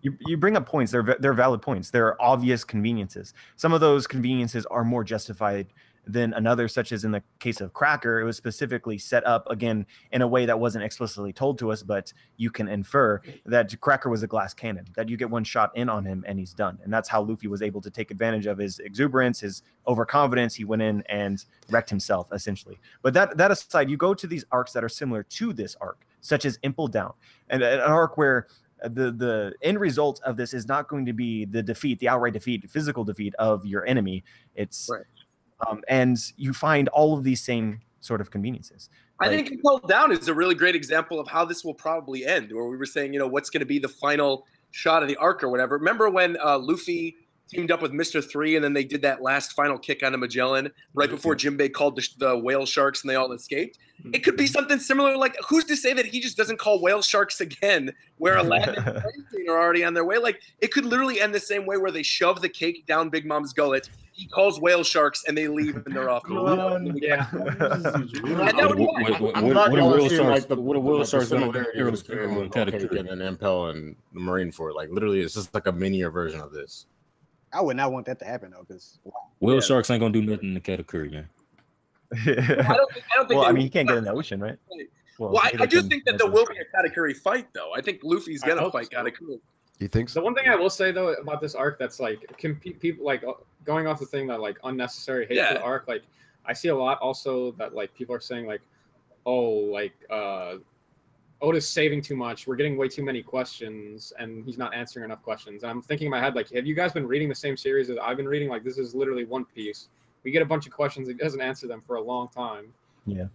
You bring up points. They're valid points. They're obvious conveniences. Some of those conveniences are more justified than another, such as in the case of Cracker. It was specifically set up, again, in a way that wasn't explicitly told to us, but you can infer that Cracker was a glass cannon, that you get one shot in on him and he's done. And that's how Luffy was able to take advantage of his exuberance, his overconfidence. He went in and wrecked himself, essentially. But that aside, you go to these arcs that are similar to this arc, such as Impel Down, and an arc where the end result of this is not going to be the outright defeat, physical defeat of your enemy. It's right. And you find all of these same sort of conveniences. I think Impel Down is a really great example of how this will probably end, where we were saying, what's going to be the final shot of the arc or whatever. Remember when Luffy teamed up with Mr. 3 and then they did that last final kick on Magellan right before Jinbei called the whale sharks and they all escaped? It could be something similar. Like, who's to say that he just doesn't call whale sharks again where Aladdin and Francine are already on their way? Like, it could literally end the same way where they shove the cake down Big Mom's gullet. He calls whale sharks and they leave and they're off. Yeah. What are whale sharks going to do? And Impel and the Marineford? Like, literally, it's just like a minier version of this. I would not want that to happen though, because whale sharks ain't gonna do nothing in the Katakuri, man. I don't think. Well, I mean, he can't get in the ocean, right? Well, I do think that there will be a Katakuri fight, though. I think Luffy's gonna fight Katakuri. You think so? The one thing I will say though about this arc that's like people like going off the thing that like unnecessary hate for the arc, like I see a lot also that like people are saying like, oh, like Oda's saving too much. We're getting way too many questions, and he's not answering enough questions. And I'm thinking in my head, like, have you guys been reading the same series that I've been reading? Like, this is literally One Piece. We get a bunch of questions. He doesn't answer them for a long time. Yeah.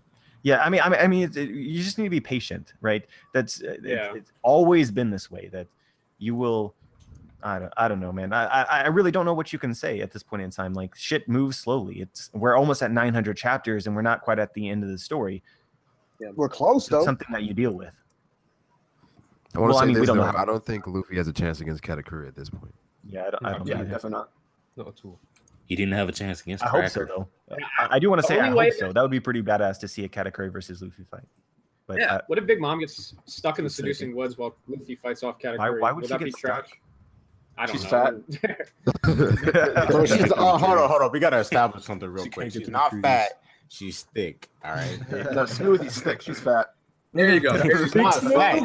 I mean, you just need to be patient, right? That's it's always been this way. That you will. I don't know, man. I really don't know what you can say at this point in time. Like, shit moves slowly. We're almost at 900 chapters, and we're not quite at the end of the story. Yeah, we're close though. It's something that you deal with. I want to say this though. I don't think Luffy has a chance against Katakuri at this point. Yeah, I don't. Yeah, definitely not. Not at all. He didn't have a chance against. I hope so though. I do want to say I hope so. That would be pretty badass to see a Katakuri versus Luffy fight. But yeah, what if Big Mom gets stuck in the seducing woods while Luffy fights off Katakuri? Why would she get trash? I don't know. Fat. Bro, hold on. We gotta establish something real quick. She's not fat. She's thick. All right. No, Smoothie's thick. She's fat. There you go. She's not fat.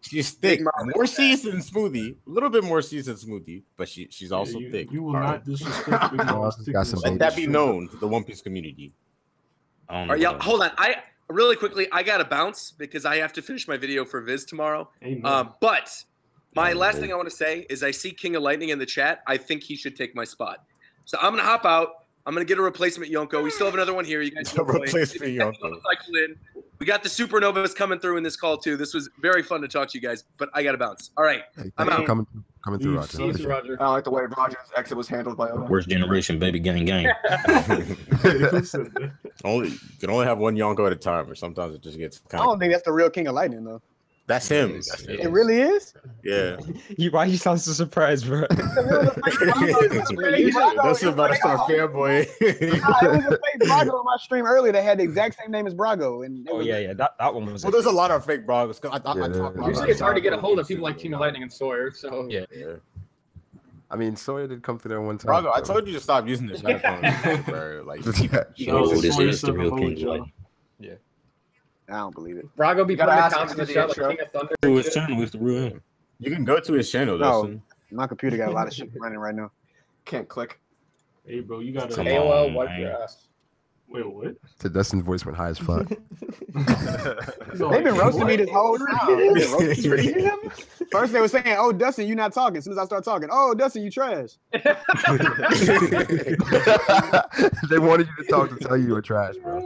She's thick. More seasoned Smoothie. A little bit more seasoned Smoothie, but she's also thick. You will not disrespect Big Mom's thickness. Let that be known to the One Piece community. All right, yeah. Hold on. Really quickly, I gotta bounce because I have to finish my video for Viz tomorrow. But my last thing I want to say is I see King of Lightning in the chat. I think he should take my spot. So I'm gonna hop out. I'm going to get a replacement Yonko. We still have another one here. You guys replacement Yonko. We got the supernovas coming through in this call, too. This was very fun to talk to you guys, but I got to bounce. All right. Hey, I'm out. Coming through, Roger. I like the way Roger's exit was handled by Oda. Worst generation, baby, gang. You can only have one Yonko at a time, or sometimes it just gets I don't think that's the real King of Lightning though. That's him. It really is? Yeah. Why you sound so surprised, bro? That's about to start fanboy. It was a fake Brago on my stream earlier that had the exact same name as Brago. And that one was. Well, there's a lot of fake Bragos. Usually it's hard to get a hold of people like King of Lightning and Sawyer. So yeah. I mean, Sawyer did come through there one time. Brago, I told you to stop using this microphone, bro. Like, this is the real King of Lightning. Yeah. I don't believe it. Brago be putting the comments in the show like King of Thunder. His channel with the real him. You can go to his channel, Dustin. My computer got a lot of shit running right now. Can't click. Hey, bro, you got to AOL wipe your ass. Wait, what? So Dustin's voice went high as fuck. They've been roasting me this whole time. First they were saying, "Oh, Dustin, you not talking." As soon as I start talking, "Oh, Dustin, you trash." They wanted you to talk to tell you were trash, bro.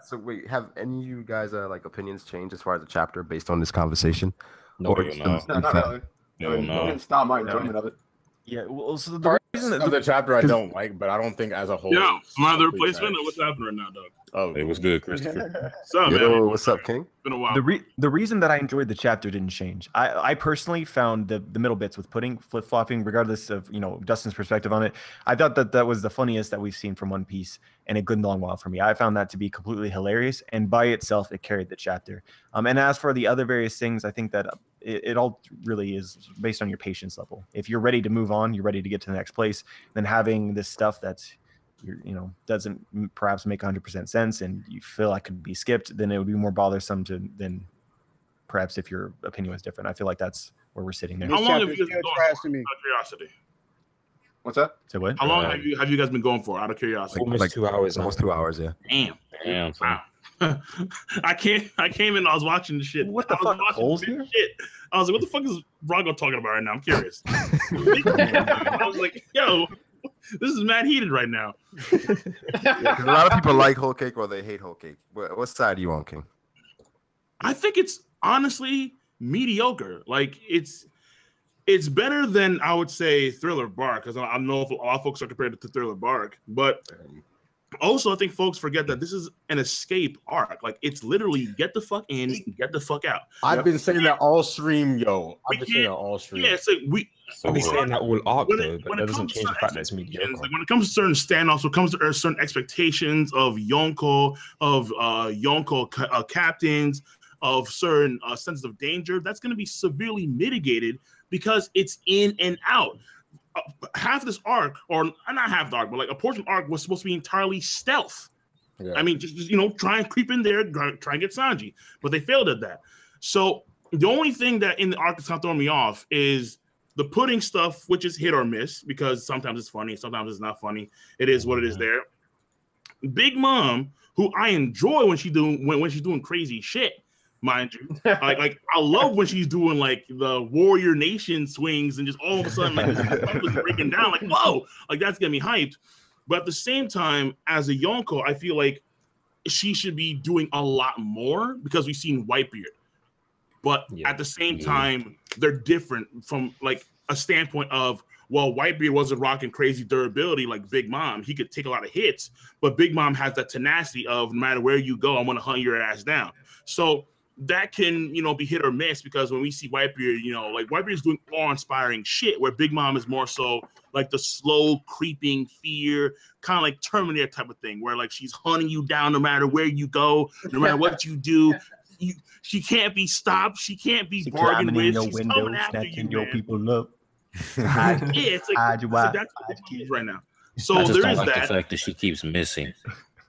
So wait, have any of you guys like opinions changed as far as the chapter based on this conversation? No, not really. No. Stop my enjoyment of it. Yeah, well, so the reason of the chapter I don't like, but I don't think as a whole. Yeah, am I the replacement or what's happening right now, Doug? Oh, it was good, Christopher. So, man, what's up, King? It's been a while. The reason that I enjoyed the chapter didn't change. I personally found the middle bits with pudding flip flopping, regardless of Dustin's perspective on it. I thought that was the funniest that we've seen from One Piece in a good long while for me. I found that to be completely hilarious, and by itself, it carried the chapter. And as for the other various things, I think that it all really is based on your patience level. If you're ready to move on, you're ready to get to the next place, then having this stuff that's doesn't perhaps make 100% sense and you feel like could be skipped, then it would be more bothersome than perhaps if your opinion was different. I feel like that's where we're sitting there. How long have you guys been going for, out of curiosity? What's that? Say what? How long have you guys been going for, out of curiosity? Like 2 hours. Almost 2 hours, yeah. Damn. Wow. I came in, I was watching the shit. What the fuck? Holes here? Shit. I was like, what the fuck is Brago talking about right now? I'm curious. I was like, yo, this is mad heated right now. Yeah, a lot of people like whole cake or they hate whole cake. What side are you on, King? I think it's honestly mediocre. Like it's better than I would say Thriller Bark, because I know a lot of folks are compared it to Thriller Bark, but also I think folks forget that this is an escape arc. Like it's literally get the fuck in, get the fuck out. I've been saying that all stream, yo. I've been saying that all stream. Yeah, so we're saying that all arc though, but that doesn't change the fact that it's mediocre. Like when it comes to certain standoffs, when it comes to certain expectations of Yonko, captains, of certain senses of danger, that's going to be severely mitigated because it's in and out. Half this arc, or not half the arc, but like a portion of the arc was supposed to be entirely stealth. Yeah. I mean, just try and creep in there, try and get Sanji, but they failed at that. So the only thing that in the arc that's not throwing me off is the pudding stuff, which is hit or miss because sometimes it's funny, sometimes it's not funny. It is what it is there. Big Mom, who I enjoy when she's doing crazy shit. Mind you, like I love when she's doing like the Warrior Nation swings and just all of a sudden like this breaking down, like whoa, like that's getting me hyped. But at the same time, as a Yonko, I feel like she should be doing a lot more because we've seen Whitebeard. But at the same time, they're different from like a standpoint of, well, Whitebeard wasn't rocking crazy durability like Big Mom. He could take a lot of hits, but Big Mom has that tenacity of no matter where you go, I'm gonna hunt your ass down. So that can, be hit or miss because when we see Whitebeard, like Whitebeard is doing awe-inspiring shit where Big Mom is more so like the slow creeping fear, kind of like Terminator type of thing where like she's hunting you down no matter where you go, no matter what you do. She can't be stopped. She can't be bargained with. She's coming after you, your people up. It's like that's what it is right now. So I just there don't is like that. The fact that she keeps missing.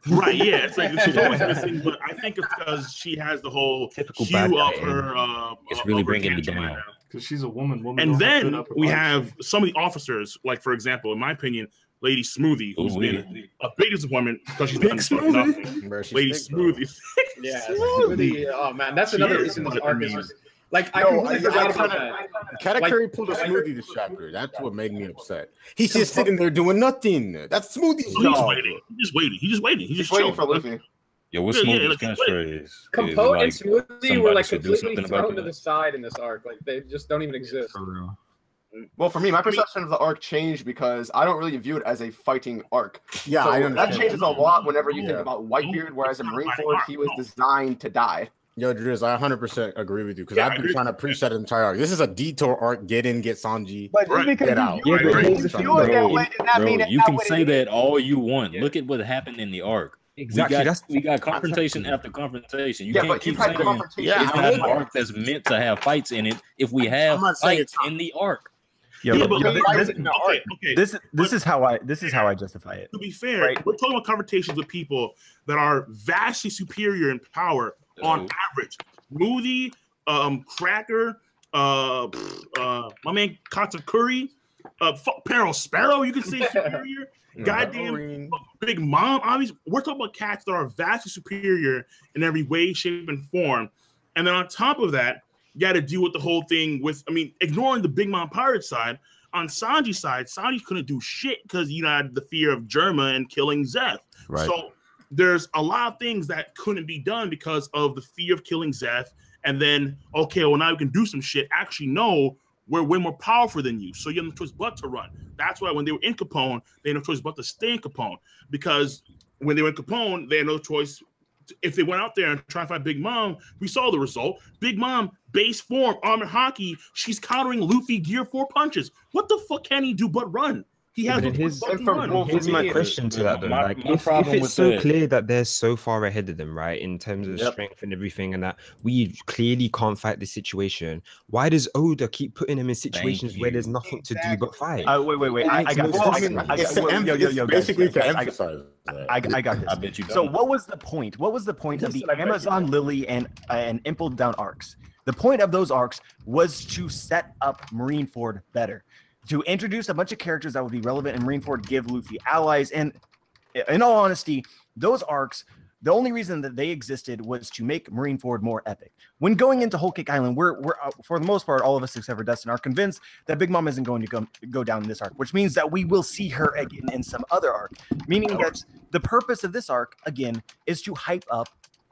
Right, yeah, it's like she's always missing, but I think it's because she has the whole typical hue of her. It's really bringing me down because she's a woman. And then we have some of the officers, like for example, in my opinion, Lady Smoothie, who's been a big disappointment because she's done nothing. Lady Smoothie, yeah, Smoothie. Oh man, that's another reason this arc is. Like I forgot about that. Katakuri pulled a Smoothie this chapter. That's what made me upset. He's just sitting there doing nothing. That's Smoothie's job. He's just waiting. He's waiting for Luffy. Yo, what's Smoothie's catchphrase? Compote and Smoothie were like completely thrown to the side in this arc. Like they just don't even exist. Well, for me, my perception of the arc changed because I don't really view it as a fighting arc. Yeah, so I understand. that changes a lot whenever you think about Whitebeard, whereas in Marineford, he was designed to die. Yo, Driz, I 100% agree with you because Yeah, I've been trying to preach that entire arc. This is a detour arc. Get in, get Sanji, But just because get you out. view it- here's the you thing, view it that bro. way does not mean Bro, that's you not can what say it that is. all you want. Look at what happened in the arc. Exactly. We got confrontation after confrontation. You Yeah, can't but keep you've had saying confrontation. it's not an arc that's meant to have fights in it if we have I'm not saying fights in the arc. Yeah, Yeah, but but this is how I justify it. To be fair, Right. we're talking about confrontations with people that are vastly superior in power on average. Moody, Cracker, my man Katakuri, Peril Sparrow, you can say superior. Goddamn Big Mom, obviously. We're talking about cats that are vastly superior in every way, shape, and form. And then on top of that, you got to deal with the whole thing with, ignoring the Big Mom pirate side. On Sanji's side, Sanji couldn't do shit because he had the fear of Germa and killing Zeth. Right. So there's a lot of things that couldn't be done because of the fear of killing Zeth. And then, okay, well, now we can do some shit. Actually, no, we're way more powerful than you. So you have no choice but to run. That's why when they were in Capone, they had no choice but to stay in Capone. Because when they were in Capone, they had no choice. If they went out there and tried to fight Big Mom, we saw the result. Big Mom, base form, armor hockey, she's countering Luffy Gear 4 punches. What the fuck can he do but run? He has here's my question to that though. Like, if it's so clear that they're so far ahead of them, right, in terms of strength and everything, and that we clearly can't fight this situation, why does Oda keep putting them in situations where there's nothing to do but fight? Wait. I got this. Basically to emphasize that. I got this. I bet you don't. So what was the point? What was the point of the Amazon Lily and Impel Down arcs? The point of those arcs was to set up Marineford better, to introduce a bunch of characters that would be relevant in Marineford, give Luffy allies, and in all honesty, those arcs, the only reason that they existed was to make Marineford more epic. When going into Whole Cake Island, we're for the most part, all of us except for Dustin are convinced that Big Mom isn't going to go down in this arc, which means that we will see her again in some other arc, meaning that the purpose of this arc, again, is to hype up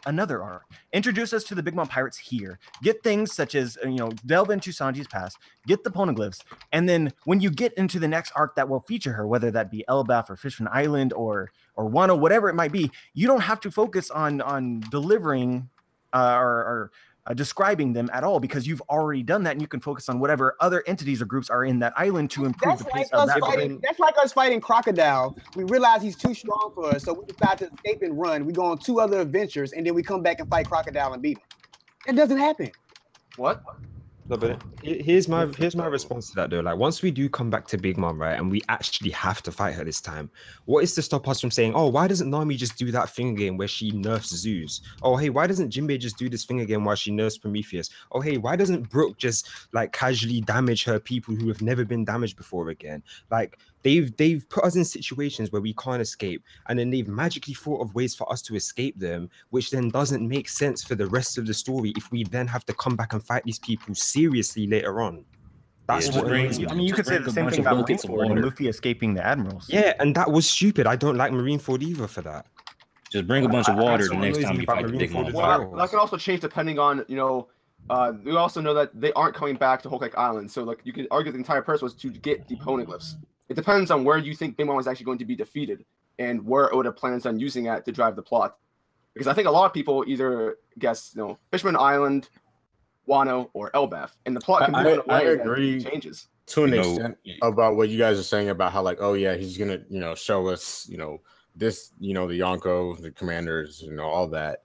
another arc. Introduce us to the Big Mom pirates here. Get things such as, delve into Sanji's past, get the poneglyphs, and then when you get into the next arc that will feature her, whether that be Elbaf or Fishman Island or Wano, whatever it might be, you don't have to focus on delivering or describing them at all, because you've already done that, and you can focus on whatever other entities or groups are in that island to improve the pace of that. That's like us fighting Crocodile. We realize he's too strong for us, so we decide to escape and run. We go on 2 other adventures, and then we come back and fight Crocodile and beat him. It doesn't happen. What? No, but here's my response to that though. Like, once we do come back to Big Mom, right, and we actually have to fight her this time, what is to stop us from saying, oh, why doesn't Nami just do that thing again where she nerfs Zeus? Oh, hey, why doesn't Jinbei just do this thing again while she nerfs Prometheus? Oh, hey, why doesn't Brooke just like casually damage her people who have never been damaged before again? Like, they've put us in situations where we can't escape, and then they've magically thought of ways for us to escape them, which then doesn't make sense for the rest of the story if we then have to come back and fight these people seriously later on. That's what I mean, you could say the same thing about Marineford and Luffy escaping the admirals. Yeah, and that was stupid. I don't like Marineford either for that. Just bring a bunch of water the next time you fight the Big Mom. Well, that can also change depending on, we also know that they aren't coming back to Whole Cake Island, so like you could argue the entire purpose was to get the poneglyphs. It depends on where you think Big Mom is actually going to be defeated and where Oda plans on using that to drive the plot. Because I think a lot of people either guess, Fishman Island, Wano, or Elbaf, and the plot can be I agree changes to an extent about what you guys are saying about how, like, oh yeah, he's gonna show us this the Yonko, the commanders, all that.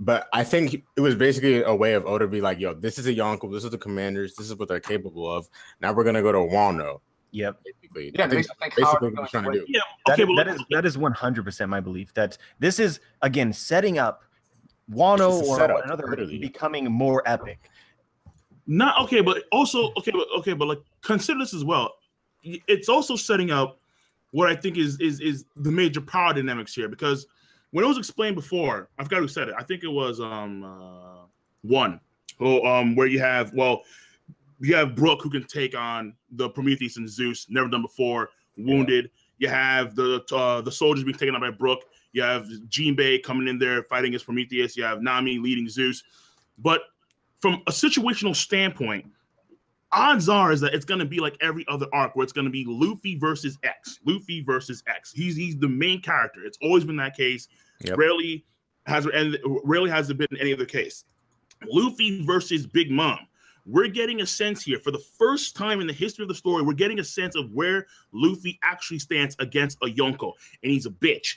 But I think it was basically a way of Oda be like, yo, this is a Yonko, this is the commanders, this is what they're capable of. Now we're gonna go to Wano. Yep. Basically, yeah, basically what I'm trying to do. Yeah, that is 100% my belief. That this is again setting up Wano or another becoming more epic. Not okay, but also but like consider this as well. It's also setting up what I think is the major power dynamics here, because when it was explained before, I forgot who said it. I think it was one where you have Brooke, who can take on the Prometheus and Zeus, never done before, wounded. You have the soldiers being taken out by Brooke. You have Jinbei coming in there fighting against Prometheus. You have Nami leading Zeus. But from a situational standpoint, odds are is that it's going to be like every other arc where it's going to be Luffy versus X. Luffy versus X. He's the main character. It's always been that case. Yep. Rarely has it been any other case. Luffy versus Big Mom. We're getting a sense here for the first time in the history of the story. We're getting a sense of where Luffy actually stands against a Yonko, and he's a bitch.